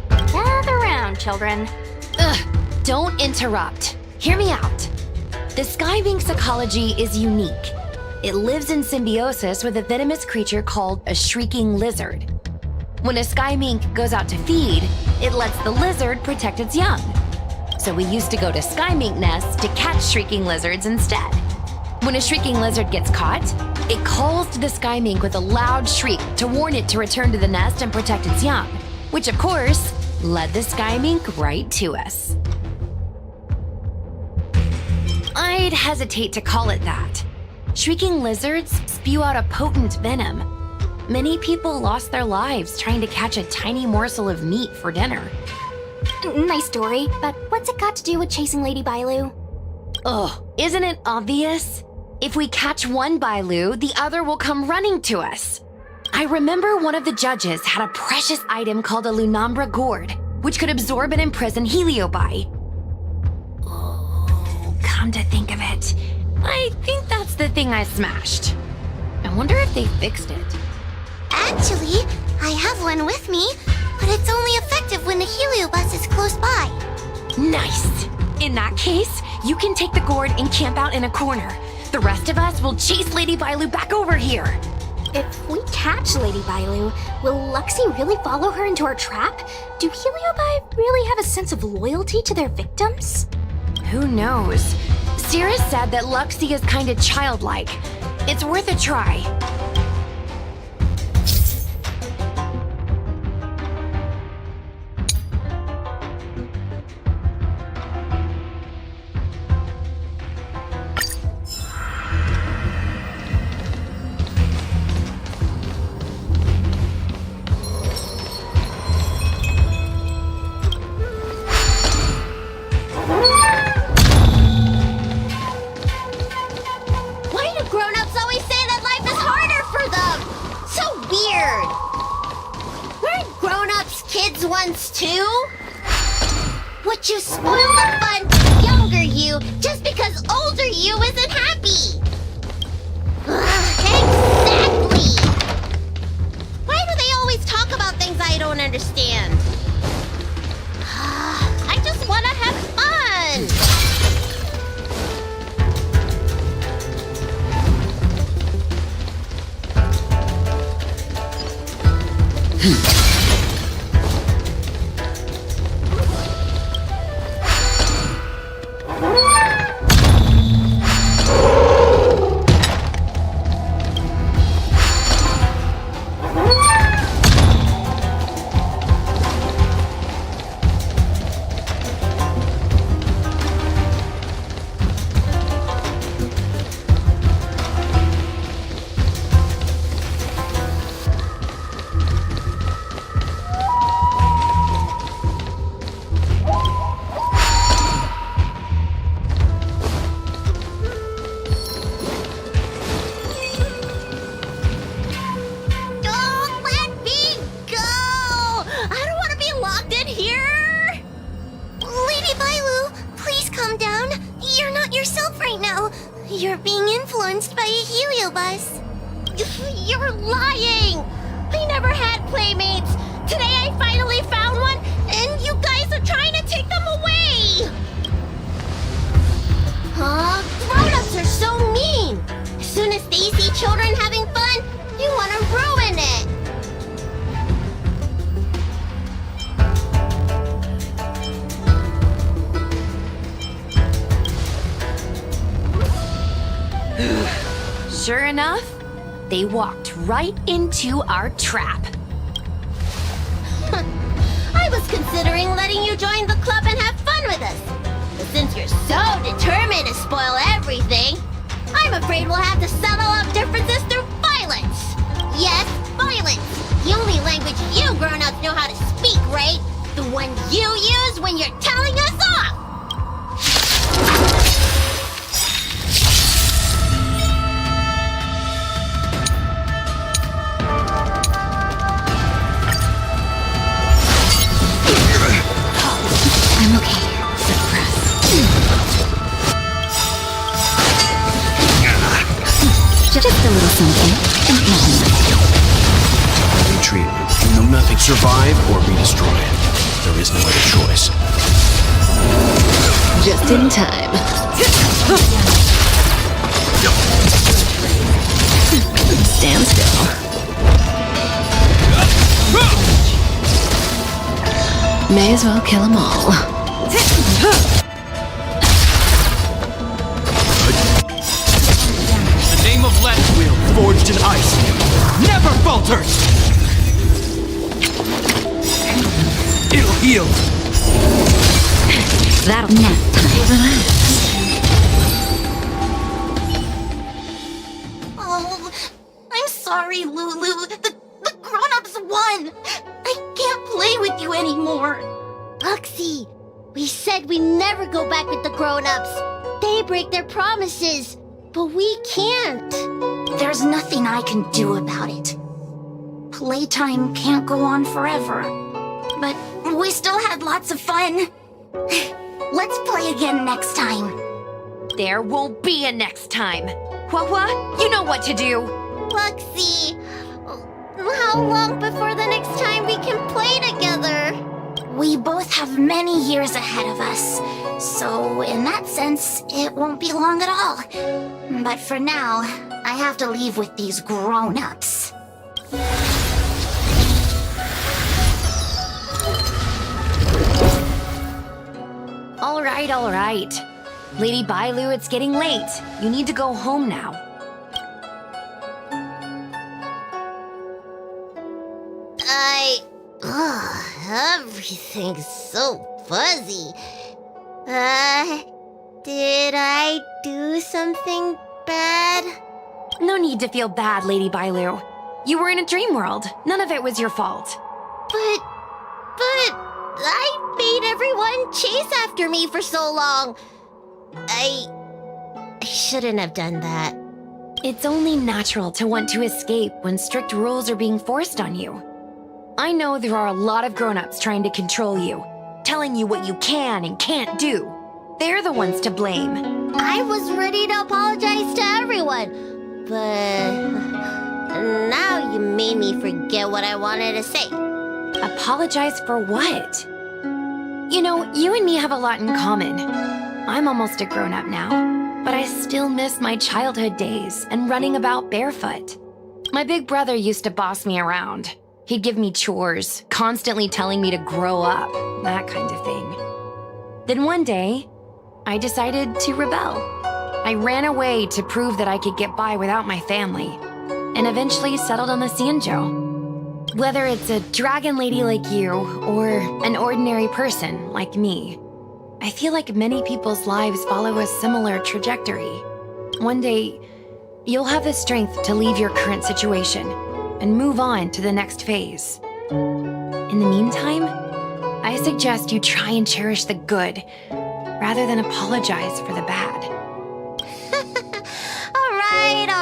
Speaker 16: Gather round, children.
Speaker 3: Ugh, don't interrupt. Hear me out. The sky mink's ecology is unique. It lives in symbiosis with a venomous creature called a shrieking lizard. When a sky mink goes out to feed, it lets the lizard protect its young. So we used to go to sky mink nests to catch shrieking lizards instead. When a shrieking lizard gets caught, it calls to the sky mink with a loud shriek to warn it to return to the nest and protect its young, which of course led the sky mink right to us. I'd hesitate to call it that. Shrieking lizards spew out a potent venom. Many people lost their lives trying to catch a tiny morsel of meat for dinner.
Speaker 16: Nice story, but what's it got to do with chasing Lady Bailu?
Speaker 3: Ugh, isn't it obvious? If we catch one Bailu, the other will come running to us. I remember one of the judges had a precious item called a Lunambra gourd, which could absorb and imprison Heliobi. Oh, come to think of it, I think that's the thing I smashed. I wonder if they fixed it.
Speaker 12: Actually, I have one with me, but it's only effective when the heliobus is close by.
Speaker 3: Nice! In that case, you can take the gourd and camp out in a corner. The rest of us will chase Lady Bailu back over here.
Speaker 16: If we catch Lady Bailu, will Luxie really follow her into our trap? Do Heliobi really have a sense of loyalty to their victims?
Speaker 3: Who knows? Cirrus said that Luxie is kinda childlike. It's worth a try.
Speaker 12: Once too? Would you spoil the fun for younger you just because older you isn't happy? yourself right now. You're being influenced by a heliobus.
Speaker 2: You're lying! I never had playmates! Today I finally found one, and you guys are trying to take them away! Huh? Grown-ups are so mean! As soon as they see children having fun, you want to ruin it!
Speaker 1: Sure enough, they walked right into our trap.
Speaker 2: I was considering letting you join the club and have fun with us. But since you're so determined to spoil everything, I'm afraid we'll have to settle up differences through violence. Yes, violence. The only language you grown-ups know how to speak, right? The one you use when you're telling us off.
Speaker 6: I'm okay. Just a little something. And nothing much.
Speaker 11: Retreat. You know nothing. Survive or be destroyed. There is no other choice.
Speaker 6: Just in time. Stand still. May as well kill them all.
Speaker 10: The name of Let's Wheel, forged in ice, never falters! It'll heal!
Speaker 6: That'll nap time.
Speaker 12: Oh, I'm sorry, Lulu. The grown-ups won. I can't play with you anymore.
Speaker 2: Luxie, we said we never go back with the grown-ups. They break their promises, but we can't.
Speaker 16: There's nothing I can do about it. Playtime can't go on forever. But we still had lots of fun. Let's play again next time.
Speaker 1: There won't be a next time. Hua, you know what to do.
Speaker 2: Luxie, how long before the next time we can play together?
Speaker 16: We both have many years ahead of us, so in that sense, it won't be long at all. But for now, I have to leave with these grown-ups.
Speaker 1: All right. Lady Bailu, it's getting late. You need to go home now.
Speaker 2: Everything's so fuzzy. Did I do something bad?
Speaker 1: No need to feel bad, Lady Bailu. You were in a dream world. None of it was your fault.
Speaker 2: But I made everyone chase after me for so long. I shouldn't have done that.
Speaker 1: It's only natural to want to escape when strict rules are being forced on you. I know there are a lot of grown-ups trying to control you, telling you what you can and can't do. They're the ones to blame.
Speaker 2: I was ready to apologize to everyone, but now you made me forget what I wanted to say.
Speaker 1: Apologize for what? You know, you and me have a lot in common. I'm almost a grown-up now, but I still miss my childhood days and running about barefoot. My big brother used to boss me around. He'd give me chores, constantly telling me to grow up, that kind of thing. Then one day, I decided to rebel. I ran away to prove that I could get by without my family, and eventually settled on the Xianzhou. Whether it's a dragon lady like you, or an ordinary person like me, I feel like many people's lives follow a similar trajectory. One day, you'll have the strength to leave your current situation and move on to the next phase. In the meantime, I suggest you try and cherish the good rather than apologize for the bad.
Speaker 2: All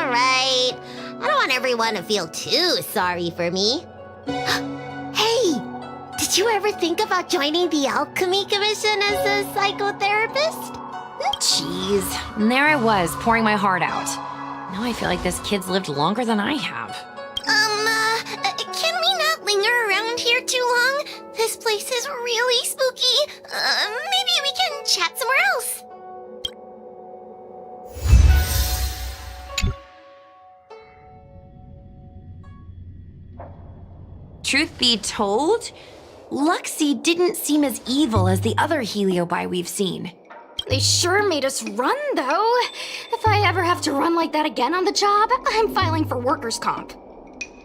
Speaker 2: right. I don't want everyone to feel too sorry for me. Hey, did you ever think about joining the Alchemy Commission as a psychotherapist?
Speaker 1: Jeez, and there I was, pouring my heart out. Now I feel like this kid's lived longer than I have.
Speaker 12: Can we not linger around here too long? This place is really spooky. Maybe we can chat somewhere else.
Speaker 1: Truth be told, Luxie didn't seem as evil as the other Heliobi we've seen.
Speaker 16: They sure made us run, though. If I ever have to run like that again on the job, I'm filing for workers' comp.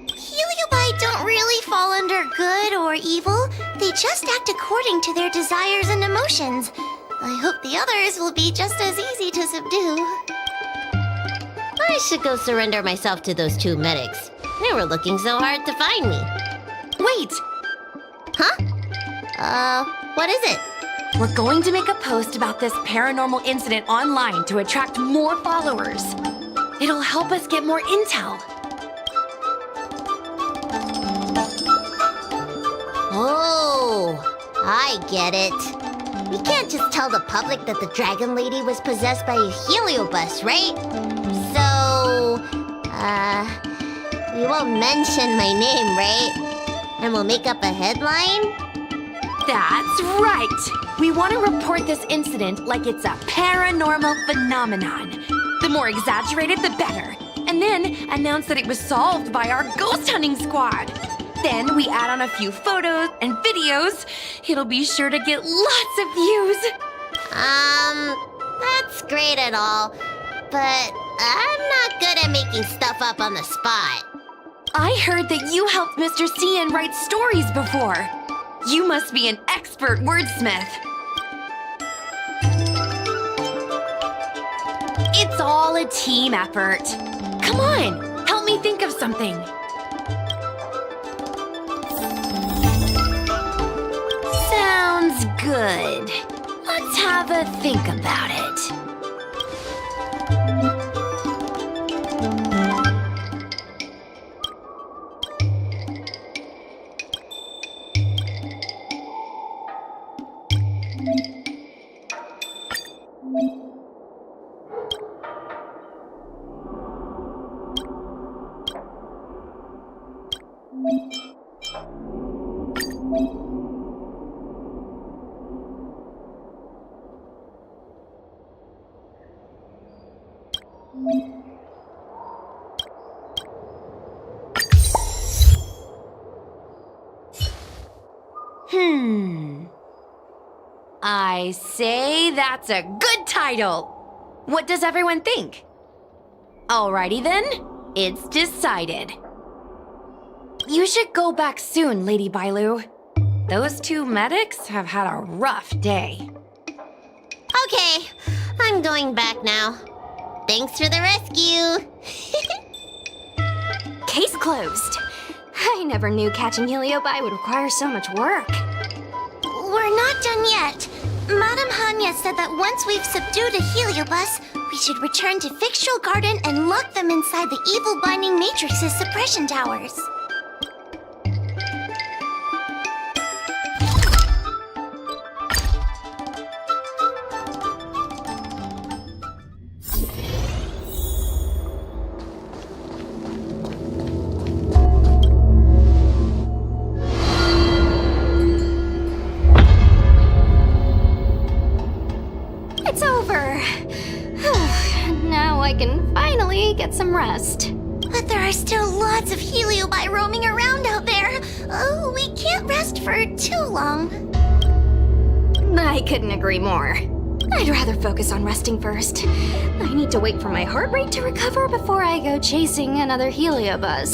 Speaker 12: Heliobi don't really fall under good or evil. They just act according to their desires and emotions. I hope the others will be just as easy to subdue.
Speaker 2: I should go surrender myself to those two medics. They were looking so hard to find me.
Speaker 1: Wait!
Speaker 2: Huh? What is it?
Speaker 1: We're going to make a post about this paranormal incident online to attract more followers. It'll help us get more intel.
Speaker 2: Oh, I get it. We can't just tell the public that the Dragon Lady was possessed by a heliobus, right? So, we won't mention my name, right? And we'll make up a headline?
Speaker 1: That's right! We want to report this incident like it's a paranormal phenomenon. The more exaggerated, the better. And then announce that it was solved by our ghost hunting squad. Then we add on a few photos and videos. It'll be sure to get lots of views.
Speaker 2: That's great and all, but I'm not good at making stuff up on the spot.
Speaker 1: I heard that you helped Mr. Cian write stories before. You must be an expert wordsmith. It's all a team effort. Come on, help me think of something. Sounds good. Let's have a think about it. I say that's a good title. What does everyone think? Alrighty then, it's decided. You should go back soon, Lady Bailu. Those two medics have had a rough day.
Speaker 2: Okay, I'm going back now. Thanks for the rescue.
Speaker 16: Case closed. I never knew catching Heliobi would require so much work.
Speaker 12: We're not done yet. Madame Hanya said that once we've subdued a heliobus, we should return to Fixtral Garden and lock them inside the evil binding matrix's suppression towers.
Speaker 16: It's over. Now I can finally get some rest.
Speaker 12: But there are still lots of Heliobi roaming around out there. Oh, we can't rest for too long.
Speaker 16: I couldn't agree more. I'd rather focus on resting first. I need to wait for my heart rate to recover before I go chasing another heliobus.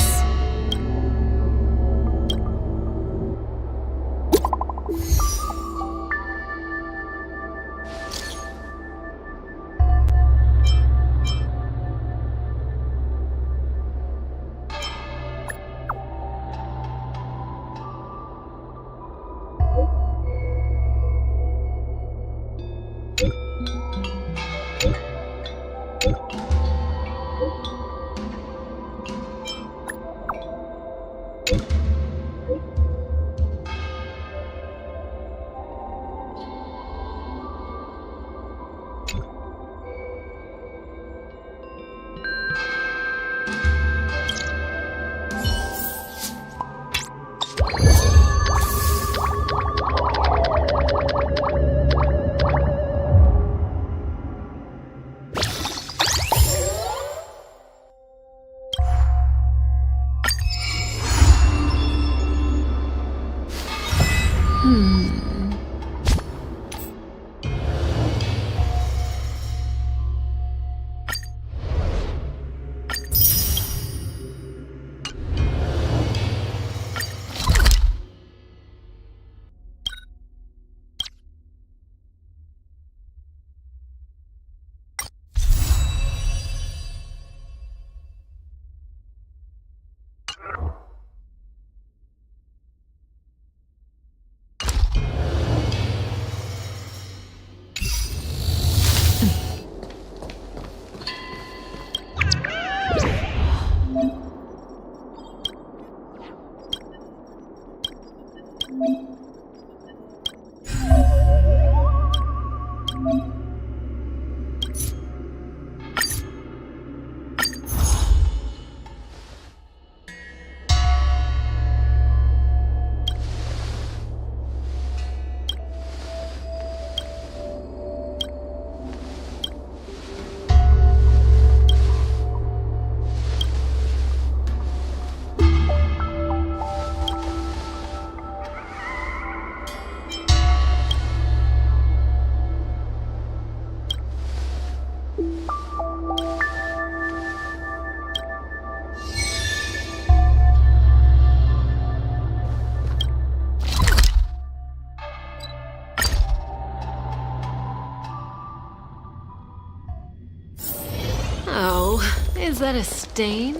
Speaker 17: Is that a stain?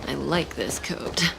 Speaker 17: I like this coat.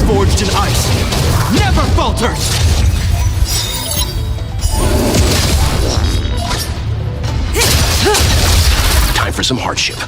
Speaker 18: Forged in ice, never falters!
Speaker 11: Time for some hardship.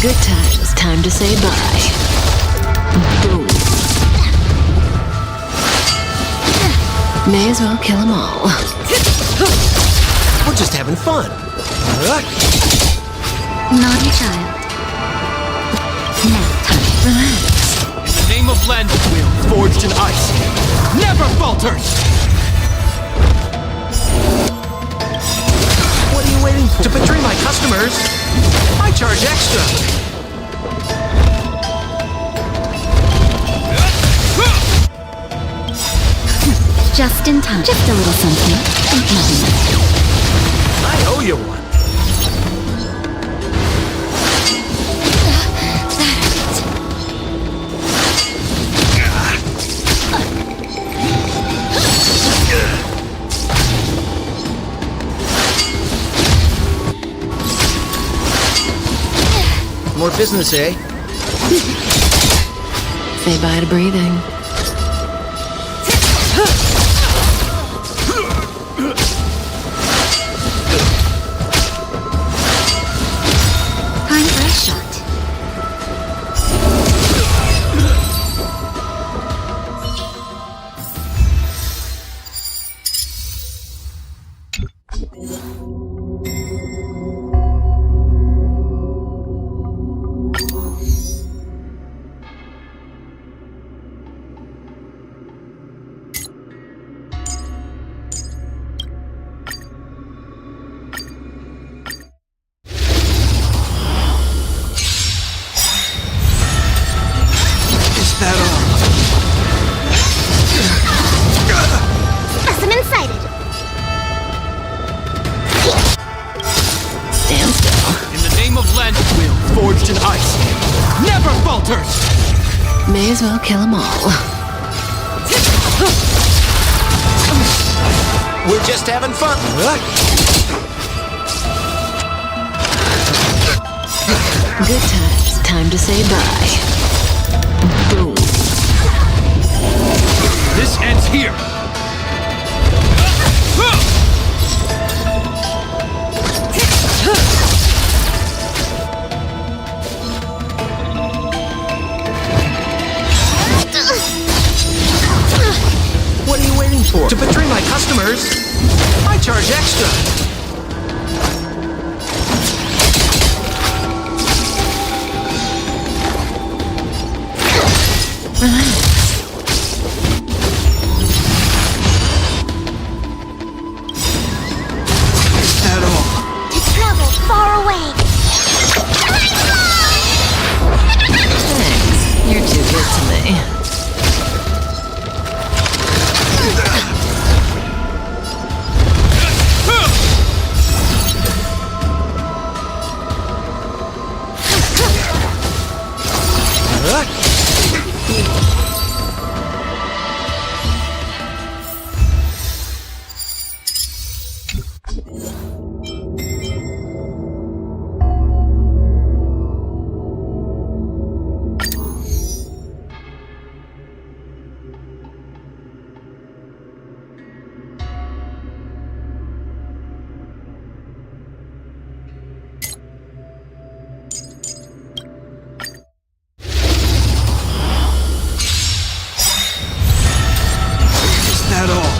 Speaker 17: Good times. Time to say bye. Boom. May as well kill them all.
Speaker 18: We're just having fun.
Speaker 12: Naughty child. Nap time.
Speaker 17: Relax.
Speaker 18: In the name of Lend, will forged in ice never falters! What are you waiting for? To betray my customers, I charge extra.
Speaker 12: Just in time. Just a little something. Nothing.
Speaker 18: I owe you one. More business, eh?
Speaker 17: Say bye to breathing.
Speaker 12: Time for a shot. Specimen sighted.
Speaker 17: Stand still.
Speaker 18: In the name of Lend, will forged in ice never falters!
Speaker 17: May as well kill them all.
Speaker 18: We're just having fun.
Speaker 17: Good times. Time to say bye. Boom.
Speaker 18: This ends here. What are you waiting for? To betray my customers, I charge extra.
Speaker 17: Relax.
Speaker 18: Is that all?
Speaker 12: To travel far away.
Speaker 17: Thanks. You're too good to me.
Speaker 18: That all?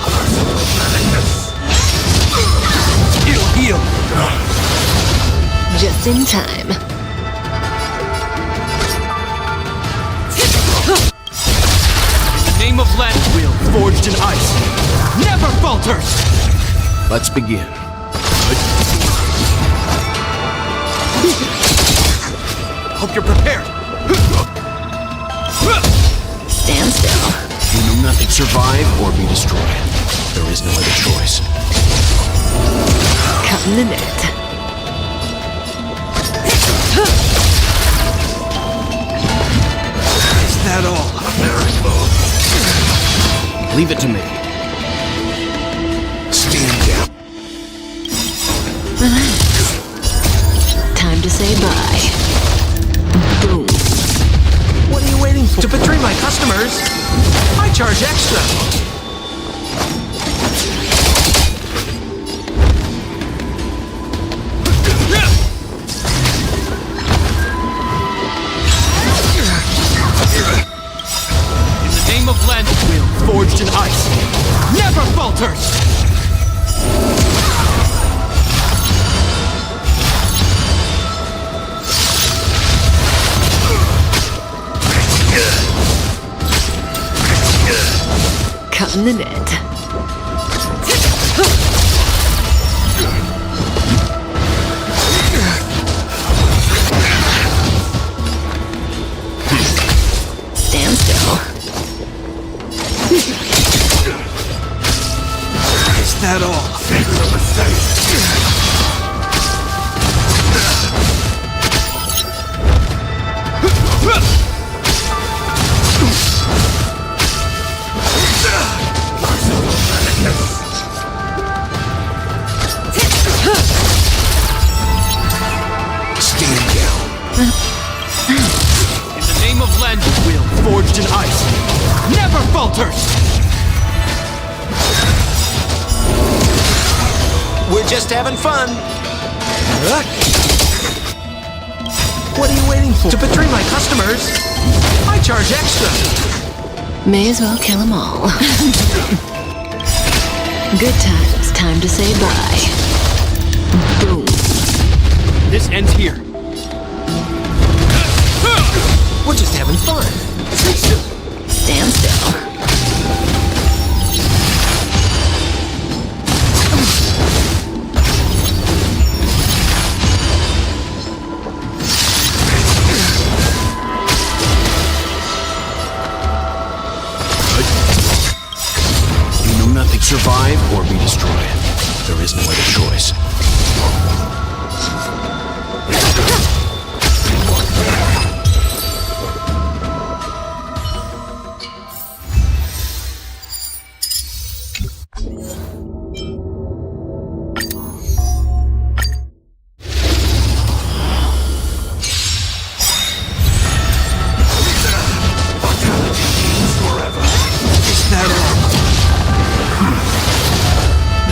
Speaker 18: It'll heal.
Speaker 17: Just in time.
Speaker 18: In the name of Lend, will forged in ice never falters. Let's begin. Hope you're prepared.
Speaker 17: Stand still.
Speaker 11: You know nothing. Survive or be destroyed. There is no other choice.
Speaker 17: Cut in the net.
Speaker 18: Is that all?
Speaker 11: Leave it to me. Stand down.
Speaker 17: Relax. Time to say bye. Boom.
Speaker 18: What are you waiting for? To betray my customers, I charge extra. forged in ice, never falters!
Speaker 17: Cut in the net. Stand still.
Speaker 18: Is that all?
Speaker 11: Stand down.
Speaker 18: In the name of Len, will forged in ice, never falters!
Speaker 11: We're just having fun.
Speaker 18: What are you waiting for? To betray my customers, I charge extra.
Speaker 17: May as well kill them all. Good times, time to say bye. Boom.
Speaker 18: This ends here. We're just having fun.
Speaker 17: Stand still.
Speaker 11: You know nothing. Survive or be destroyed. There is no other choice.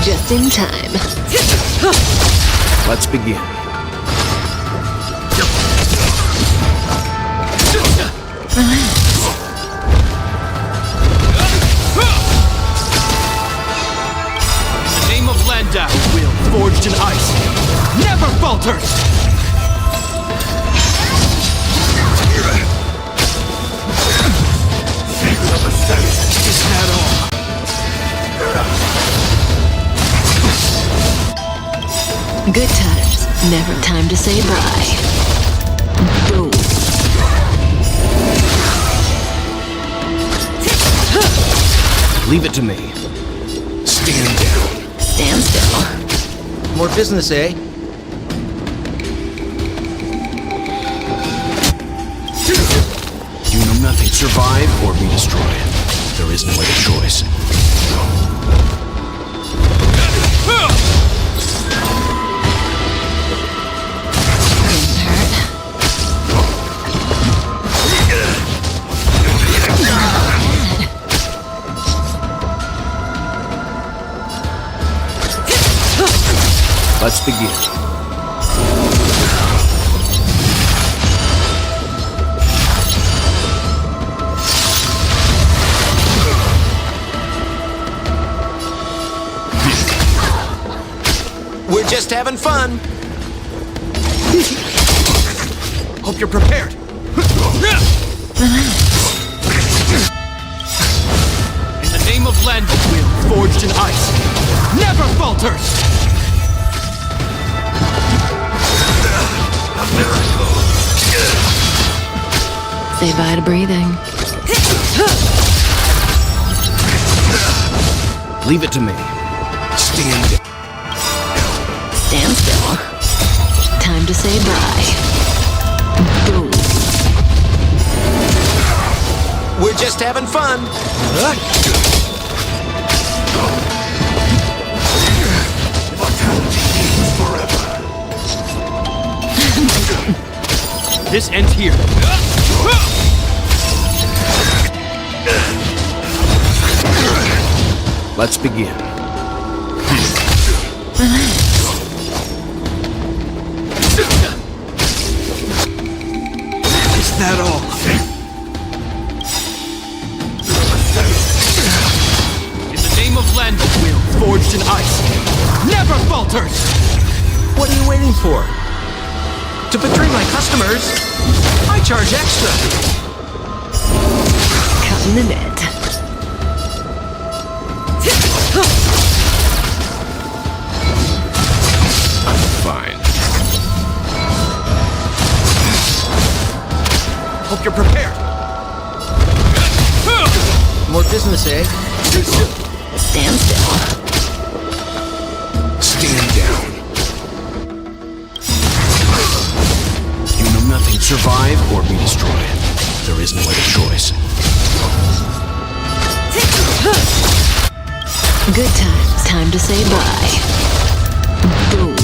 Speaker 17: Just in time.
Speaker 11: Let's begin.
Speaker 18: In the name of Landau, will forged in ice, never falters! Is that all?
Speaker 17: Good times, never time to say bye. Boom.
Speaker 11: Leave it to me. Stand down.
Speaker 17: Stand still.
Speaker 10: More business, eh?
Speaker 11: You know nothing. Survive or be destroyed. There is no other choice. Let's begin. We're just having fun.
Speaker 18: Hope you're prepared. In the name of Len, will forged in ice, never falters!
Speaker 17: Say bye to breathing.
Speaker 11: Leave it to me. Stand down.
Speaker 17: Stand still. Time to say bye. Boom.
Speaker 11: We're just having fun.
Speaker 18: This ends here.
Speaker 11: Let's begin.
Speaker 18: Is that all? forged in ice, never falters!
Speaker 10: What are you waiting for? To betray my customers, I charge extra.
Speaker 17: Cutting the net.
Speaker 15: I'm fine.
Speaker 18: Hope you're prepared.
Speaker 10: More business, eh?
Speaker 17: Stand still.
Speaker 11: Stand down. You know nothing. Survive or be destroyed. There is no other choice.
Speaker 17: Good times. Time to say bye. Boom.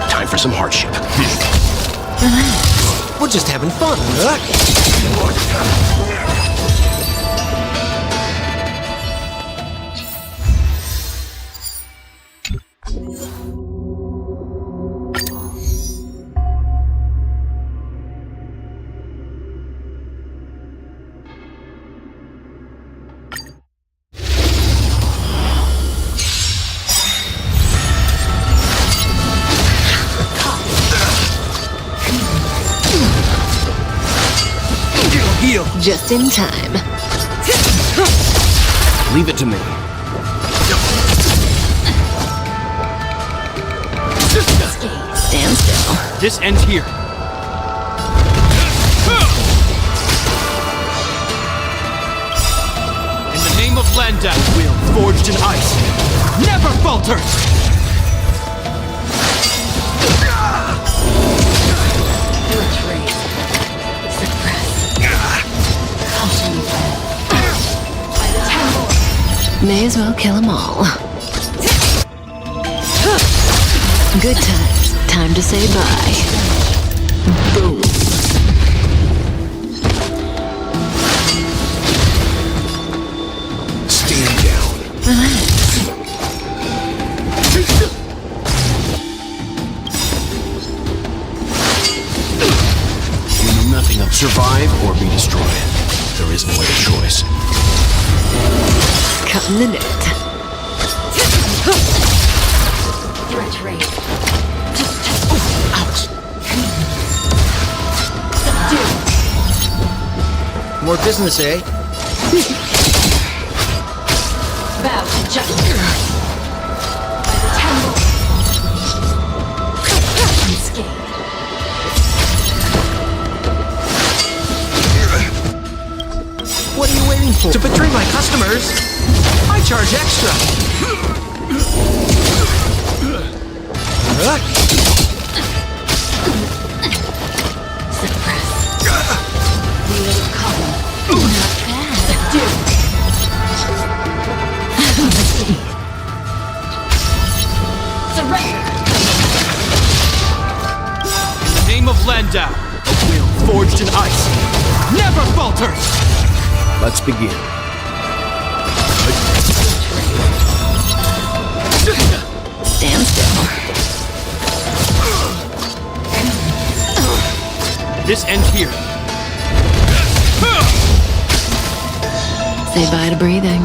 Speaker 11: Time for some hardship.
Speaker 10: We're just having fun.
Speaker 18: Heal.
Speaker 17: Just in time.
Speaker 11: Leave it to me.
Speaker 17: Stand still.
Speaker 18: This ends here. In the name of Landa, will forged in ice, never falters!
Speaker 17: May as well kill them all. Good times. Time to say bye. Boom.
Speaker 11: Stand down.
Speaker 17: Relax.
Speaker 11: You know nothing of survive or be destroyed. There is no other choice.
Speaker 17: Cutting the net.
Speaker 16: Threat rate.
Speaker 10: Ouch. More business, eh?
Speaker 16: Bow to justice. By the temple. Unscathed.
Speaker 10: What are you waiting for? To betray my customers, I charge extra.
Speaker 18: In the name of Landau, a will forged in ice, never falters!
Speaker 11: Let's begin.
Speaker 17: Stand still.
Speaker 18: This ends here.
Speaker 17: Say bye to breathing.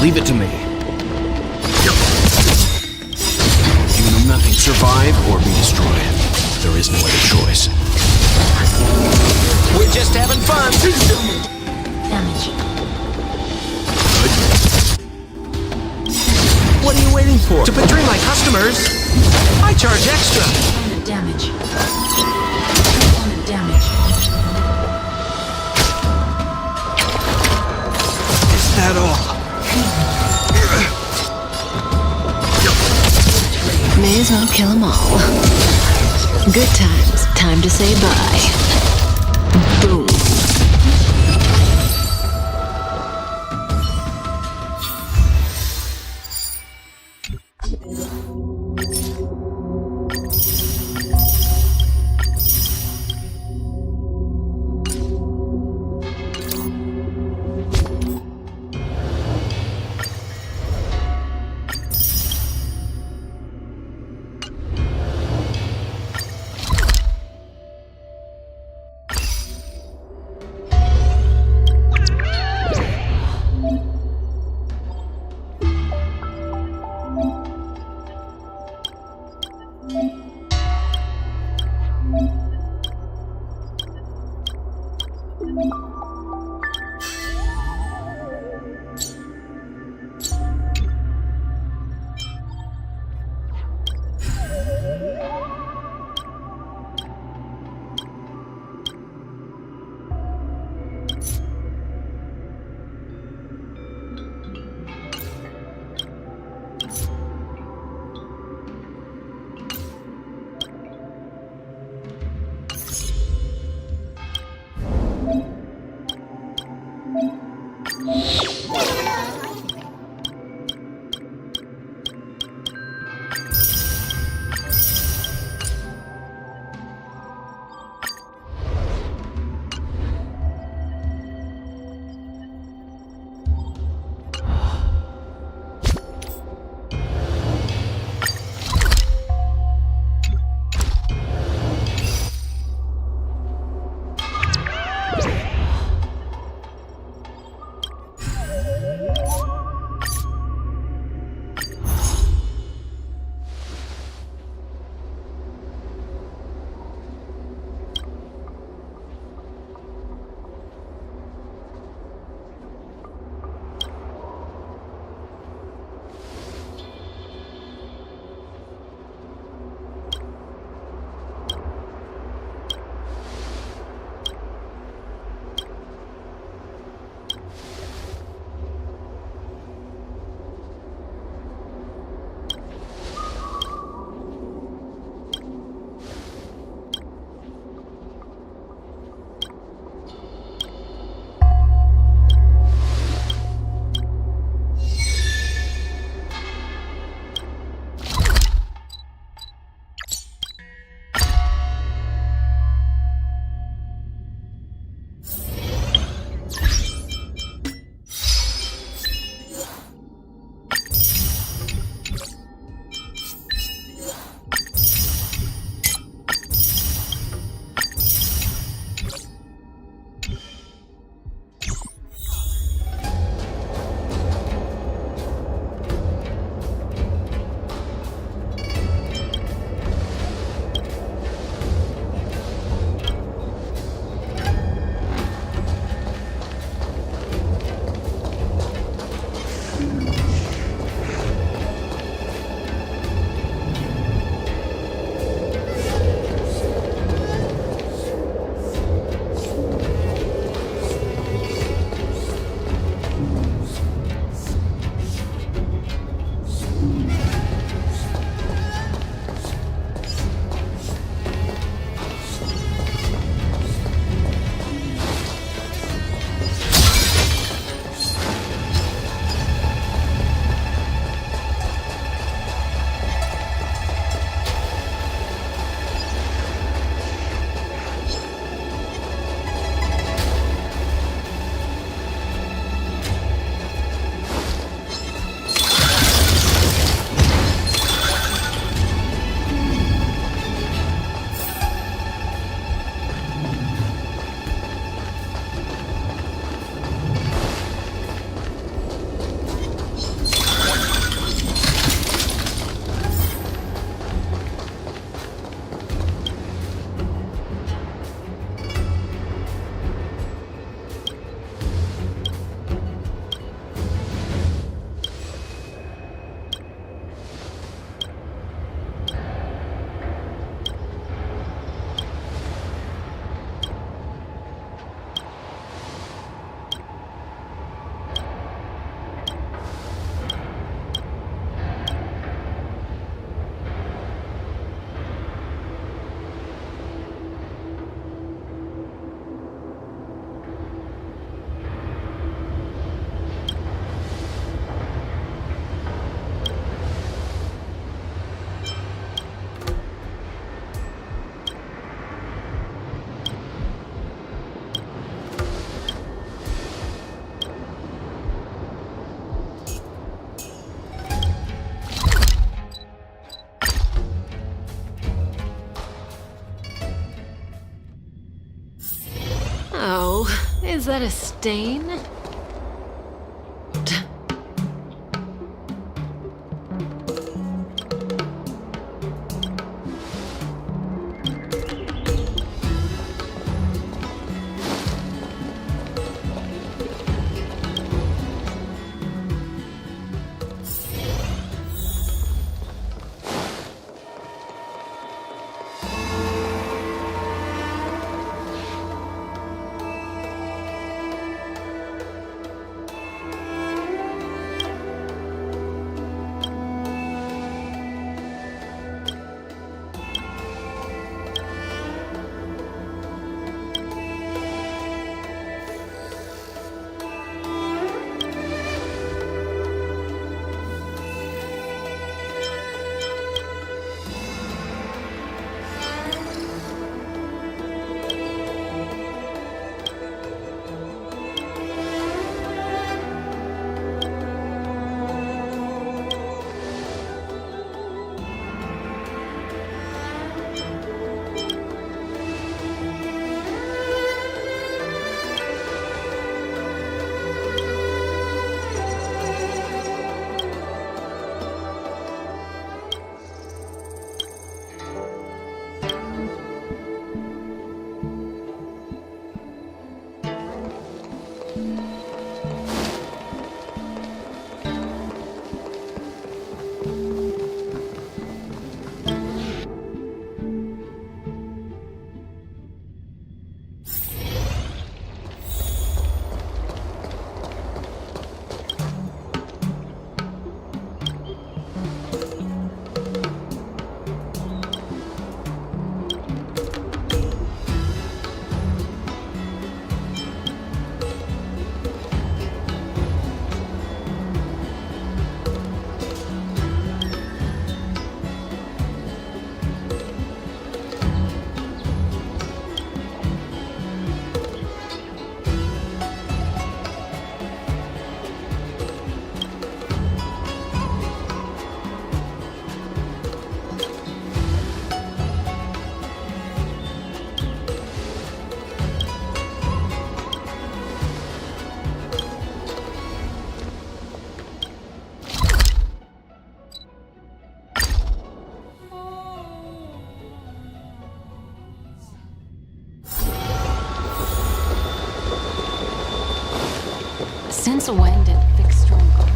Speaker 11: Leave it to me. You know nothing. Survive or be destroyed. There is no other choice.
Speaker 10: We're just having fun.
Speaker 16: Damage.
Speaker 10: What are you waiting for? To betray my customers, I charge extra.
Speaker 16: Opponent damage. Opponent damage.
Speaker 10: Is that all?
Speaker 17: May as well kill them all. Good times. Time to say bye. Boom. that a stain? Since when did Fixstrom Garden?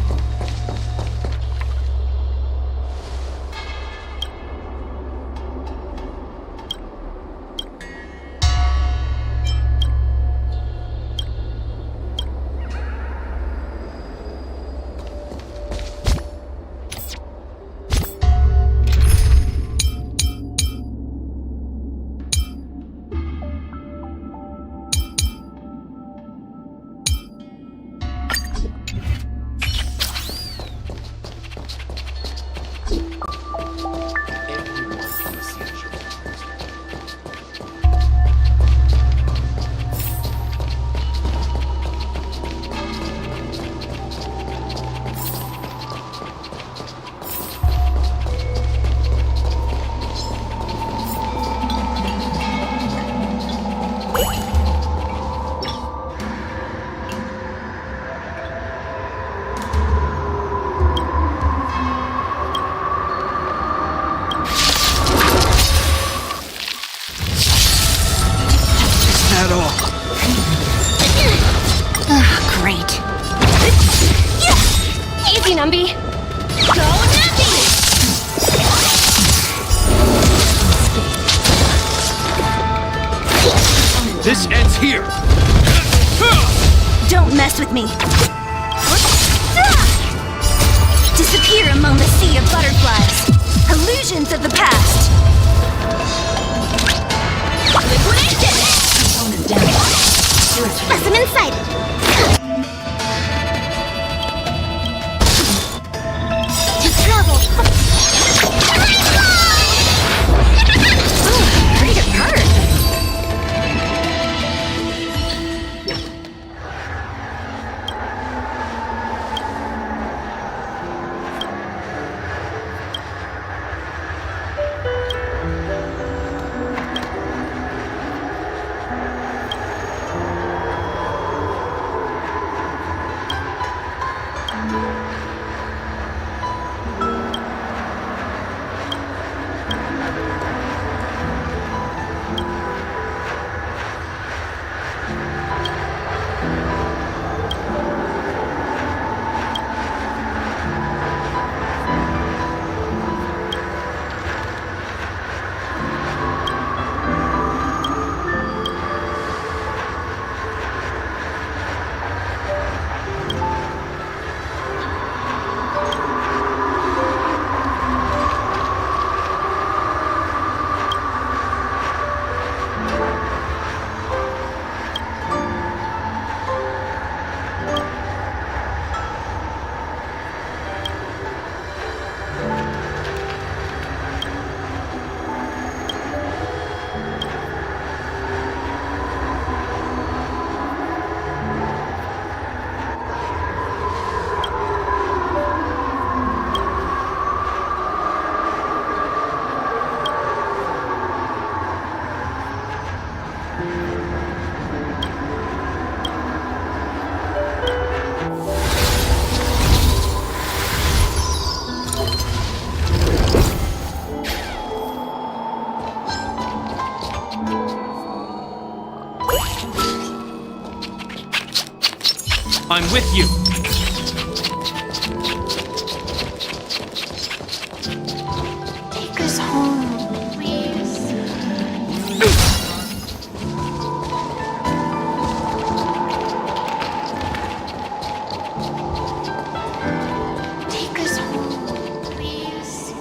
Speaker 16: Great. Easy, Numby. Go Numby!
Speaker 18: This ends here!
Speaker 16: Don't mess with me. Disappear among the sea of butterflies. Illusions of the past. Liquidation! Specimen sighted.
Speaker 1: Pretty good hurt.
Speaker 10: I'm with you.
Speaker 16: Take us home, please. Take us home, please.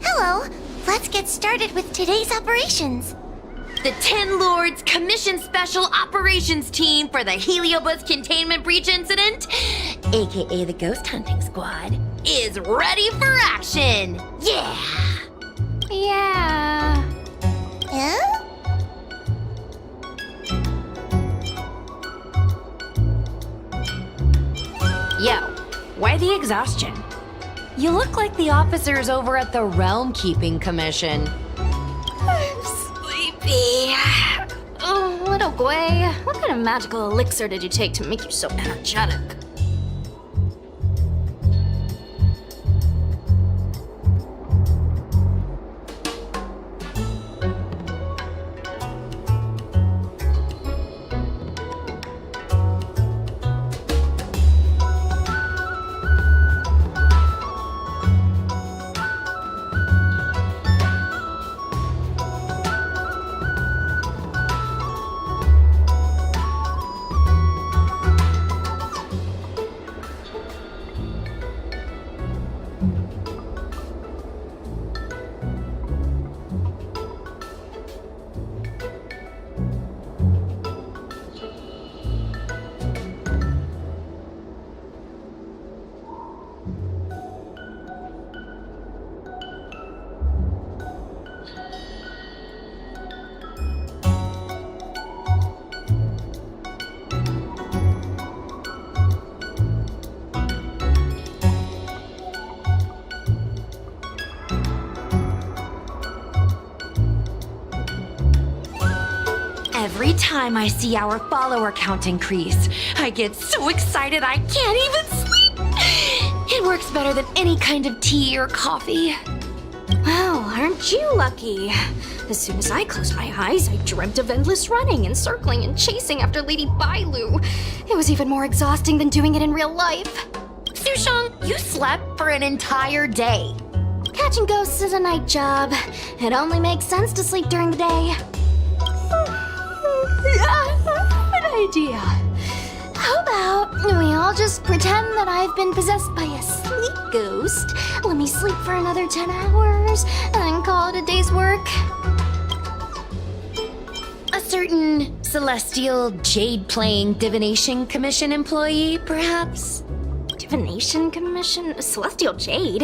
Speaker 12: Hello, let's get started with today's operations.
Speaker 3: The Ten Lords Commission Special Operations Team for the Heliobus Containment Breach Incident, aka the Ghost Hunting Squad, is ready for action! Yeah!
Speaker 16: Yeah.
Speaker 12: Huh?
Speaker 1: Yo, why the exhaustion? You look like the officers over at the Realm Keeping Commission.
Speaker 16: I'm sleepy. Oh, little Gwei, what kind of magical elixir did you take to make you so energetic?
Speaker 3: Every time I see our follower count increase, I get so excited I can't even sleep. It works better than any kind of tea or coffee.
Speaker 16: Well, aren't you lucky? As soon as I closed my eyes, I dreamt of endless running and circling and chasing after Lady Bailu. It was even more exhausting than doing it in real life.
Speaker 1: Sushang, you slept for an entire day.
Speaker 16: Catching ghosts is a night job. It only makes sense to sleep during the day. Good idea. How about we all just pretend that I've been possessed by a sleep ghost? Let me sleep for another 10 hours and then call it a day's work.
Speaker 1: certain celestial jade-playing divination commission employee, perhaps?
Speaker 16: Divination Commission? Celestial Jade?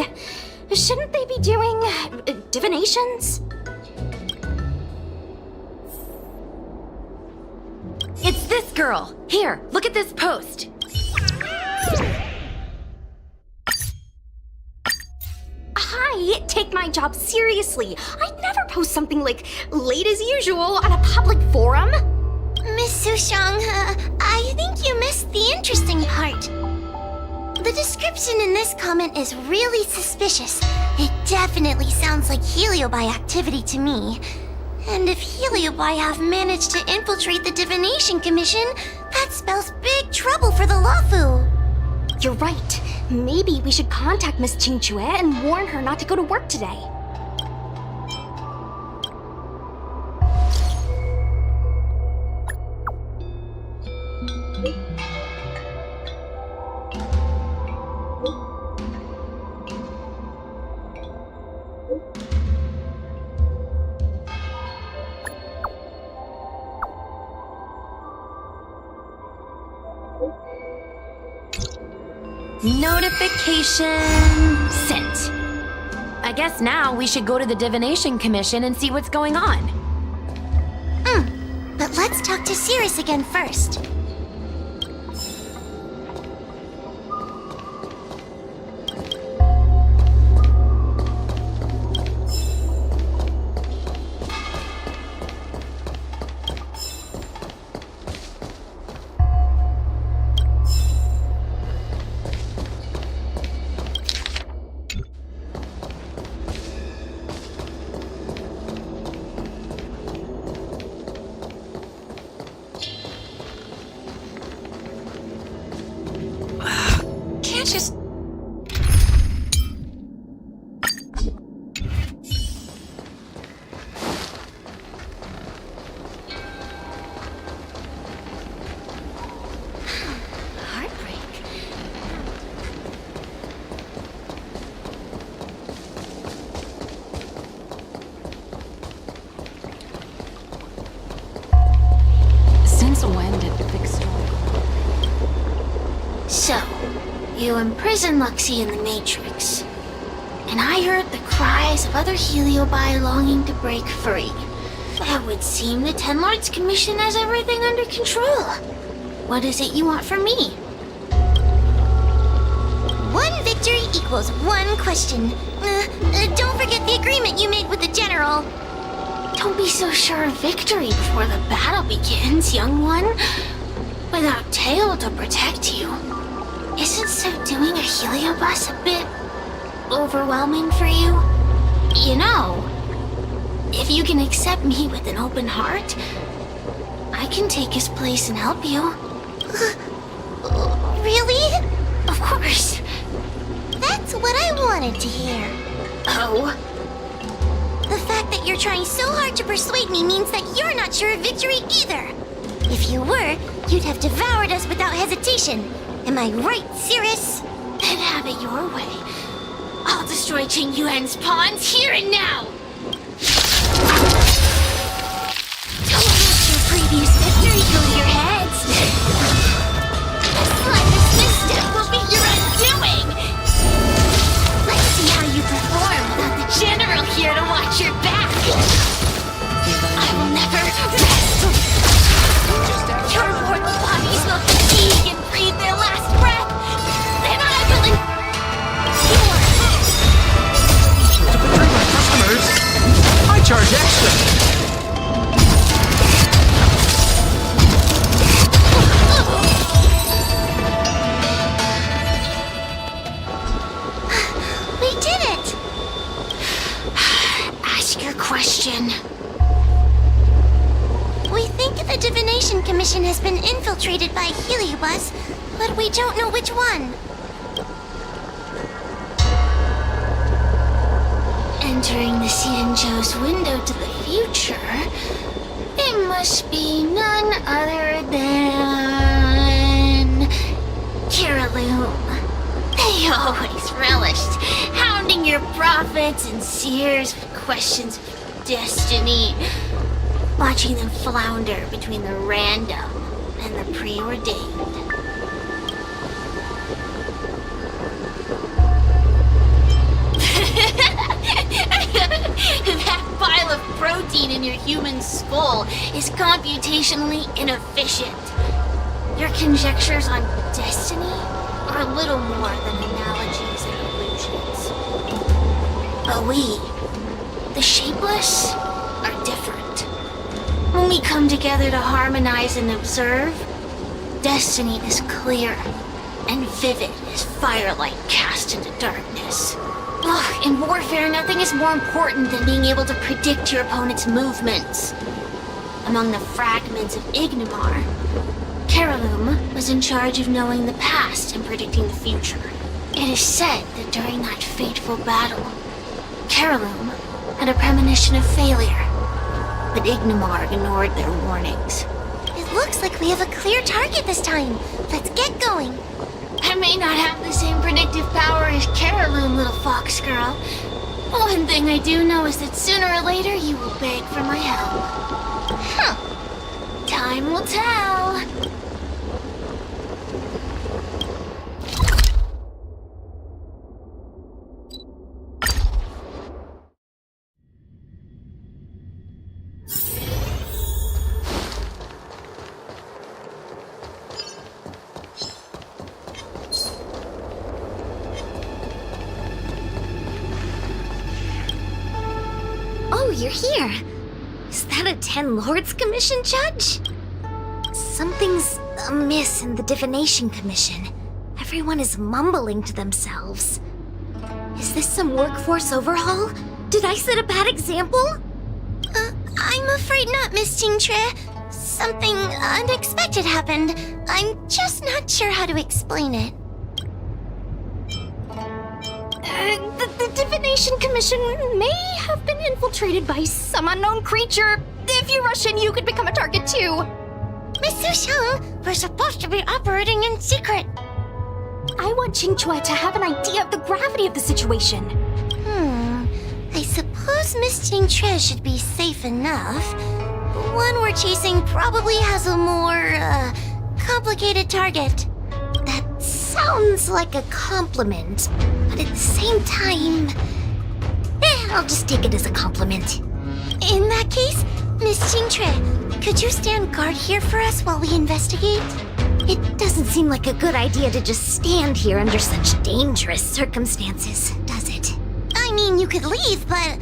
Speaker 16: Shouldn't they be doing divinations?
Speaker 1: It's this girl. Here, look at this post.
Speaker 16: Hi, take my job seriously. I'd never post something like late as usual on a public forum.
Speaker 12: Miss Sushang, I think you missed the interesting part. The description in this comment is really suspicious. It definitely sounds like Heliobi activity to me. And if Heliobi have managed to infiltrate the Divination Commission, that spells big trouble for the Lawfu.
Speaker 16: You're right. Maybe we should contact Miss Qingchue and warn her not to go to work today.
Speaker 1: Notification sent. I guess now we should go to the Divination Commission and see what's going on.
Speaker 12: But let's talk to Cirrus again first. So, you imprisoned Luxie in the Matrix. And I heard the cries of other Heliobi longing to break free. It would seem the Ten Lords Commission has everything under control. What is it you want from me? One victory equals one question. Don't forget the agreement you made with the General. Don't be so sure of victory before the battle begins, young one. Without Tail to protect you, isn't so doing a Heliobus a bit overwhelming for you? You know, if you can accept me with an open heart, I can take his place and help you. Really? Of course. That's what I wanted to hear. Oh? The fact that you're trying so hard to persuade me means that you're not sure of victory either. If you were, you'd have devoured us without hesitation. Am I right, Cirrus? Then have it your way. I'll destroy Qing Yuan's pawns here and now! Don't let your previous victory go to your heads! The slightest misstep will be your undoing! Let's see how you perform without the General here to watch your back! I will never rest! Your mortal bodies will fatigue and breathe their last breath! Then I will endure!
Speaker 18: To betray my customers, I charge extra.
Speaker 12: We did it! Ask your question. We think the Divination Commission has been infiltrated by Heliobus, but we don't know which one. Entering the Xianzhou's window to the future, it must be none other than Kiraloom. They always relished hounding your prophets and seers with questions of destiny.
Speaker 2: watching them flounder between the random and the preordained. That pile of protein in your human skull is computationally inefficient. Your conjectures on destiny are little more than analogies and illusions. But we, the shapeless, are different. When we come together to harmonize and observe, destiny is clear and vivid as firelight cast into darkness. Ugh, in warfare, nothing is more important than being able to predict your opponent's movements. Among the fragments of Ignimar, Carolum was in charge of knowing the past and predicting the future. It is said that during that fateful battle, Carolum had a premonition of failure, but Ignimar ignored their warnings.
Speaker 12: It looks like we have a clear target this time. Let's get going.
Speaker 2: I may not have the same predictive power as Carolum, little fox girl. One thing I do know is that sooner or later you will beg for my help. Time will tell.
Speaker 12: Oh, you're here. Is that a Ten Lords Commission judge? Something's amiss in the Divination Commission. Everyone is mumbling to themselves. Is this some workforce overhaul? Did I set a bad example? I'm afraid not, Miss Jingtre. Something unexpected happened. I'm just not sure how to explain it.
Speaker 16: The Divination Commission may have been infiltrated by some unknown creature. If you rush in, you could become a target too.
Speaker 12: Miss Sushang, we're supposed to be operating in secret.
Speaker 16: I want Qingchua to have an idea of the gravity of the situation.
Speaker 12: I suppose Miss Jingtre should be safe enough. The one we're chasing probably has a more, complicated target. That sounds like a compliment, but at the same time... I'll just take it as a compliment. In that case, Miss Jingtre, could you stand guard here for us while we investigate? It doesn't seem like a good idea to just stand here under such dangerous circumstances, does it? I mean, you could leave, but...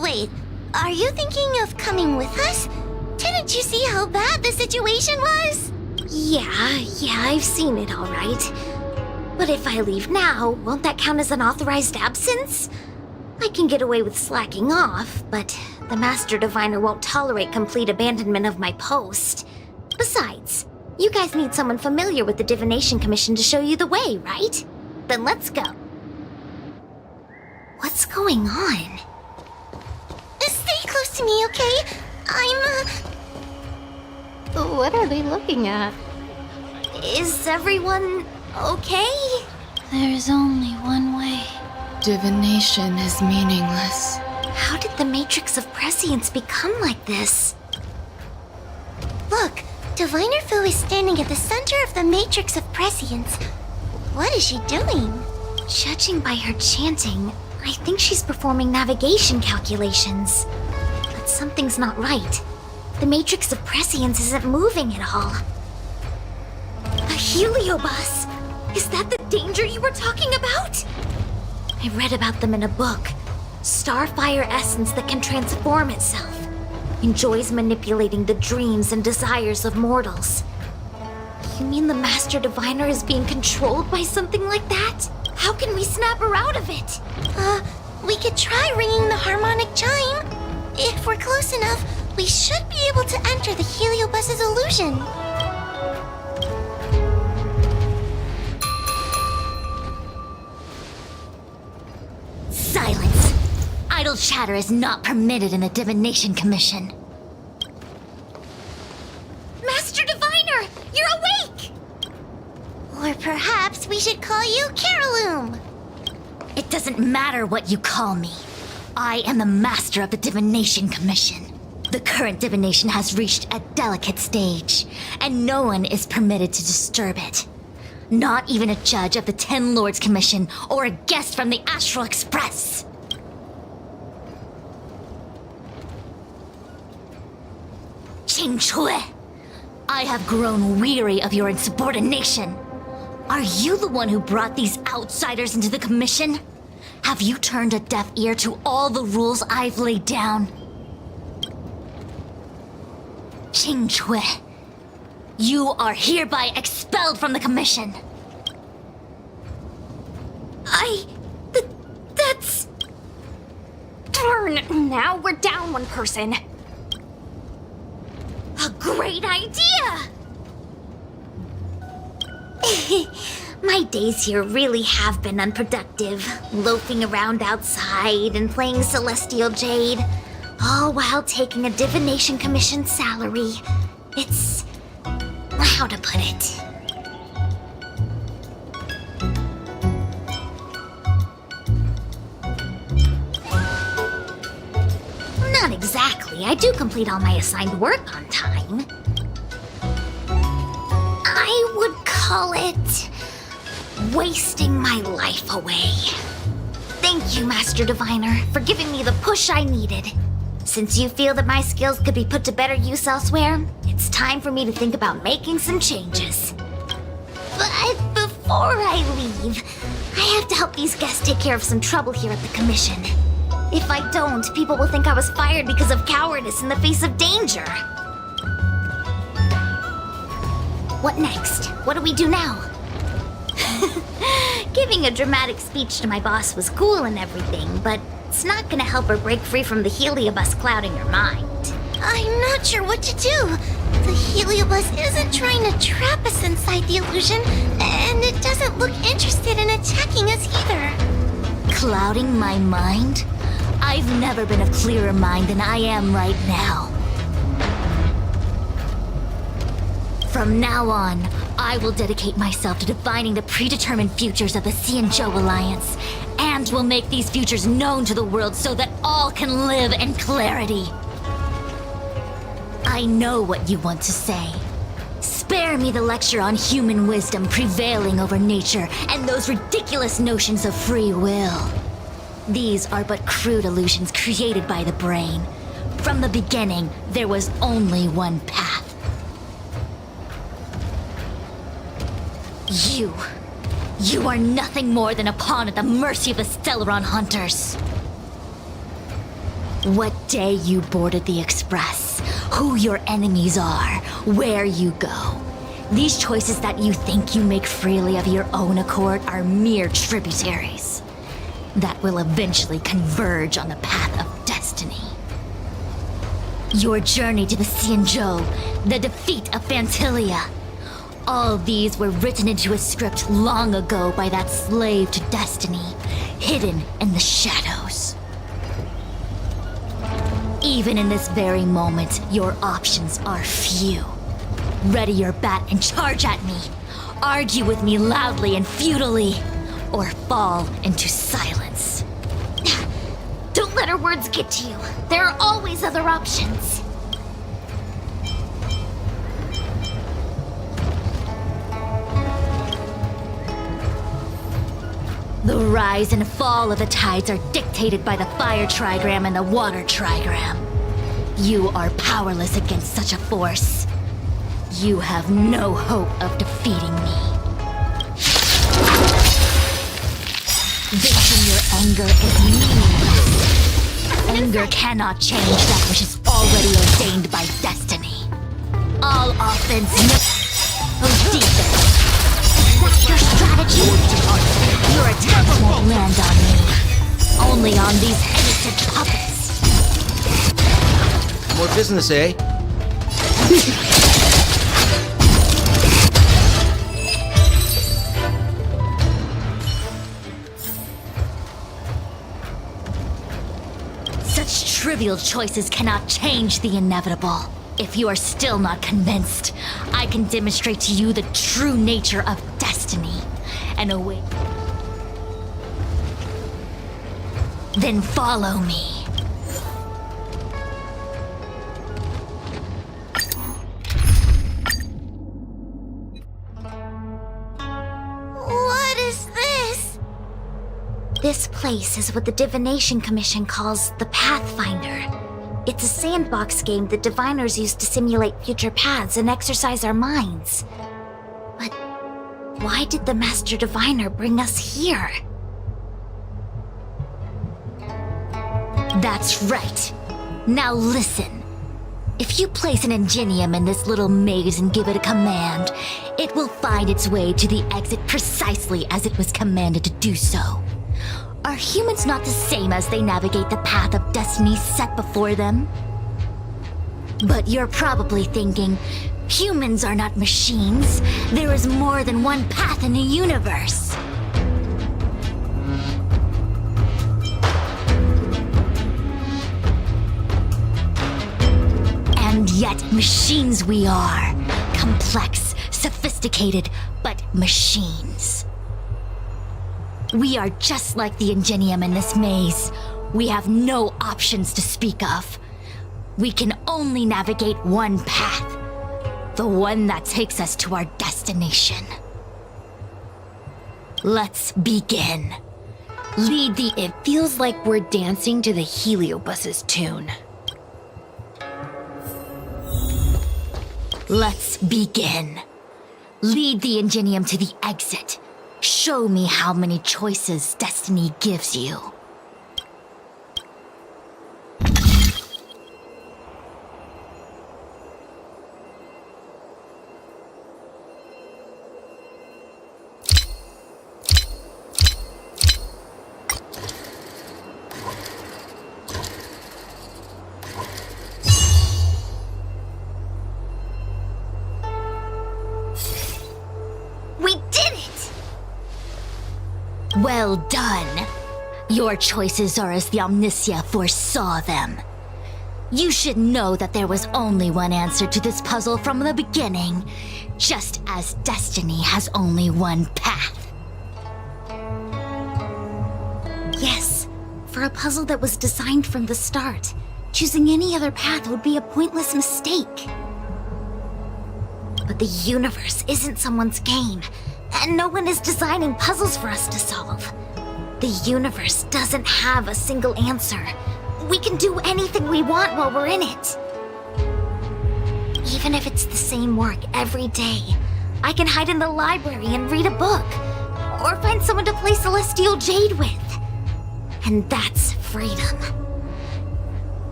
Speaker 12: wait, are you thinking of coming with us? Didn't you see how bad the situation was? Yeah, I've seen it all right. But if I leave now, won't that count as an authorized absence? I can get away with slacking off, but the Master Diviner won't tolerate complete abandonment of my post. Besides, you guys need someone familiar with the Divination Commission to show you the way, right? Then let's go. What's going on? Stay close to me, okay?
Speaker 3: What are they looking at?
Speaker 12: Is everyone okay?
Speaker 1: There's only one way.
Speaker 17: Divination is meaningless.
Speaker 12: How did the Matrix of Prescience become like this? Look, Diviner Fu is standing at the center of the Matrix of Prescience. What is she doing? Judging by her chanting, I think she's performing navigation calculations. But something's not right. The Matrix of Prescience isn't moving at all. A heliobus! Is that the danger you were talking about? I read about them in a book. Starfire essence that can transform itself. Enjoys manipulating the dreams and desires of mortals. You mean the Master Diviner is being controlled by something like that? How can we snap her out of it? We could try ringing the harmonic chime. If we're close enough, we should be able to enter the heliobus's illusion.
Speaker 2: Silence! Idle chatter is not permitted in the Divination Commission.
Speaker 12: Master Diviner, you're awake! Or perhaps we should call you Carolum.
Speaker 2: It doesn't matter what you call me. I am the master of the Divination Commission. The current divination has reached a delicate stage, and no one is permitted to disturb it. Not even a judge of the Ten Lords Commission or a guest from the Astral Express. Qing Chui, I have grown weary of your insubordination. Are you the one who brought these outsiders into the commission? Have you turned a deaf ear to all the rules I've laid down? Qing Chui, you are hereby expelled from the commission.
Speaker 16: That's... Darn, now we're down one person.
Speaker 2: A great idea! My days here really have been unproductive, loafing around outside and playing Celestial Jade, all while taking a Divination Commission salary. It's... how to put it? Not exactly. I do complete all my assigned work on time. I would call it... wasting my life away. Thank you, Master Diviner, for giving me the push I needed. Since you feel that my skills could be put to better use elsewhere, it's time for me to think about making some changes. But before I leave, I have to help these guests take care of some trouble here at the Commission. If I don't, people will think I was fired because of cowardice in the face of danger. What next? What do we do now? Giving a dramatic speech to my boss was cool and everything, but it's not gonna help her break free from the heliobus clouding her mind.
Speaker 12: I'm not sure what to do. The heliobus isn't trying to trap us inside the illusion, and it doesn't look interested in attacking us either.
Speaker 2: Clouding my mind? I've never been of clearer mind than I am right now. From now on, I will dedicate myself to defining the predetermined futures of the Xianzhou Alliance, and will make these futures known to the world so that all can live in clarity. I know what you want to say. Spare me the lecture on human wisdom prevailing over nature and those ridiculous notions of free will. These are but crude illusions created by the brain. From the beginning, there was only one path. You are nothing more than a pawn at the mercy of the Stellaron hunters. What day you boarded the Express, who your enemies are, where you go. These choices that you think you make freely of your own accord are mere tributaries that will eventually converge on the path of destiny. Your journey to the Xianzhou, the defeat of Phantilia, all these were written into a script long ago by that slave to destiny, hidden in the shadows. Even in this very moment, your options are few. Ready your bat and charge at me. Argue with me loudly and futilely, or fall into silence. Don't let her words get to you. There are always other options. The rise and fall of the tides are dictated by the fire trigram and the water trigram. You are powerless against such a force. You have no hope of defeating me. Venting your anger is meaningless. Anger cannot change that which is already ordained by destiny. All offense, no defense. That's your strategy? Your attacks won't land on me. Only on these innocent puppets.
Speaker 18: More business, eh?
Speaker 2: Such trivial choices cannot change the inevitable. If you are still not convinced, I can demonstrate to you the true nature of destiny and await. Then follow me.
Speaker 12: This place is what the Divination Commission calls the Pathfinder. It's a sandbox game that diviners use to simulate future paths and exercise our minds. But why did the Master Diviner bring us here?
Speaker 2: That's right. Now listen. If you place an ingenium in this little maze and give it a command, it will find its way to the exit precisely as it was commanded to do so. Are humans not the same as they navigate the path of destiny set before them? But you're probably thinking, humans are not machines. There is more than one path in the universe. And yet, machines we are. Complex, sophisticated, but machines. We are just like the ingenium in this maze. We have no options to speak of. We can only navigate one path. The one that takes us to our destination. Let's begin. Lead the...
Speaker 1: It feels like we're dancing to the Heliobus's tune.
Speaker 2: Let's begin. Lead the ingenium to the exit. Show me how many choices destiny gives you.
Speaker 12: We did it!
Speaker 2: Well done. Your choices are as the Omniscia foresaw them. You should know that there was only one answer to this puzzle from the beginning, just as destiny has only one path.
Speaker 12: Yes, for a puzzle that was designed from the start, choosing any other path would be a pointless mistake. But the universe isn't someone's game, and no one is designing puzzles for us to solve. The universe doesn't have a single answer. We can do anything we want while we're in it. Even if it's the same work every day, I can hide in the library and read a book, or find someone to play Celestial Jade with. And that's freedom.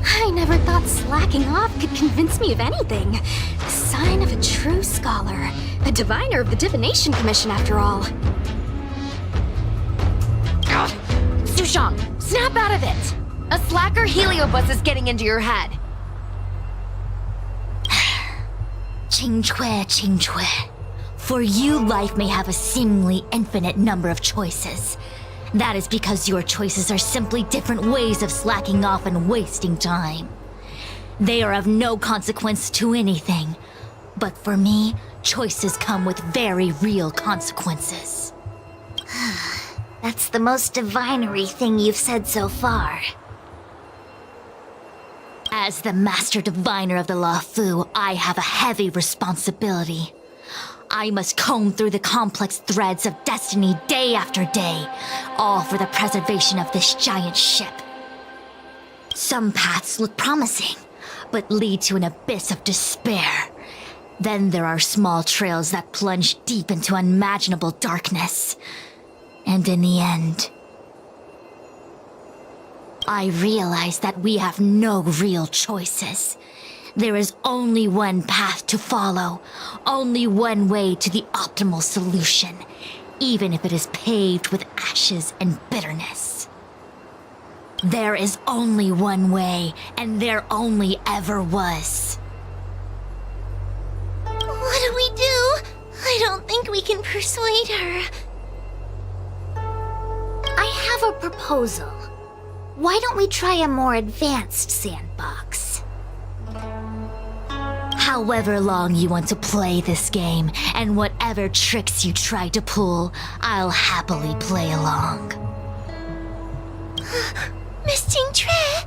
Speaker 16: I never thought slacking off could convince me of anything. Sign of a true scholar. A diviner of the Divination Commission, after all.
Speaker 1: Sushang, snap out of it! A slacker Heliobus is getting into your head.
Speaker 2: Qingque. For you, life may have a seemingly infinite number of choices. That is because your choices are simply different ways of slacking off and wasting time. They are of no consequence to anything. But for me, choices come with very real consequences.
Speaker 12: That's the most divinery thing you've said so far.
Speaker 2: As the Master Diviner of the Luofu, I have a heavy responsibility. I must comb through the complex threads of destiny day after day, all for the preservation of this giant ship. Some paths look promising, but lead to an abyss of despair. Then there are small trails that plunge deep into unimaginable darkness. And in the end, I realize that we have no real choices. There is only one path to follow, only one way to the optimal solution, even if it is paved with ashes and bitterness. There is only one way, and there only ever was.
Speaker 12: What do we do? I don't think we can persuade her. I have a proposal. Why don't we try a more advanced sandbox?
Speaker 2: However long you want to play this game, and whatever tricks you try to pull, I'll happily play along.
Speaker 12: Miss Qingque!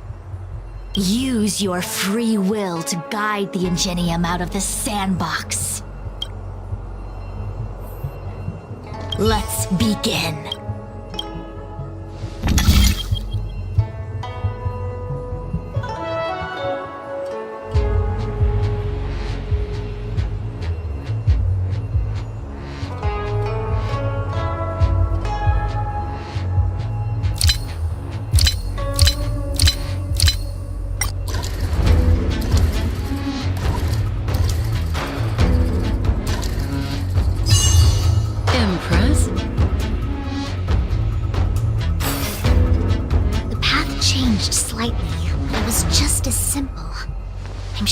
Speaker 2: Use your free will to guide the ingenium out of the sandbox. Let's begin.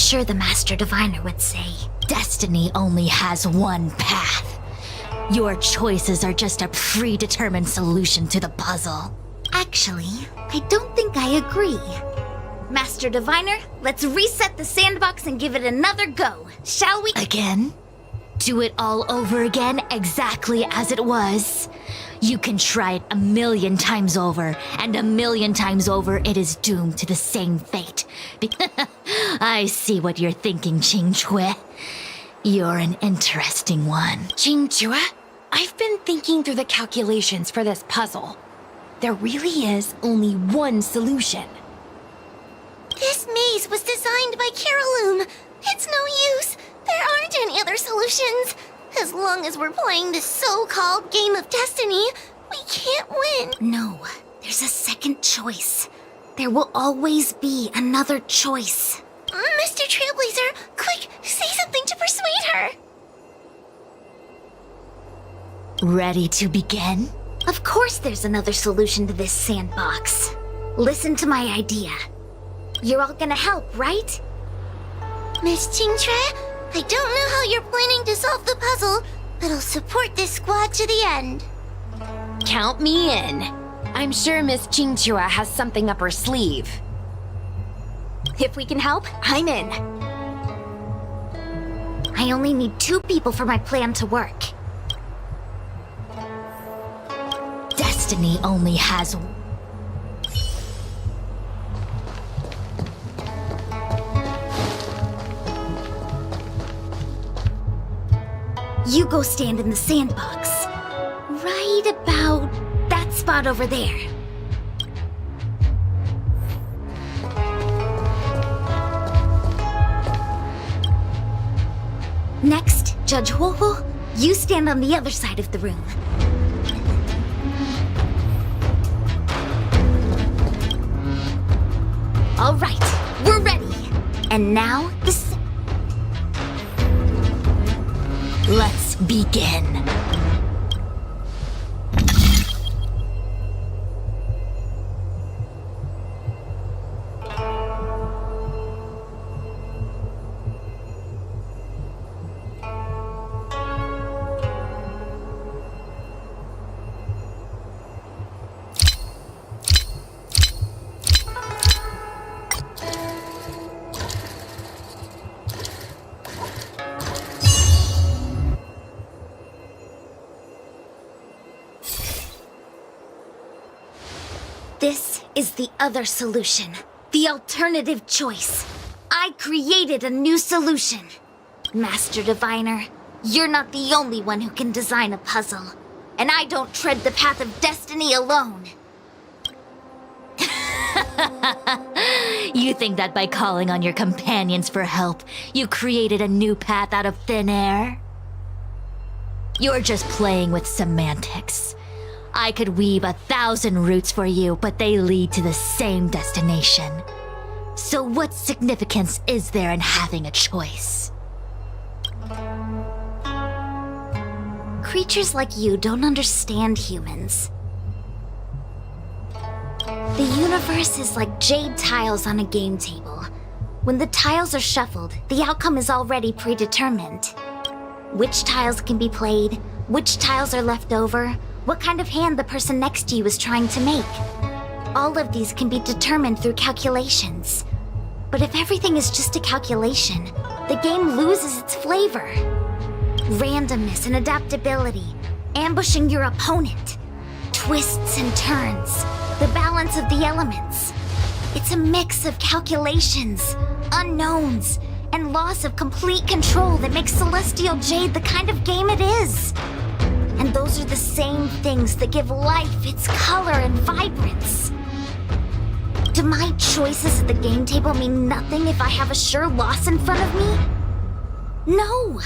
Speaker 2: sure the Master Diviner would say.
Speaker 19: Destiny only has one path. Your choices are just a predetermined solution to the puzzle.
Speaker 2: Actually, I don't think I agree. Master Diviner, let's reset the sandbox and give it another go, shall we?
Speaker 19: Again? Do it all over again exactly as it was? You can try it 1,000,000 times over, and 1,000,000 times over it is doomed to the same fate. I see what you're thinking, Qingque. You're an interesting one.
Speaker 3: Qingque, I've been thinking through the calculations for this puzzle. There really is only one solution.
Speaker 12: This maze was designed by Caroloom. It's no use. There aren't any other solutions. As long as we're playing this so-called game of destiny, we can't win.
Speaker 2: No, there's a second choice. There will always be another choice.
Speaker 12: Mr. Trailblazer, quick, say something to persuade her.
Speaker 19: Ready to begin?
Speaker 2: Of course there's another solution to this sandbox. Listen to my idea. You're all gonna help, right?
Speaker 12: Miss Qingque, I don't know how you're planning to solve the puzzle, but I'll support this squad to the end.
Speaker 3: Count me in. I'm sure Miss Qingque has something up her sleeve.
Speaker 16: If we can help, I'm in.
Speaker 2: I only need 2 people for my plan to work.
Speaker 19: Destiny only has...
Speaker 2: You go stand in the sandbox. Right about that spot over there. Next, Judge Huohuo, you stand on the other side of the room. All right, we're ready. And now,
Speaker 19: Let's begin.
Speaker 2: This is the other solution. The alternative choice. I created a new solution. Master Diviner, you're not the only one who can design a puzzle. And I don't tread the path of destiny alone.
Speaker 19: You think that by calling on your companions for help, you created a new path out of thin air? You're just playing with semantics. I could weave 1,000 routes for you, but they lead to the same destination. So what significance is there in having a choice?
Speaker 2: Creatures like you don't understand humans. The universe is like jade tiles on a game table. When the tiles are shuffled, the outcome is already predetermined. Which tiles can be played, which tiles are left over, what kind of hand the person next to you is trying to make. All of these can be determined through calculations. But if everything is just a calculation, the game loses its flavor. Randomness and adaptability, ambushing your opponent, twists and turns, the balance of the elements. It's a mix of calculations, unknowns, and loss of complete control that makes Celestial Jade the kind of game it is. And those are the same things that give life its color and vibrance. Do my choices at the game table mean nothing if I have a sure loss in front of me? No!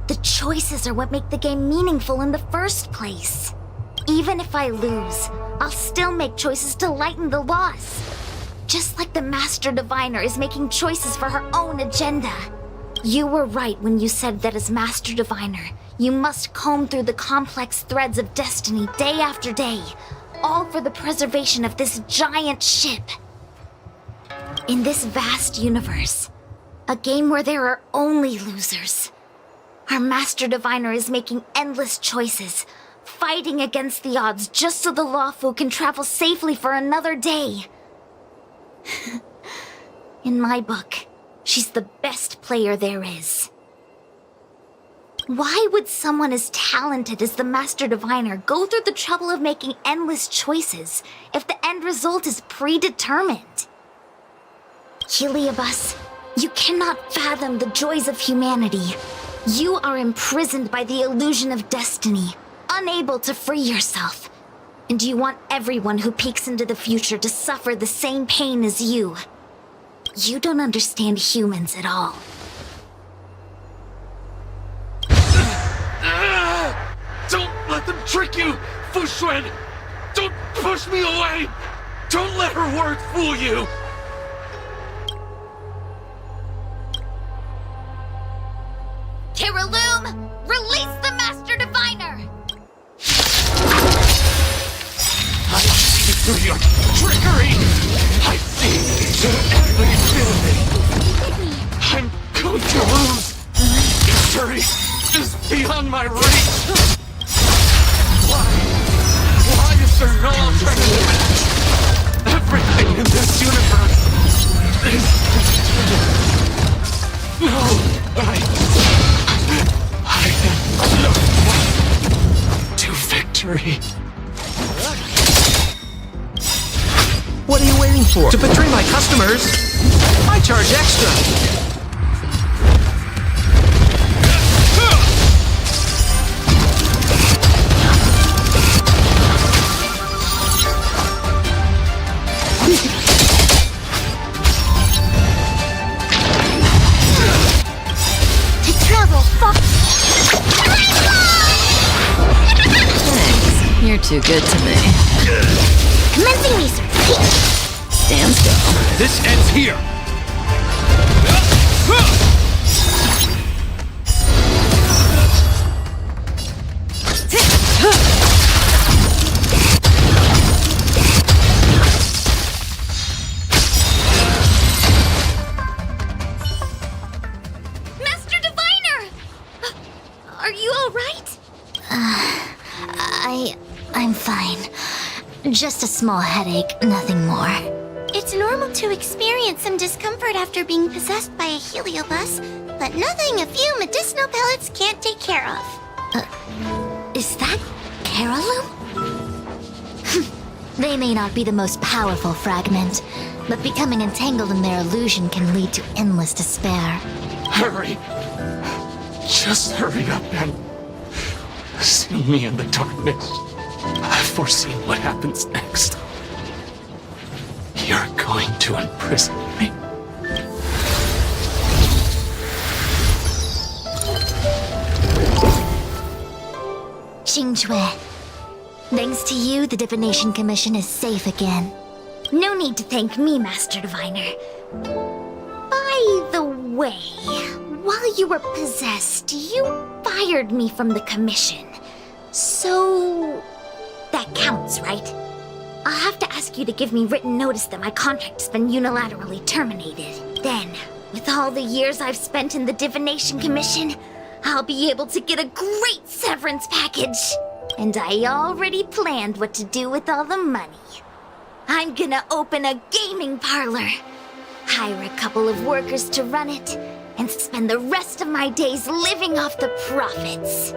Speaker 2: The choices are what make the game meaningful in the first place. Even if I lose, I'll still make choices to lighten the loss. Just like the Master Diviner is making choices for her own agenda. You were right when you said that as Master Diviner, you must comb through the complex threads of destiny day after day, all for the preservation of this giant ship. In this vast universe,
Speaker 16: A game where there are only losers. Our Master Diviner is making endless choices, fighting against the odds just so the Lawfu can travel safely for another day. In my book, she's the best player there is. Why would someone as talented as the Master Diviner go through the trouble of making endless choices if the end result is predetermined? Heliobus, you cannot fathom the joys of humanity. You are imprisoned by the illusion of destiny, unable to free yourself. And you want everyone who peeks into the future to suffer the same pain as you. You don't understand humans at all.
Speaker 9: Don't let them trick you, Fu Xuan! Don't push me away! Don't let her words fool you!
Speaker 16: Kiriloom, release the Master Diviner!
Speaker 9: I see through your trickery! I see every bit of it! I'm going to lose! Victory is beyond my reach! Why is there no alternative? Everything in this universe is... No, I am no way to victory.
Speaker 18: What are you waiting for? To betray my customers? I charge extra.
Speaker 17: Thanks. You're too good to me.
Speaker 16: Commencing research.
Speaker 17: Stand still.
Speaker 18: This ends here.
Speaker 16: Master Diviner! Are you all right?
Speaker 19: I'm fine. Just a small headache, nothing more.
Speaker 12: It's normal to experience some discomfort after being possessed by a heliobus, but nothing a few medicinal pellets can't take care of.
Speaker 19: Is that Kiriloom? They may not be the most powerful fragment, but becoming entangled in their illusion can lead to endless despair.
Speaker 9: Hurry! Just hurry up and see me in the darkness. I've foreseen what happens next. You're going to imprison me.
Speaker 19: Qingque. Thanks to you, the Divination Commission is safe again.
Speaker 16: No need to thank me, Master Diviner. By the way, while you were possessed, you fired me from the commission. So... that counts, right? I'll have to ask you to give me written notice that my contract's been unilaterally terminated. Then, with all the years I've spent in the Divination Commission, I'll be able to get a great severance package. And I already planned what to do with all the money. I'm gonna open a gaming parlor, hire a couple of workers to run it, and spend the rest of my days living off the profits.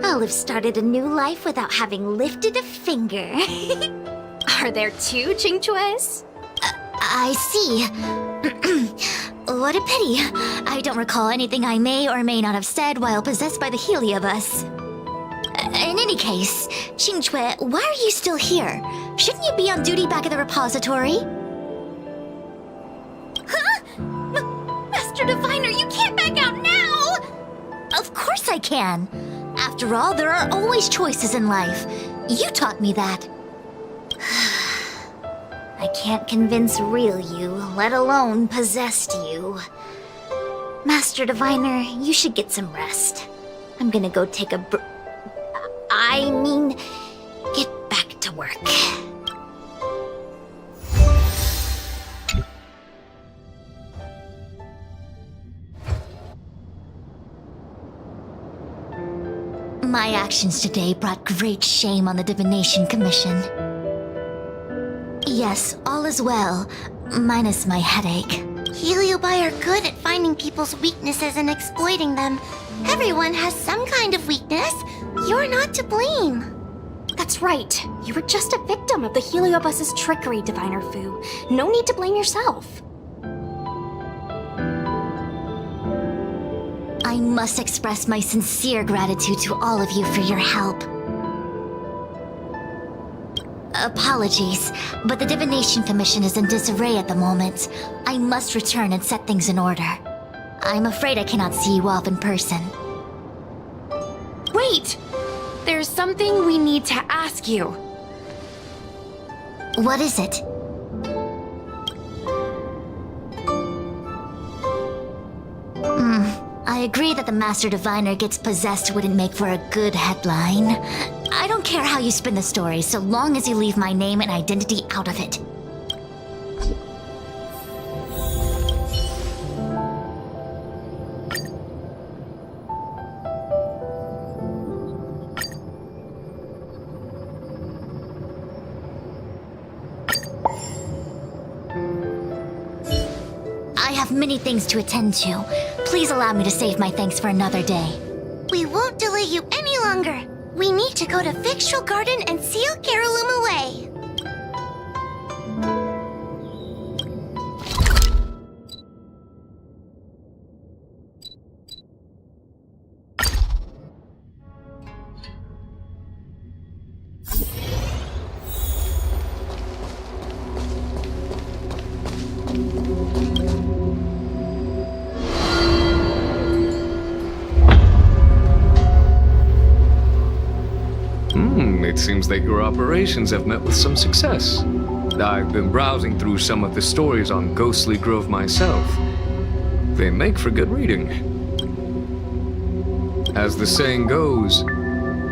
Speaker 16: I'll have started a new life without having lifted a finger.
Speaker 3: Are there two Qingques?
Speaker 19: I see. What a pity. I don't recall anything I may or may not have said while possessed by the Heliobus. In any case, Qingque, why are you still here? Shouldn't you be on duty back at the repository?
Speaker 16: Huh? Master Diviner, you can't back out now!
Speaker 19: Of course I can. After all, there are always choices in life. You taught me that.
Speaker 16: I can't convince real you, let alone possessed you. Master Diviner, you should get some rest. I'm gonna go take a get back to work.
Speaker 19: My actions today brought great shame on the Divination Commission. Yes, all is well, minus my headache.
Speaker 12: Heliobi are good at finding people's weaknesses and exploiting them. Everyone has some kind of weakness. You're not to blame.
Speaker 16: That's right. You were just a victim of the Heliobus's trickery, Diviner Fu. No need to blame yourself.
Speaker 19: I must express my sincere gratitude to all of you for your help. Apologies, but the Divination Commission is in disarray at the moment. I must return and set things in order. I'm afraid I cannot see you off in person.
Speaker 3: Wait! There's something we need to ask you.
Speaker 19: What is it? I agree that the Master Diviner gets possessed wouldn't make for a good headline. I don't care how you spin the story, so long as you leave my name and identity out of it. I have many things to attend to. Please allow me to save my thanks for another day.
Speaker 12: We won't delay you any longer. We need to go to Fixtral Garden and seal Carolum away.
Speaker 15: It seems that your operations have met with some success. I've been browsing through some of the stories on Ghostly Grove myself. They make for good reading. As the saying goes,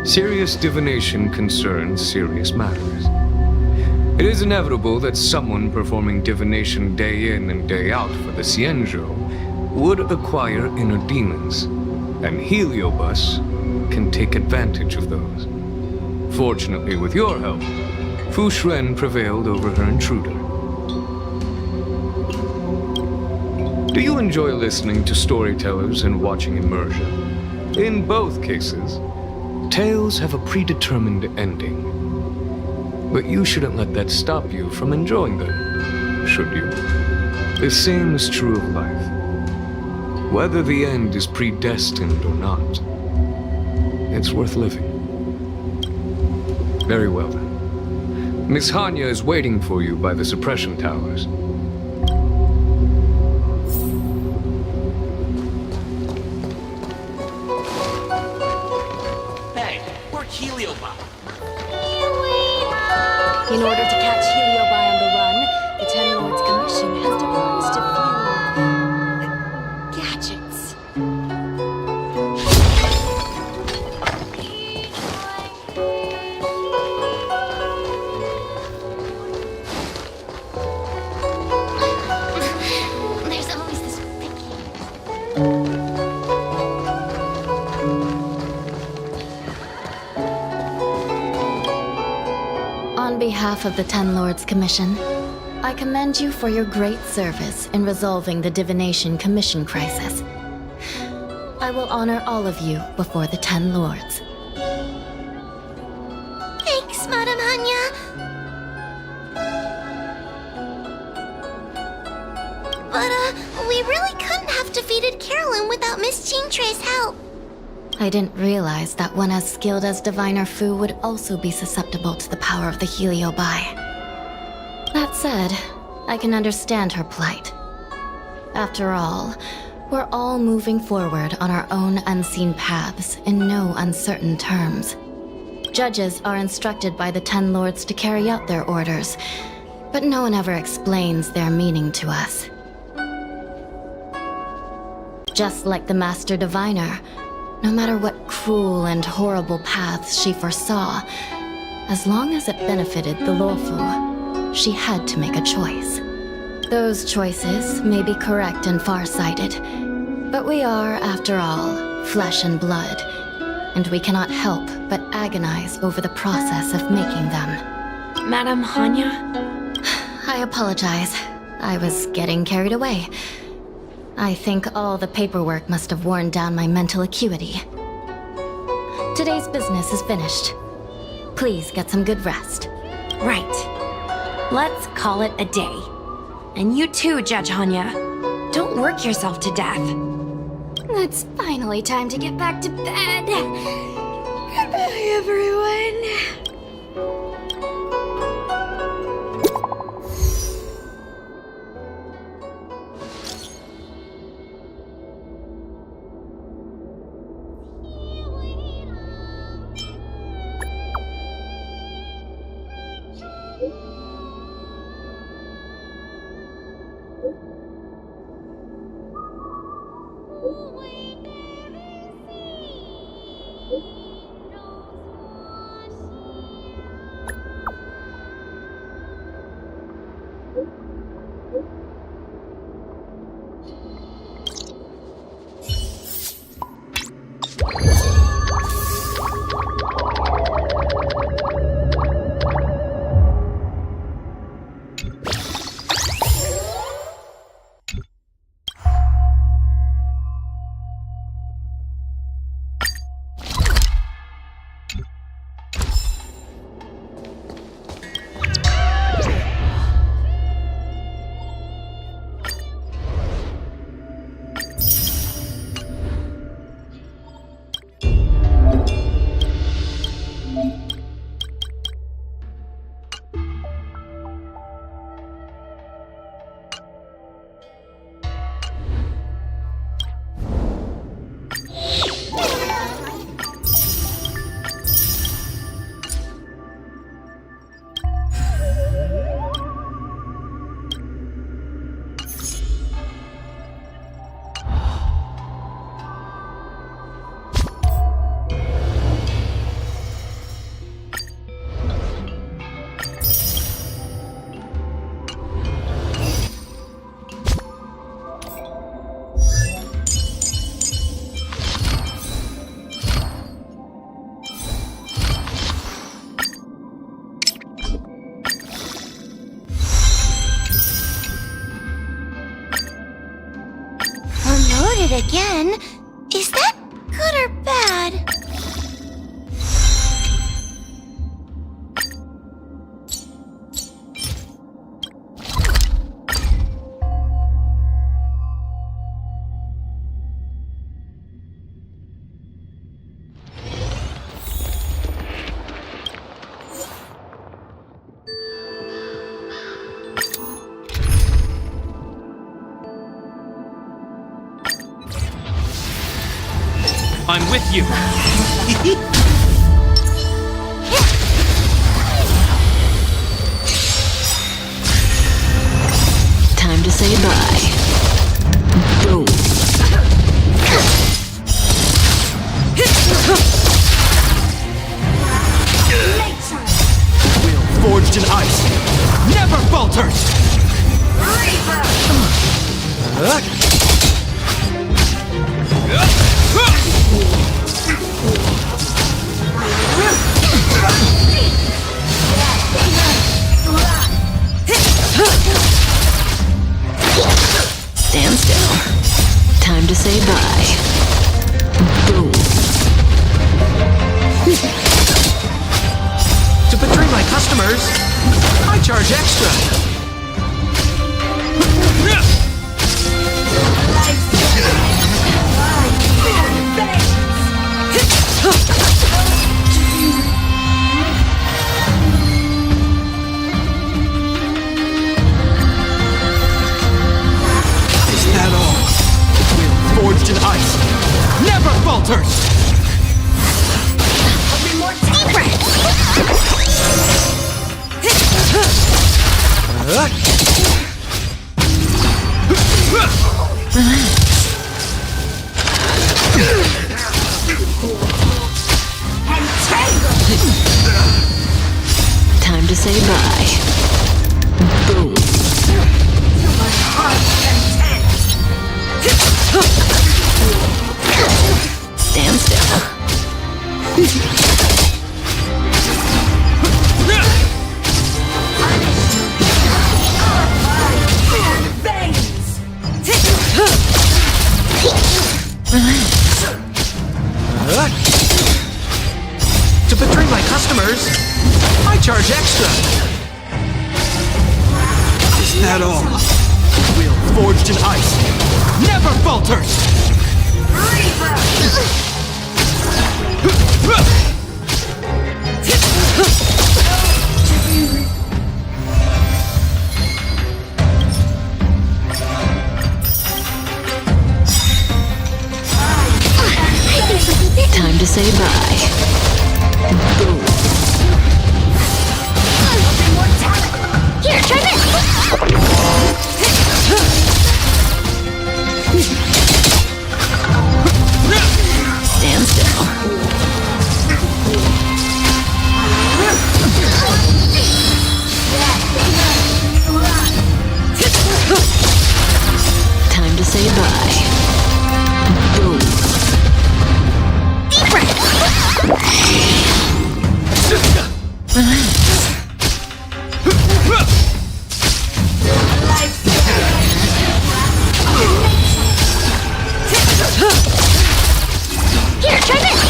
Speaker 15: serious divination concerns serious matters. It is inevitable that someone performing divination day in and day out for the Xianzhou would acquire inner demons, and Heliobus can take advantage of those. Fortunately, with your help, Fu Shren prevailed over her intruder. Do you enjoy listening to storytellers and watching immersion? In both cases, tales have a predetermined ending. But you shouldn't let that stop you from enjoying them, should you? The same is true of life. Whether the end is predestined or not, it's worth living. Very well then. Miss Hanya is waiting for you by the suppression towers.
Speaker 8: Hey, we're Heliobi.
Speaker 16: In order to catch Heliobi on the run, the Ten Lords Commission has devised a few gadgets.
Speaker 12: There's always this
Speaker 6: On behalf of the Ten Lords Commission, I commend you for your great service in resolving the Divination Commission crisis. I will honor all of you before the Ten Lords.
Speaker 12: Thanks, Madame Hanya. But, we really couldn't have defeated Carolyn without Miss Chingtre's help.
Speaker 6: I didn't realize that one as skilled as Diviner Fu would also be susceptible to the power of the Heliobi. That said, I can understand her plight. After all, we're all moving forward on our own unseen paths in no uncertain terms. Judges are instructed by the Ten Lords to carry out their orders, but no one ever explains their meaning to us. Just like the Master Diviner, no matter what cruel and horrible paths she foresaw, as long as it benefited the Luofu, she had to make a choice. Those choices may be correct and far-sighted, but we are, after all, flesh and blood, and we cannot help but agonize over the process of making them.
Speaker 3: Madam Hanya?
Speaker 6: I apologize. I was getting carried away. I think all the paperwork must have worn down my mental acuity. Today's business is finished. Please get some good rest.
Speaker 3: Right. Let's call it a day. And you too, Judge Hanya. Don't work yourself to death.
Speaker 16: It's finally time to get back to bed. Goodbye, everyone.
Speaker 12: Again? Is that good or bad?
Speaker 10: I'm with you.
Speaker 17: Time to say bye. Boom.
Speaker 18: Will forged in ice never falters!
Speaker 17: Stand still. Time to say bye. Boom.
Speaker 18: To betray my customers, I charge extra. Is that all? Will forged in ice never falters!
Speaker 12: More secrets!
Speaker 17: Time to say bye. Boom. Stand still.
Speaker 18: charge extra! Is that all? Will forged in ice never falters!
Speaker 17: Time to say bye.
Speaker 12: Here, try this!
Speaker 17: Stand still. Time to say bye. Boom.
Speaker 12: Here, try this!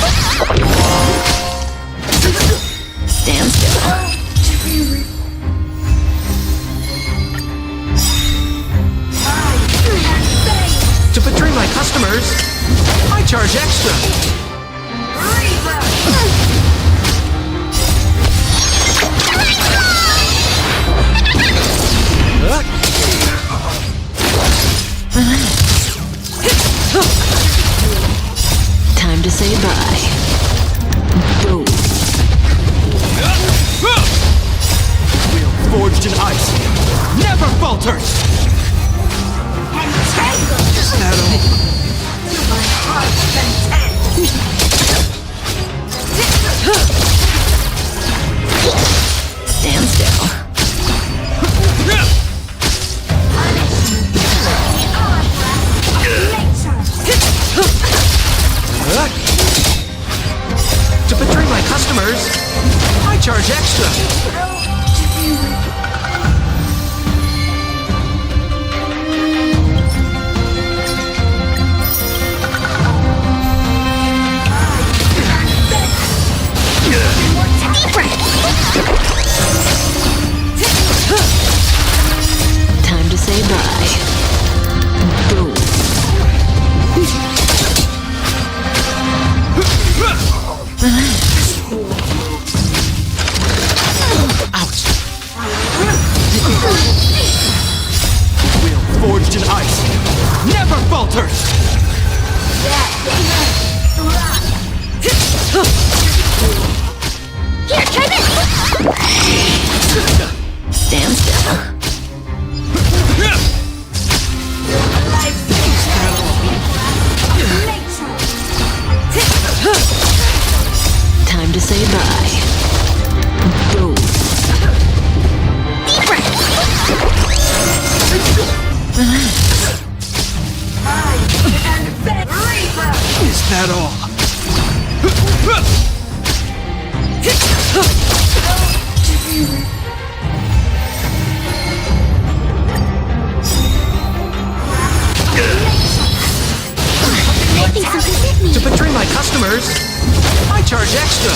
Speaker 17: Stand still.
Speaker 18: To betray my customers, I charge extra!
Speaker 17: Time to say bye. Boom.
Speaker 18: Will forged in ice never falters! Is that
Speaker 17: Stand still.
Speaker 18: To betray my customers, I charge extra!
Speaker 17: Time to say bye. Boom.
Speaker 18: Ouch! Will forged in ice never falters!
Speaker 12: Here, try this!
Speaker 17: Stand still. Time to say bye. Boom.
Speaker 18: Is that all?
Speaker 12: I think something hit me.
Speaker 18: To betray my customers, I charge extra!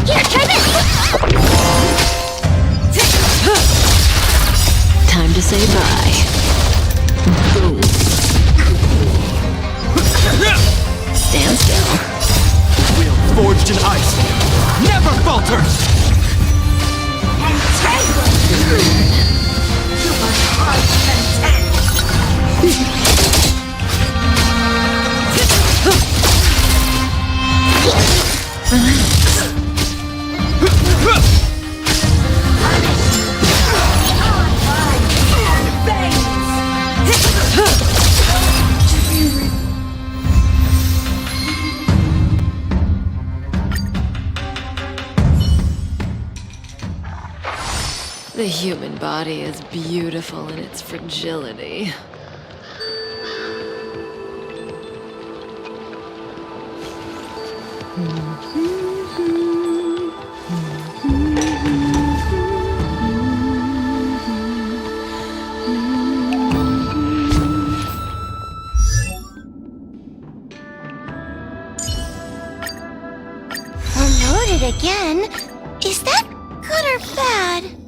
Speaker 12: Here, try this!
Speaker 17: Time to say bye. Boom. Stand still.
Speaker 18: Will forged in ice never falters!
Speaker 17: The human body is beautiful in its fragility.
Speaker 12: it again. Is that good or bad?